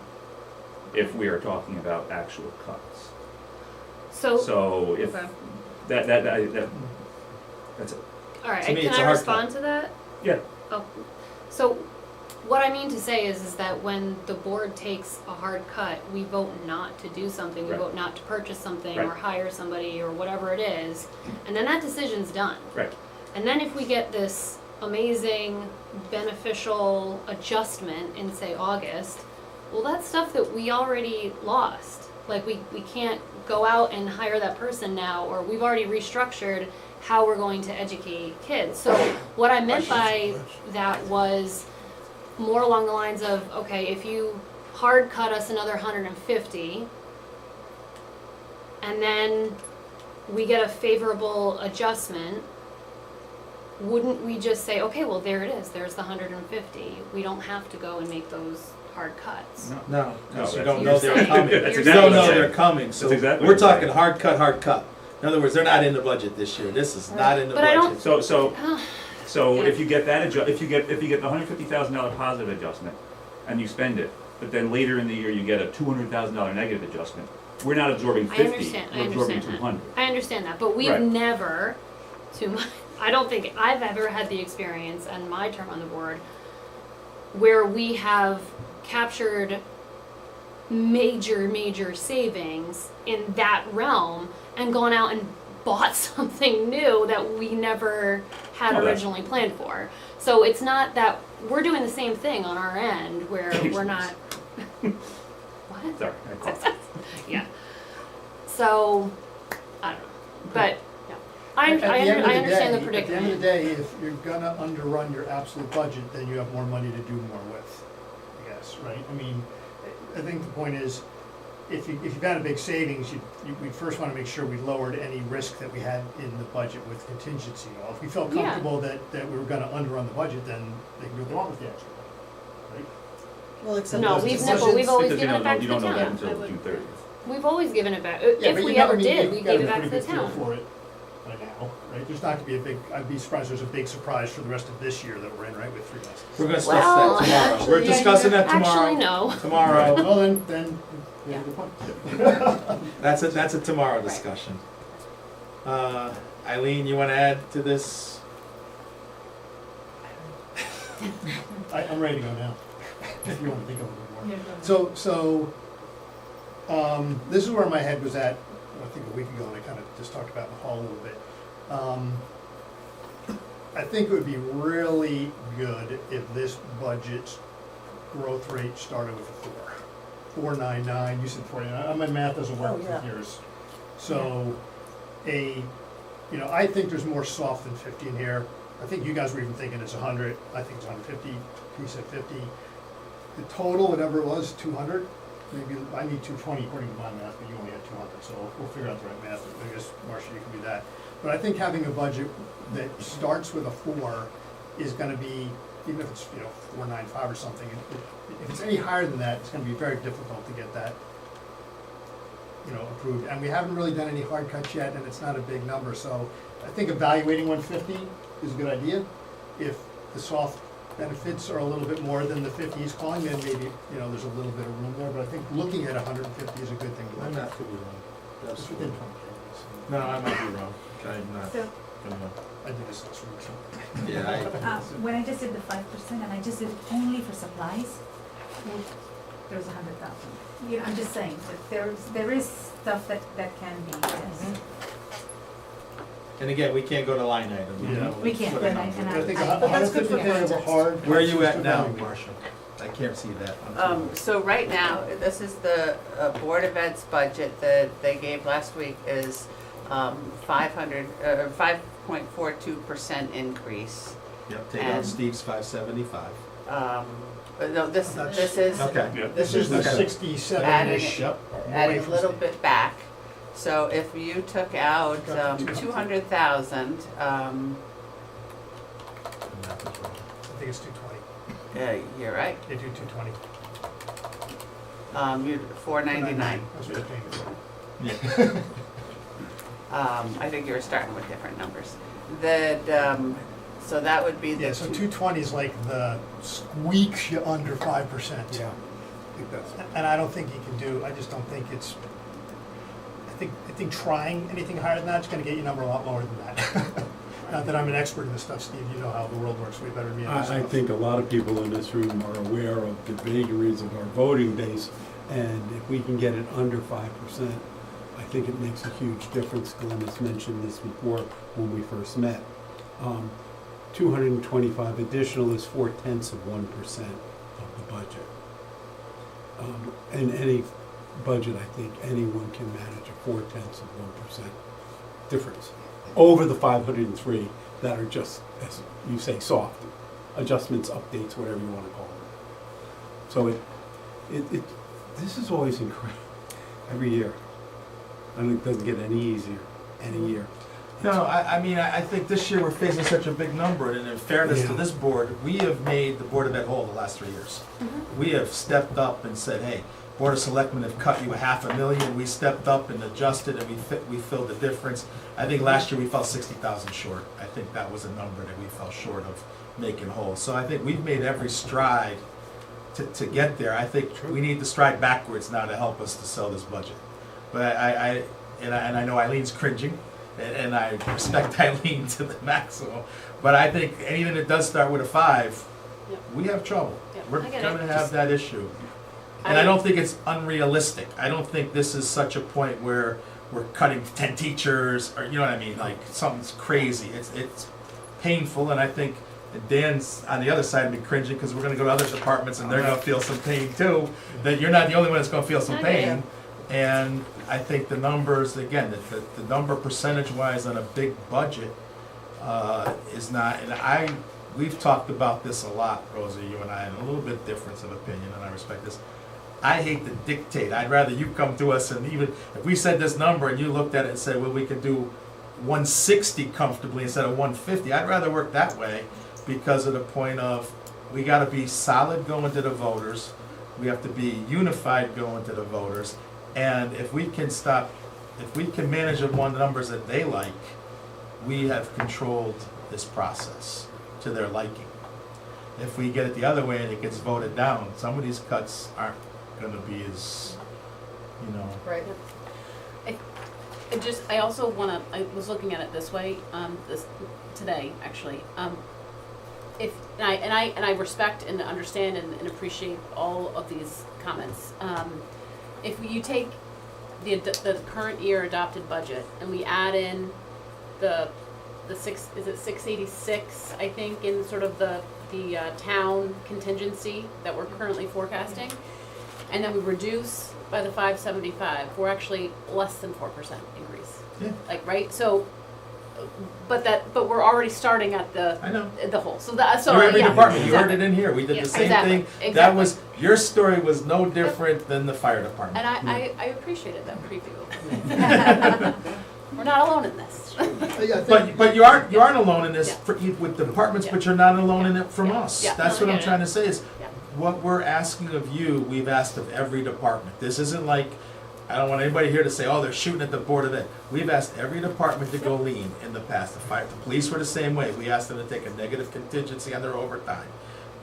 if we are talking about actual cuts. So if, okay. that's it. All right, To me, can it's a I hard respond cut. to that? Yeah. Oh, so what I mean to say is that when the board takes a hard cut, we vote not to do something, we Right. vote not to purchase something Right. or hire somebody or whatever it is, and then that decision's done. Right. And then if we get this amazing beneficial adjustment in, say, August, well, that's stuff that we already lost. Like, we can't go out and hire that person now, or we've already restructured how we're going to educate kids. So what I meant by that was more along the lines of, okay, if you hard cut us another 150, and then we get a favorable adjustment, wouldn't we just say, okay, well, there it is, there's the 150. We don't have to go and make those hard cuts. No, because you that's- don't know they're You're coming. saying- That's You exactly don't what know I'm they're saying. coming, so That's exactly we're what I'm talking saying. hard cut. In other words, they're not in the budget this year. This is not in the But I don't- budget. So Yeah. if you get that if you get the $150,000 positive adjustment and you spend it, but then later in the year you get a $200,000 negative adjustment, we're not absorbing I 50, understand, I we're absorbing understand that. 200. I understand that, but we've Right. never, I don't think I've ever had the experience in my term on the board where we have captured major savings in that realm and gone out and bought something new that we never had Well, that's- originally planned for. So it's not that we're doing the same thing on our end where we're not. What? Sorry, I caught Yeah. So, I don't know, but, yeah. I At the end of the understand the day- predicament. At the end of the day, if you're gonna underrun your absolute budget, then you have more money to do more with, I guess, right? I mean, I think the point is, if you've got a big savings, we first wanna make sure we lowered any risk that we had in the budget with contingency. Well, if we felt Yeah. comfortable that we were gonna underrun the budget, then they can do what they want with the extra money, right? Well, except No, those we've decisions- never, we've always Because given it back to you the don't know that town. until June 30th. We've always given it back. Yeah, If but we you know, ever I mean, did, you've we got gave a it back pretty to the good feel town. for it by now, right? There's not gonna be a big, I'd be surprised there's a big surprise for the rest of this year that we're in, right, with free lessons. We're gonna discuss Well, that tomorrow. We're actually, discussing that tomorrow. Actually, no. Tomorrow. Well, then, you have a good point. That's a tomorrow discussion. Eileen, you wanna add to this? I'm ready to go now, if you wanna think of it more. Yeah, go ahead. So, this is where my head was at, I think a week ago, and I kind of just talked about in the hall a little bit. I think it would be really good if this budget's growth rate started with a 4.99, you said 49, my math doesn't work Oh, with yeah. yours. So, I think there's more soft than 50 in here. I think you guys were even thinking it's 100, I think it's 150, he said 50. The total, whatever it was, 200, maybe, I need 220 according to my math, but you only had 200, so we'll figure out the right math, I guess, Marcia, you can do that. But I think having a budget that starts with a 4 is gonna be, even if it's, 4.95 or something, if it's any higher than that, it's gonna be very difficult to get that, approved. And we haven't really done any hard cuts yet, and it's not a big number, so I think evaluating 150 is a good idea. If the soft benefits are a little bit more than the 50 he's calling, then maybe, there's a little bit of room there, but I think looking at 150 is a good thing to My look at. math could be wrong. It's within 20K, so No, I might be wrong. I'm not So, gonna. I did this last week. Yeah, when I just did the 5%, and I just did only for supplies, there was 100,000. I'm just saying, that there is stuff that can be, yes. And again, we can't go to line item. Yeah. We can't, Put but a I, number. and I think I, But that's good for 150K of a context. hard. Where are you at to now, evaluate. Marcia? I can't see that. I'm too So right now, this is the Board of Ed's budget that they gave last week is 5.42% increase. Yep, take out and- Steve's 575. No, this is, Okay. Yeah. This is the Okay. 67-ish. Yep. adding a little bit back. So if you took out 200,000, I think it's 220. you're right, They do 220. you're 499. That's what you're paying for. Yeah. I think you were starting with different numbers. So that would be the Yeah, so 220 is like the squeaks you under 5%. Yeah. I think that's, And I don't think you can do, I just don't think it's, I think trying anything higher than that is gonna get your number a lot lower than that. Not that I'm an expert in this stuff, Steve, you know how the world works way better than me. on this I stuff. think a lot of people in this room are aware of the vagaries of our voting base, and if we can get it under 5%, I think it makes a huge difference. Glenn has mentioned this before when we first met. 225 additional is 0.4% of the budget. In any budget, I think anyone can manage a 0.4% difference over the 503 that are just, as you say, soft adjustments, updates, whatever you want to call them. So this is always incredible every year. And it doesn't get any easier any year. No, I mean, I think this year we're facing such a big number, and in fairness to Yeah. this board, we have made the Board of Ed whole the last 3 years. We have stepped up and said, hey, Board of Selectmen have cut you $500,000, we stepped up and adjusted and we filled the difference. I think last year we fell 60,000 short. I think that was a number that we fell short of making whole. So I think we've made every stride to get there. I think we need to stride backwards now to help us to sell this budget. But I know Eileen's cringing, and I respect Eileen to the maximum. But I think anything that does start with a 5, Yep. we have trouble. Yep, We're I get gonna it. have that issue. And I don't think it's unrealistic. I don't think this is such a point where we're cutting 10 teachers, or, you know what I mean, like, something's crazy. It's painful, and I think Dan's on the other side of me cringing, because we're gonna go to other departments and they're gonna feel some pain too, that you're not the only one that's gonna feel some I get pain. And I think the numbers, again, the number percentage-wise on a big budget is not, and we've talked about this a lot, Rosie, you and I, and a little bit difference of opinion, and I respect this. I hate to dictate. I'd rather you come to us, and even if we said this number and you looked at it and said, well, we could do 160 comfortably instead of 150, I'd rather work that way, because of the point of, we gotta be solid going to the voters, we have to be unified going to the voters, and if we can manage the numbers that they like, we have controlled this process to their liking. If we get it the other way and it gets voted down, some of these cuts aren't gonna be as, you know. Right. I also wanna, I was looking at it this way, today, actually. And I respect and understand and appreciate all of these comments. If you take the current year adopted budget and we add in the 686, I think, in sort of the town contingency that we're currently forecasting, and then we reduce by the 575, we're actually less than 4% increase. Yeah. Like, right? So, but we're already starting at I know. the whole. So that, so You're every yeah, department, you heard exactly. it in here, we did Yeah, the same exactly, thing. That was, exactly. your story was no different than the fire department. And I appreciated that preview. We're not alone in this. Yeah, I think- But you aren't alone in this Yeah. with departments, Yeah. but you're not alone in it from us. Yeah. That's No, what I I'm get trying it. to say is, Yeah. what we're asking of you, we've asked of every department. This isn't like, I don't want anybody here to say, oh, they're shooting at the Board of Ed. We've asked every department to go lean in the past. The police were the same way. We asked them to take a negative contingency on their overtime.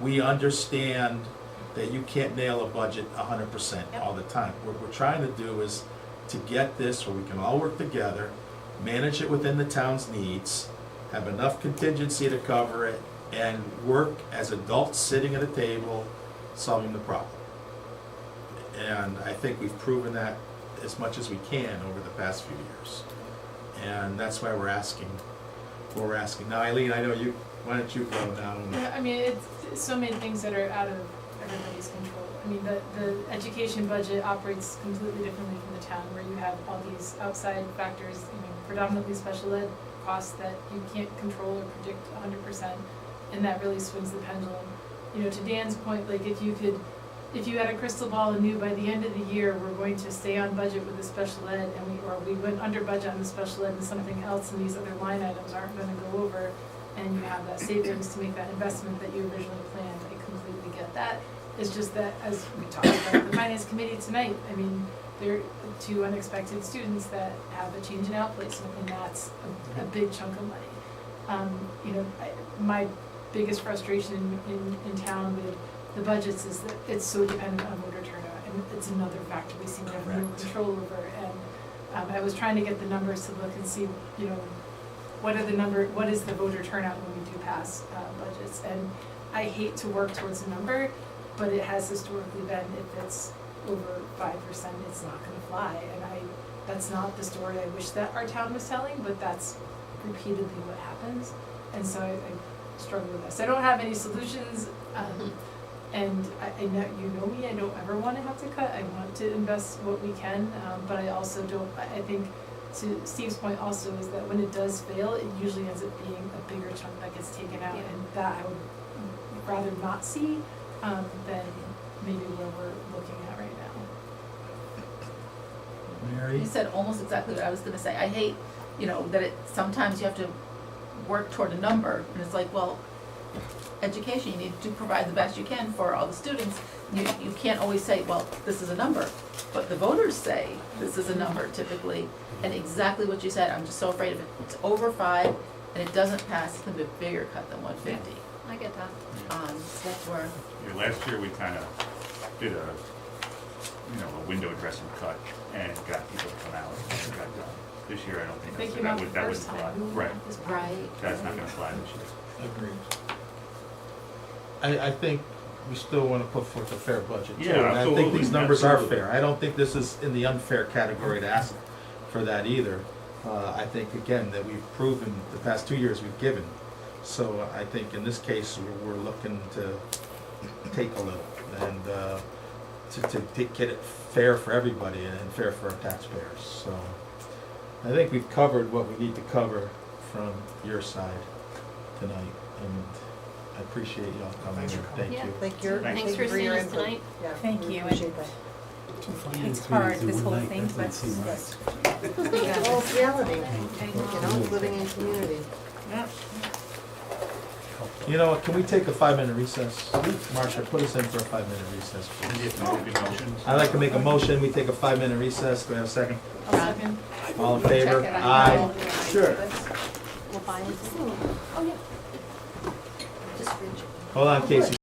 We understand that you can't nail a budget 100% all the time. What we're trying to do is to get this where we can all work together, manage it within the town's needs, have enough contingency to cover it, and work as adults sitting at a table solving the problem. And I think we've proven that as much as we can over the past few years. And that's why we're asking what we're asking. Now, Eileen, I know you, why don't you go now? Yeah, I mean, it's so many things that are out of everybody's control. I mean, the education budget operates completely differently from the town, where you have all these outside factors, predominantly special ed costs that you can't control or predict 100%, and that really swings the pendulum. To Dan's point, like, if you had a crystal ball and knew by the end of the year we're going to stay on budget with the special ed, and we went under budget on the special ed and something else, and these other line items aren't going to go over, and you have that savings to make that investment that you originally planned, I completely get that. It's just that, as we talked about at the finance committee tonight, I mean, there are 2 unexpected students that have a change in outplacement, and that's a big chunk of money. My biggest frustration in town with the budgets is that it's so dependent on voter turnout, and it's another factor we seem to have no Correct. control over. And I was trying to get the numbers to look and see, what is the voter turnout when we do pass budgets? And I hate to work towards a number, but it has historically been, if it's over 5%, it's not gonna fly. And that's not the story I wish that our town was telling, but that's repeatedly what happens. And so I struggle with this. I don't have any solutions, and I know, you know me, I don't ever wanna have to cut. I want to invest what we can, but I also don't, I think, to Steve's point also, is that when it does fail, it usually ends up being a bigger chunk that gets taken out, and that I would rather not see, than maybe where we're looking at right now. Mary? You said almost exactly what I was gonna say. I hate, that sometimes you have to work toward a number, and it's like, well, education, you need to provide the best you can for all the students. You can't always say, well, this is a number, but the voters say this is a number typically, and exactly what you said, I'm just so afraid of it. It's over 5, and it doesn't pass, it's gonna be a bigger cut than 150. I get that. So that's where, Last year, we kind of did a window dressing cut and got people to come out and got done. This year, I don't think They that's, came out the that wouldn't first fly. time. Right, Right. that's not gonna fly this year. Agreed. I think we still wanna put forth a fair budget too. Yeah, And I think absolutely, these numbers are absolutely. fair. I don't think this is in the unfair category to ask for that either. I think, again, that we've proven the past 2 years we've given. So I think in this case, we're looking to take a little and to get it fair for everybody and fair for our taxpayers. So I think we've covered what we need to cover from your side tonight, and I appreciate y'all coming in. Thank Yeah. you. Thank you. Thanks. Thanks for your seeing us input. tonight. Yeah, Thank we you. appreciate that. 2 finance It's hard, meetings in this one whole night, thing, that but doesn't seem right. Well, it's reality, living in community. You know what, can we take a 5-minute recess? Marcia, put us in for a 5-minute recess, please. I'd like to make a motion, we take a 5-minute recess. Do we have a second? I'll second. All in favor? Check it out. Aye. Sure. We'll buy into Oh, yeah. just reach it. Hold on, Casey.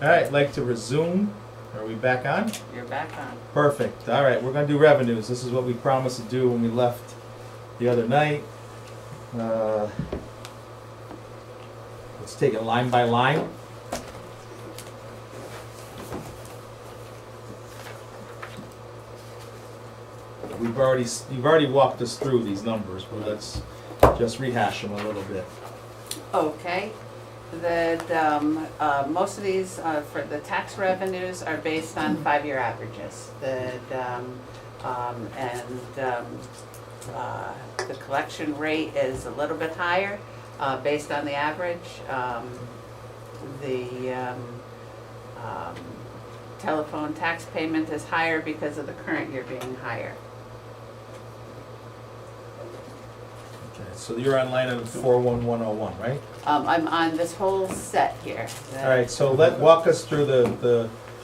All right, like to resume. Are we back on? You're back on. Perfect. All right, we're gonna do revenues. This is what we promised to do when we left the other night. Let's take it line by line. You've already walked us through these numbers, but let's just rehash them a little bit. Okay, most of these, for the tax revenues are based on 5-year averages. The collection rate is a little bit higher, based on the average. The telephone tax payment is higher because of the current year being higher. Okay, so you're on line item 41101, right? I'm on this whole set here. All right, so walk us through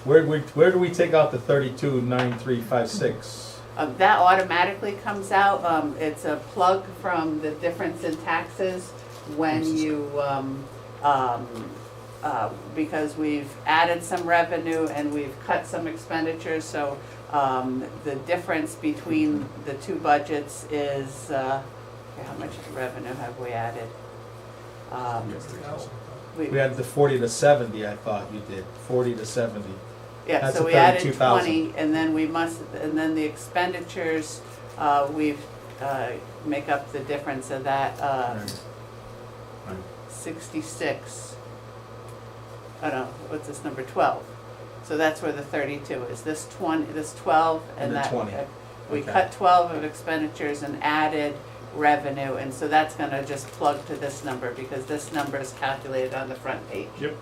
where do we take out the 329356? That automatically comes out. It's a plug from the difference in taxes when you, because we've added some revenue and we've cut some expenditures, so the difference between the two budgets is, okay, how much revenue have we added? We had the 40 to 70, I thought you did, 40 to 70. Yeah, That's so a we added 32,000. 20, and then then the expenditures, we've, make up the difference of that, Right. 66. Oh no, what's this number, 12? So that's where the 32 is, this 12, And and the that. 20. We Okay. cut 12 of expenditures and added revenue, and so that's gonna just plug to this number, because this number is calculated on the front page. Yep.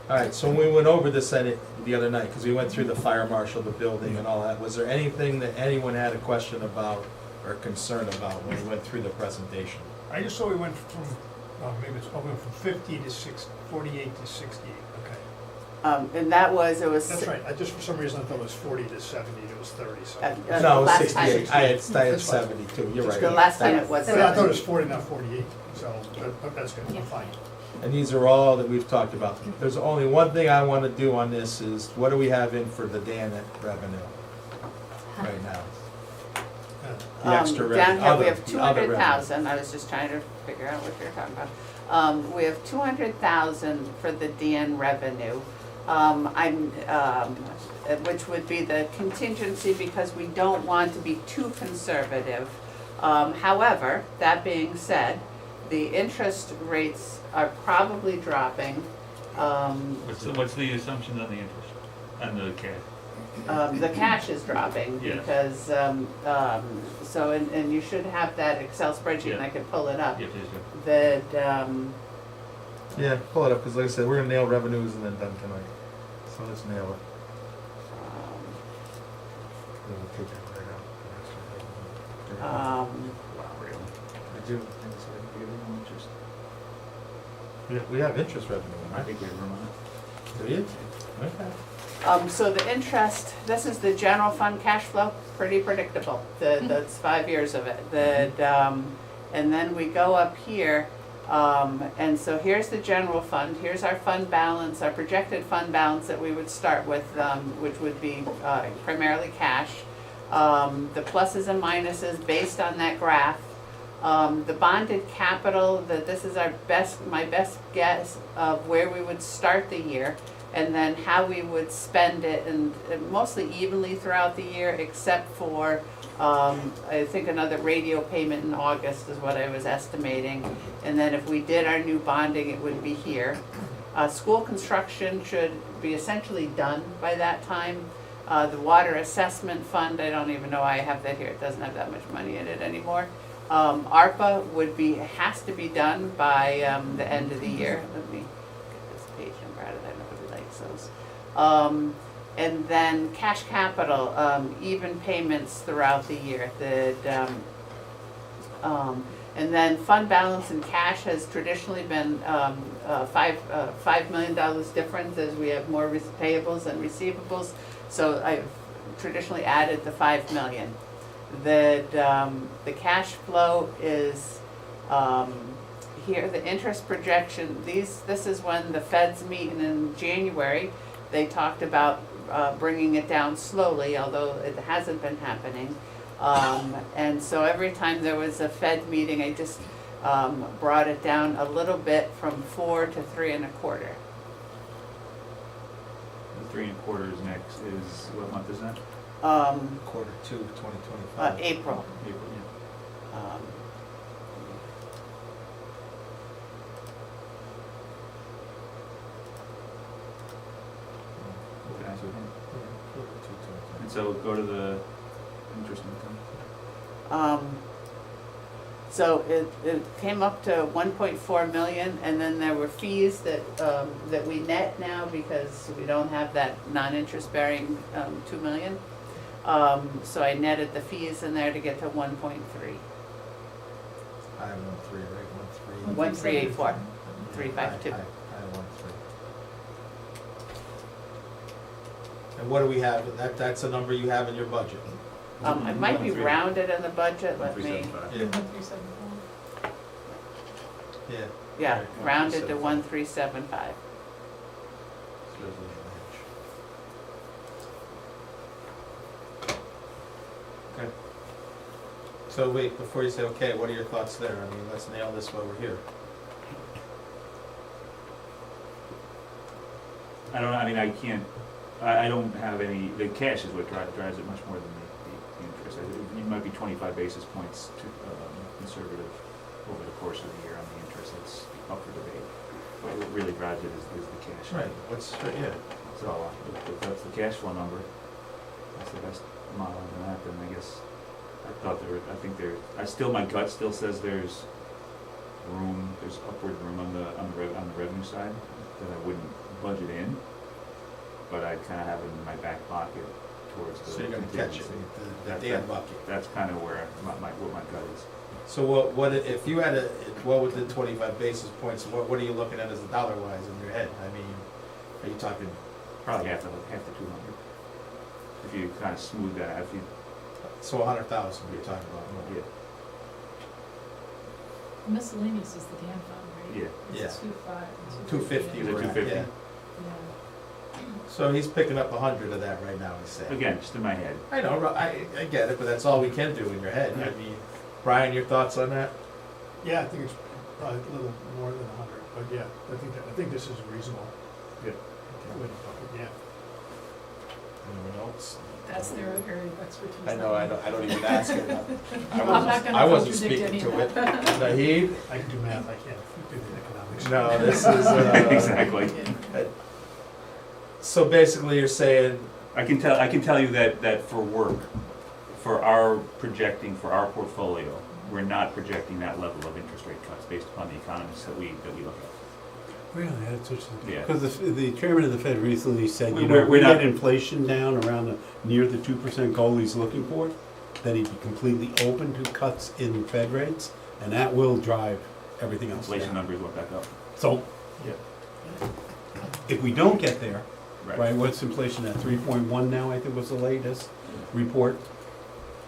All right, so when we went over this the other night, because we went through the fire marshal, the building and all that, was there anything that anyone had a question about or concern about when we went through the presentation? I just saw we went from, maybe it's, we went from 50 to 48 to 68, okay. And that was, That's right, I just, for some reason, I thought it was 40 to 70, it was 30, so. No, it was last time- 68. I had That's fine. 72, you're right. The last time it was But I thought it 70. was 40, not 48, so that's good, I'm fine. And these are all that we've talked about. There's only one thing I want to do on this is, what do we have in for the DANET revenue right now? The extra Down here, we have the other revenue. 200,000, I was just trying to figure out what you're talking about. We have 200,000 for the DN revenue. Which would be the contingency, because we don't want to be too conservative. However, that being said, the interest rates are probably dropping. What's the assumption on the interest, on the cash? The cash is dropping Yes. because, and you should have that Excel spreadsheet, and I can pull it up. Yeah, please do. That, Yeah, pull it up, because like I said, we're gonna nail revenues and then done tonight. So let's nail it. Wow, really? I do. We have interest revenue, I right? think we have room on it. Do you? Okay. So the interest, this is the general fund cash flow, pretty predictable. That's 5 years of it. And then we go up here, and so here's the general fund, here's our fund balance, our projected fund balance that we would start with, which would be primarily cash. The pluses and minuses based on that graph. The bonded capital, this is my best guess of where we would start the year, and then how we would spend it, and mostly evenly throughout the year, except for, I think another radio payment in August is what I was estimating. And then if we did our new bonding, it would be here. School construction should be essentially done by that time. The water assessment fund, I don't even know why I have that here, it doesn't have that much money in it anymore. ARPA has to be done by the end of the year. Let me get this page number out of there, nobody likes those. And then cash capital, even payments throughout the year. And then fund balance and cash has traditionally been $5 million difference as we have more payables and receivables. So I've traditionally added the 5 million. The cash flow is here. The interest projection. This is when the Feds meet in January. They talked about bringing it down slowly, although it hasn't been happening. And so every time there was a Fed meeting, I just brought it down a little bit from 4 to 3 1/4. The 3 1/4 is next, what month is that? Quarter 2, 2025. April. April, yeah. Okay, and so go to the interest income. So it came up to 1.4 million, and then there were fees that we net now because we don't have that non-interest bearing 2 million. So I netted the fees in there to get to 1.3. I have 1.3, right? 1.3. 1.384. 352. I have 1.3. And what do we have? That's a number you have in your budget. It might be 1.3. rounded in the budget. Let me. 1.375. Yeah. 375. Yeah. Yeah, Right, rounded to 1.375. 1.375. Okay. So wait, before you say okay, what are your thoughts there? I mean, let's nail this while we're here. I don't know, I mean, I don't have any, the cash is what drives it much more than the interest. It might be 25 basis points conservative over the course of the year on the interest. It's up for debate. But what really drives it is the cash. Right. Yeah. So if that's the cash flow number, that's the best model on that, then I guess my gut still says there's upward room on the revenue side that I wouldn't budget in, but I kind of have it in my back pocket towards the. So you're gonna catch it, the Dan bucket. That's kind of where what my gut is. So what if you had what would the 25 basis points, what are you looking at as the dollar wise in your head? I mean, are you talking? Probably half the 200. If you kind of smooth that out, So 100,000 you're talking about? Yeah. Miscellaneous is the Dan fund, right? Yeah. It's 2.5. 250. Is it we're at, 250? yeah. Yeah. So he's picking up 100 of that right now, he's saying. Again, just in my head. I know, I get it, but that's all we can do in your head. I mean, Brian, your thoughts on that? Yeah, I think it's probably a little more than 100, but yeah, I think this is reasonable. Good. Way to bucket, yeah. Anyone else? That's their area of expertise. I know, I don't even ask it. I'm not gonna I wasn't contradict speaking any to of it. that. Naheed? I can do math, I can't do the economics. No, this is, Exactly. So basically you're saying, I can tell you that for work, for our portfolio, we're not projecting that level of interest rate cuts based upon the economists that we look at. Really, that's what, Yeah. because the chairman of the Fed recently said, you know, We're if we not- get inflation down around near the 2% goal he's looking for, then he'd be completely open to cuts in Fed rates, and that will drive everything else Inflation down. numbers went back up. So, Yeah. if we don't get there, Right. right, what's inflation at 3.1 now, I think was the latest report.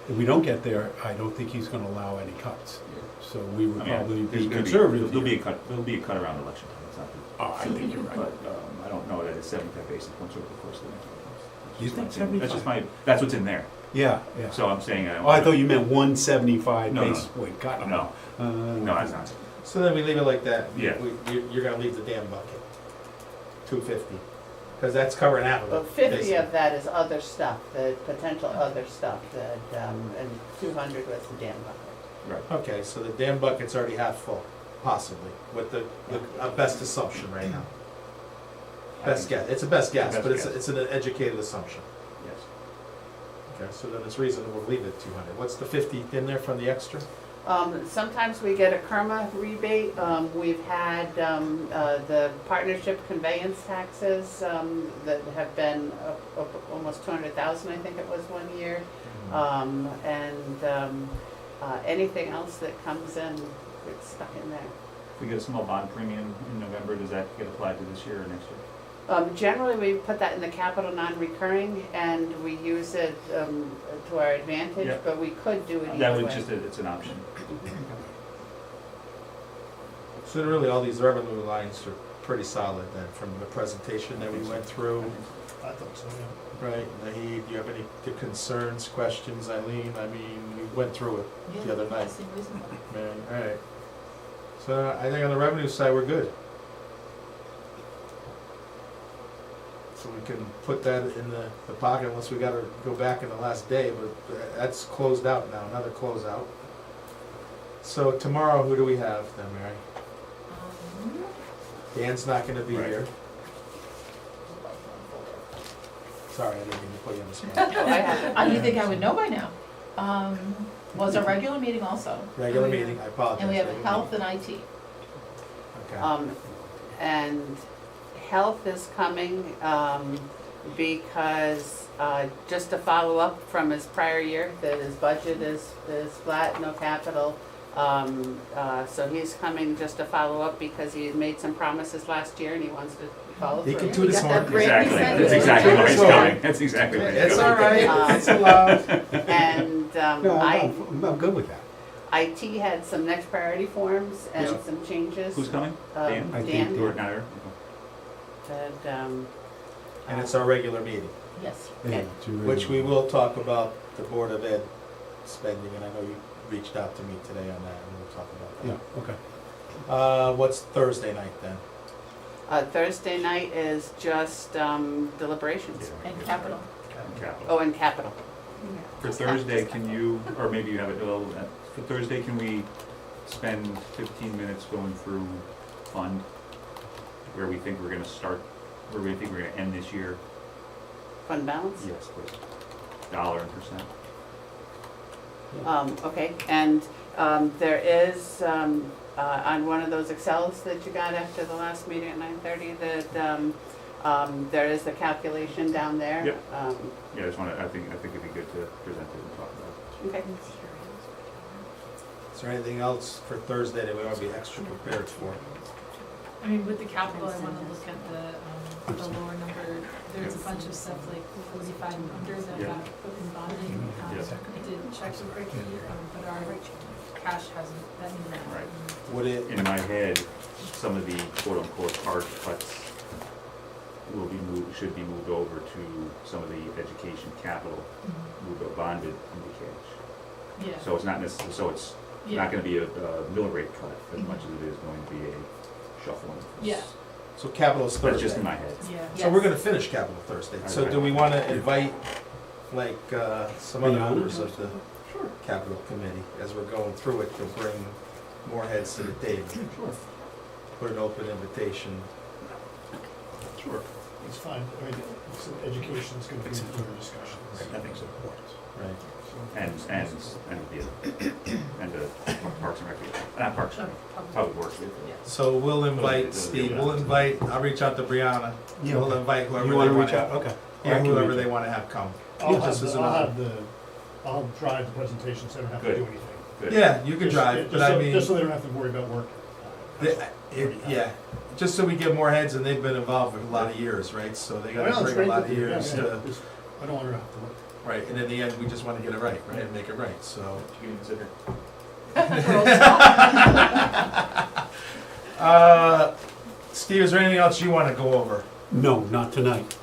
If we don't get there, I don't think he's gonna allow any cuts. So we would I mean, probably there's be gonna conservative There'll be a here. cut, there'll be a cut around election time, it's not. Oh, I think you're right. But, I don't know that it's 75 basis points over the course of the next 12 months. That's You just think my opinion. That's just 75? that's what's in there. Yeah, yeah. So I'm saying, Oh, I thought you meant 175 No, no. basis point cut. No, no, that's not. So then we leave it like that. Yeah. You're gonna leave the damn bucket, 250, because that's covering half of Well, it. 50 basically. of that is other stuff, the potential other stuff that, and 200 was the dam bucket. Right. Okay, so the damn bucket's already half full, possibly, with the best assumption right now. Best guess, it's a best guess, Best but guess. it's an educated assumption. Yes. Okay, so then it's reasonable to leave it at 200. What's the 50 in there from the extra? Sometimes we get a KERMA rebate. We've had the partnership conveyance taxes that have been almost 200,000, I think it was one year. Anything else that comes in, it's stuck in there. If we get a small bond premium in November, does that get applied to this year or next year? Generally, we put that in the capital non-recurring, and we use it to our advantage, Yeah. but we could do it either That way. would just, it's an option. So really, all these revenue lines are pretty solid then, from the presentation that we went through. I thought so, yeah. Right, Naheed, do you have any concerns, questions, Eileen? I mean, we went through it the other night. Seem reasonable. Man, all right. So I think on the revenue side, we're good. So we can put that in the pocket unless we gotta go back in the last day, but that's closed out now, another closeout. So tomorrow, who do we have then, Mary? Dan's not gonna be Right. here. Sorry, I didn't mean to put you on the spot. Oh, I have it. You think I would know by now? Was our regular meeting also? Regular meeting, I apologize. And we have regular health meeting. and IT. Okay. And health is coming, because, just to follow up from his prior year, that his budget is flat, no capital. So he's coming just to follow up because he had made some promises last year and he wants to follow through. He can do this got one. that grant we Exactly, sent that's him. exactly where he's Sorry. going. That's exactly where he's It's going. all right, it's allowed. And, No, I'm good with that. IT had some next priority forms and Yeah. some changes. Who's coming? Dan? I think Dan, Or not her? and, And it's our regular meeting, Yes. Yeah, Okay. to really- which we will talk about the Board of Ed spending, and I know you reached out to me today on that, and we'll talk about Yeah, that. okay. What's Thursday night then? Thursday night is just deliberations. And capital. Capital. Oh, and capital. For Thursday, can you, or maybe you have it, for Thursday, can we spend 15 minutes going through fund? Where we think we're gonna start, where we think we're gonna end this year? Fund balance? Yes, please. Dollar and percent. Okay, and there is, on one of those Excels that you got after the last meeting at 9:30, that there is the calculation down there. Yep. Yeah, I just wanna, I think it'd be good to present it and talk about it. Okay. Is there anything else for Thursday that we ought to be extra prepared for? I mean, with the capital, I wanna look at the lower number, there's a bunch of stuff like 4,500 that Yeah. got put in bonding. Yeah. I did check with Ricky, but our cash hasn't been there. Right. Would it, In my head, some of the quote-unquote hard cuts will be moved, should be moved over to some of the education capital, will go bonded into cash. Yeah, So it's not necessarily, so it's yeah, not gonna be a mill rate cut as much as it is going to be a shuffling. yeah, so capital is That's just Thursday. in my head. yeah. So we're gonna finish capital Thursday. So do we wanna invite, like, some other Brianna? members of the capital committee, as we're going through it, to bring more heads to the table? Sure. Put an open invitation. Sure. It's fine, I mean, education's gonna be in further discussions. Nothing's important. Right. And Parks and Recreation, not Parks, Public Works. So we'll invite Steve, I'll reach out to Brianna. Yeah, We'll okay. invite whoever You they wanna want reach out? Okay. Yeah, I can whoever reach they out. wanna have come. I'll Just have as the, another- I'll drive the presentation, so I don't have to Good. do anything. Good. Yeah, you can Just- drive, just but I so- mean, Just so they don't have to worry about work. yeah, just so we get more heads, and they've been involved for a lot of years, right? So they Well, gotta it's bring a great lot that of they- yeah, years yeah, to, just- I don't want her to have to work. right, and in the end, we just wanna get it right, right, and make it right, so. You can consider. Steve, is there anything else you wanna go over? No, not tonight.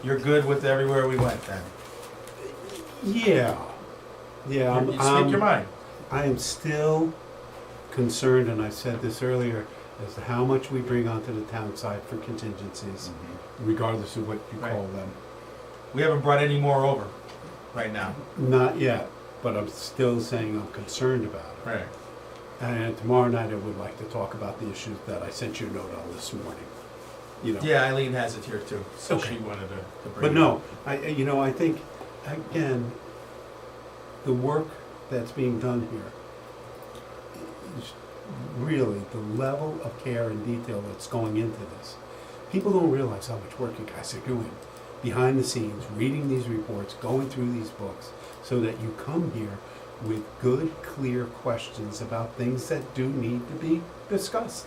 You're good with everywhere we went then? Yeah. Yeah, You speak your mind. I am still concerned, and I said this earlier, as to how much we bring onto the town side for contingencies, regardless of what you Right. call them. We haven't brought any more over, right now. Not yet, but I'm still saying I'm concerned about it. Right. And tomorrow night I would like to talk about the issues that I sent you a note on this morning. You know. Yeah, Eileen has it here too, so Okay. she wanted to bring But it no, up. I think, again, the work that's being done here is really the level of care and detail that's going into this. People don't realize how much work you guys are doing behind the scenes, reading these reports, going through these books, so that you come here with good, clear questions about things that do need to be discussed.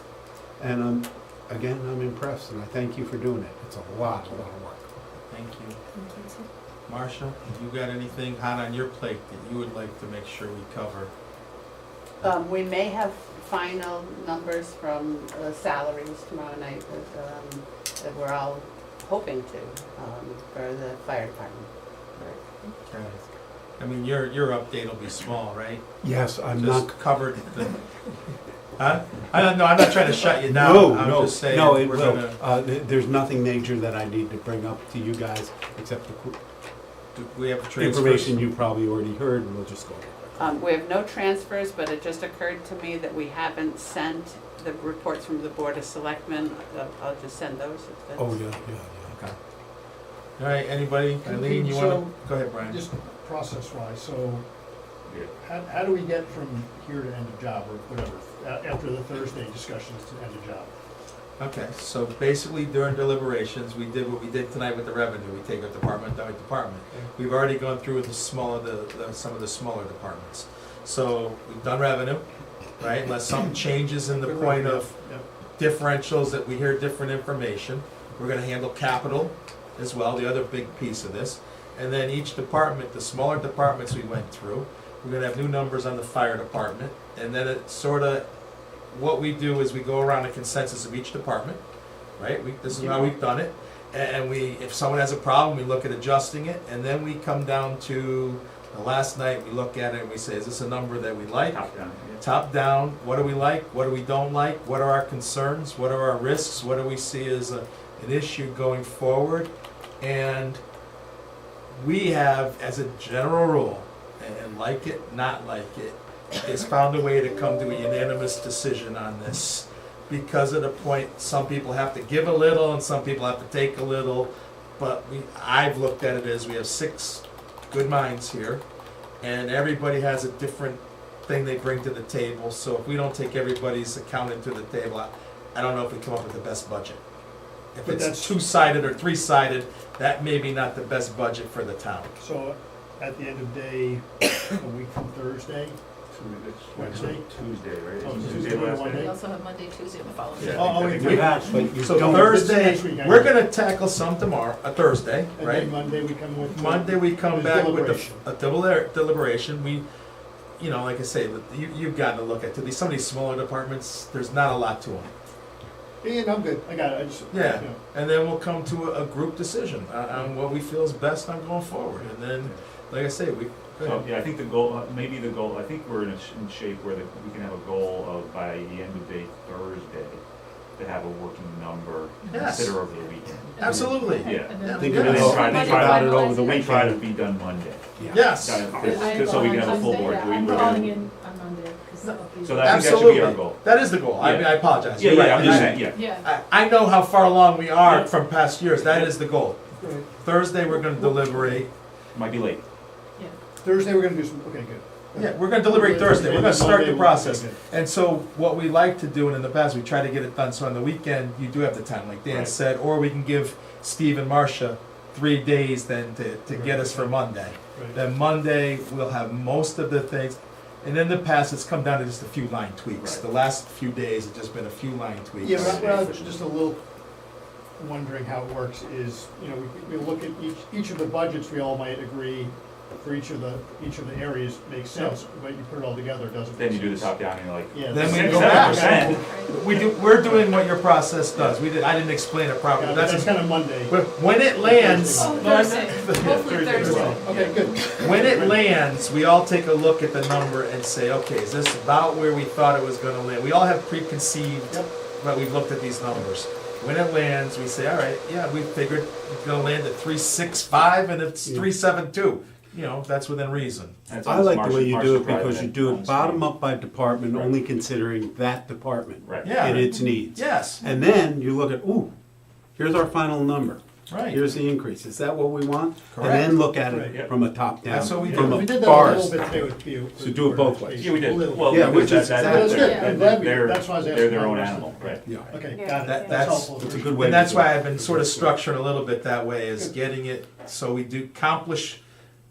And I'm impressed, and I thank you for doing it. It's a lot of work. Thank you. Marcia, you got anything hot on your plate that you would like to make sure we cover? We may have final numbers from salaries tomorrow night that we're all hoping to, for the fire department. Okay. I mean, your update will be small, right? Yes, I'm Just not. covered the, huh? I don't know, I'm not trying to shut you down. No, I'm no, just saying no, it we're will. gonna, There's nothing major that I need to bring up to you guys, except the do we have transfers? information you probably already heard, and we'll just go over it. We have no transfers, but it just occurred to me that we haven't sent the reports from the Board of Selectmen. I'll just send those if that's. Oh, yeah. Okay. All right, anybody? Eileen, you wanna, go ahead, Brian. Just process-wise, so Yeah. how do we get from here to end of job or whatever, after the Thursday discussions to end of job? Okay, so basically during deliberations, we did what we did tonight with the revenue. We take a department by department. We've already gone through the smaller, some of the smaller departments. So we've done revenue, right? Unless something changes in the point of Yep. differentials that we hear different information. We're gonna handle capital as well, the other big piece of this. And then each department, the smaller departments we went through, we're gonna have new numbers on the fire department. And then it sorta, what we do is we go around a consensus of each department, right? This is how we've done it. And if someone has a problem, we look at adjusting it. And then we come down to the last night, we look at it and we say, is this a number that we like? Top down. Yeah. Top down, what do we like, what do we don't like, what are our concerns, what are our risks, what do we see as an issue going forward? And we have, as a general rule, and like it, not like it, is found a way to come to a unanimous decision on this. Because of the point, some people have to give a little and some people have to take a little, but I've looked at it as we have 6 good minds here, and everybody has a different thing they bring to the table, so if we don't take everybody's accounting to the table, I don't know if we come up with the best budget. If But it's that's- 2-sided or 3-sided, that may be not the best budget for the town. So at the end of day, a week from Thursday, Wednesday? Tuesday, right? Oh, Is Tuesday, last one day? We also have Monday, Tuesday, and the following. Yeah, Oh, I think wait, we- have, but you So don't. Thursday, Next week, I we're know. gonna tackle some tomorrow, Thursday, And right? then Monday we come with. Monday, we come there's back with deliberation. a deliberation. We, like I say, you've gotten to look at, some of these smaller departments, there's not a lot to them. And I'm good, I got it, I just. Yeah, you know. and then we'll come to a group decision on what we feel is best on going forward. And then, like I say, go So, ahead. yeah, I think the goal, I think we're in shape where we can have a goal of by the end of day Thursday to have a working number to Yes. consider over the weekend. Absolutely. Yeah. And then Think we- of it Yes. all- Try- think try- about it over the We try to weekend. be done Monday. Yes. So we can have a full board. I'm We're calling gonna- in on Monday, 'cause So I think that should be our Absolutely. goal. That is the goal. I mean, I apologize. Yeah, You're yeah, right. I'm just I- saying, yeah. Yeah. I know how far along we are Yeah. from past years. That is the goal. Thursday, we're gonna deliberate. Might be late. Thursday, we're gonna do some, okay, good. Yeah, we're gonna deliberate Thursday. We're gonna start Monday, the we'll- process. okay, And so what we like to do, and in the past, we try to get it done, so on the weekend, you do have the time, like Dan Right. said, or we can give Steve and Marcia 3 days then to get us for Monday. Right. Then Monday, we'll have most of the things, and in the past, it's come down to just a few line tweaks. Right. The last few days have just been a few line tweaks. Yeah, what I was just a little wondering how it works is, you know, we look at each of the budgets, we all might agree for each of the areas makes sense, but you put it all together, it doesn't. Then you make do the sense. top down and you're like, Yeah. Then we six, go back. 7%. We're doing what your process does. I didn't explain it properly. Yeah, That's kind of Monday. but when it lands, Oh, no, I'm Thursday, not- hopefully Thursday. Okay, good. when it lands, we all take a look at the number and say, okay, is this about where we thought it was gonna land? We all have preconceived, Yep. but we've looked at these numbers. When it lands, we say, all right, yeah, we figured it's gonna land at 365 and it's 372. You know, that's within reason. That's I on like the way you Marcia do it driving because you do on it the bottom screen. up by department, Right. only considering that department Right. Yeah. and its needs. Yes, And then you look at, ooh, here's our final number. right. Here's the increase. Is that what we want? Correct. And then look at Right. it from a top down, That's what we from do. a We did that a forest. little bit today with you. So do it both ways. Yeah, we did. A little. Well, Yeah, because which is that- exactly- That's good. I'm glad we- they're- that's why I was They're asking their how own the rest animal, of right. Yeah. Okay, Yeah. got it. That- That's that's- helpful. It's a good way And to that's do why it. I've been sort of structuring a little bit that way, is getting it, so we do accomplish,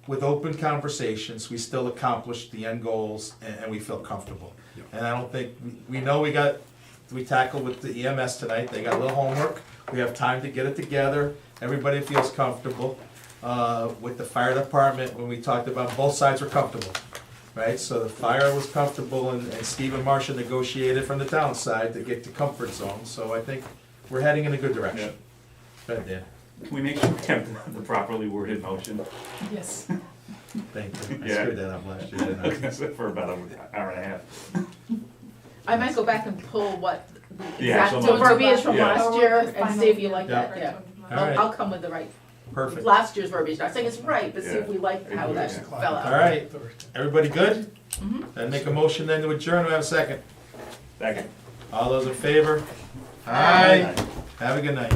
with open conversations, we still accomplish the end goals, and we feel comfortable. And I don't think, we know we tackled with the EMS tonight, they got a little homework, we have time to get it together, everybody feels comfortable. With the fire department, when we talked about, both sides were comfortable, right? So the fire was comfortable, and Steve and Marcia negotiated from the town side to get to comfort zone, so I think we're heading in a good direction. Good, Dan. We make sure we have the properly worded motion. Yes. Thank you. I Yeah. screwed that up last year, didn't I? For about an hour and a half. I might go back and pull what the The exact actual number. verbiage from Yeah. last year and see if you like Yeah. that, yeah. All right. I'll come with the right, Perfect. last year's verbiage, not saying it's right, but see if Yeah. we like how that Yeah. fell out. All right, everybody good? Mhm. Then make a motion then to adjourn, we have a second. Second. All those in favor? Aye. Have a good night.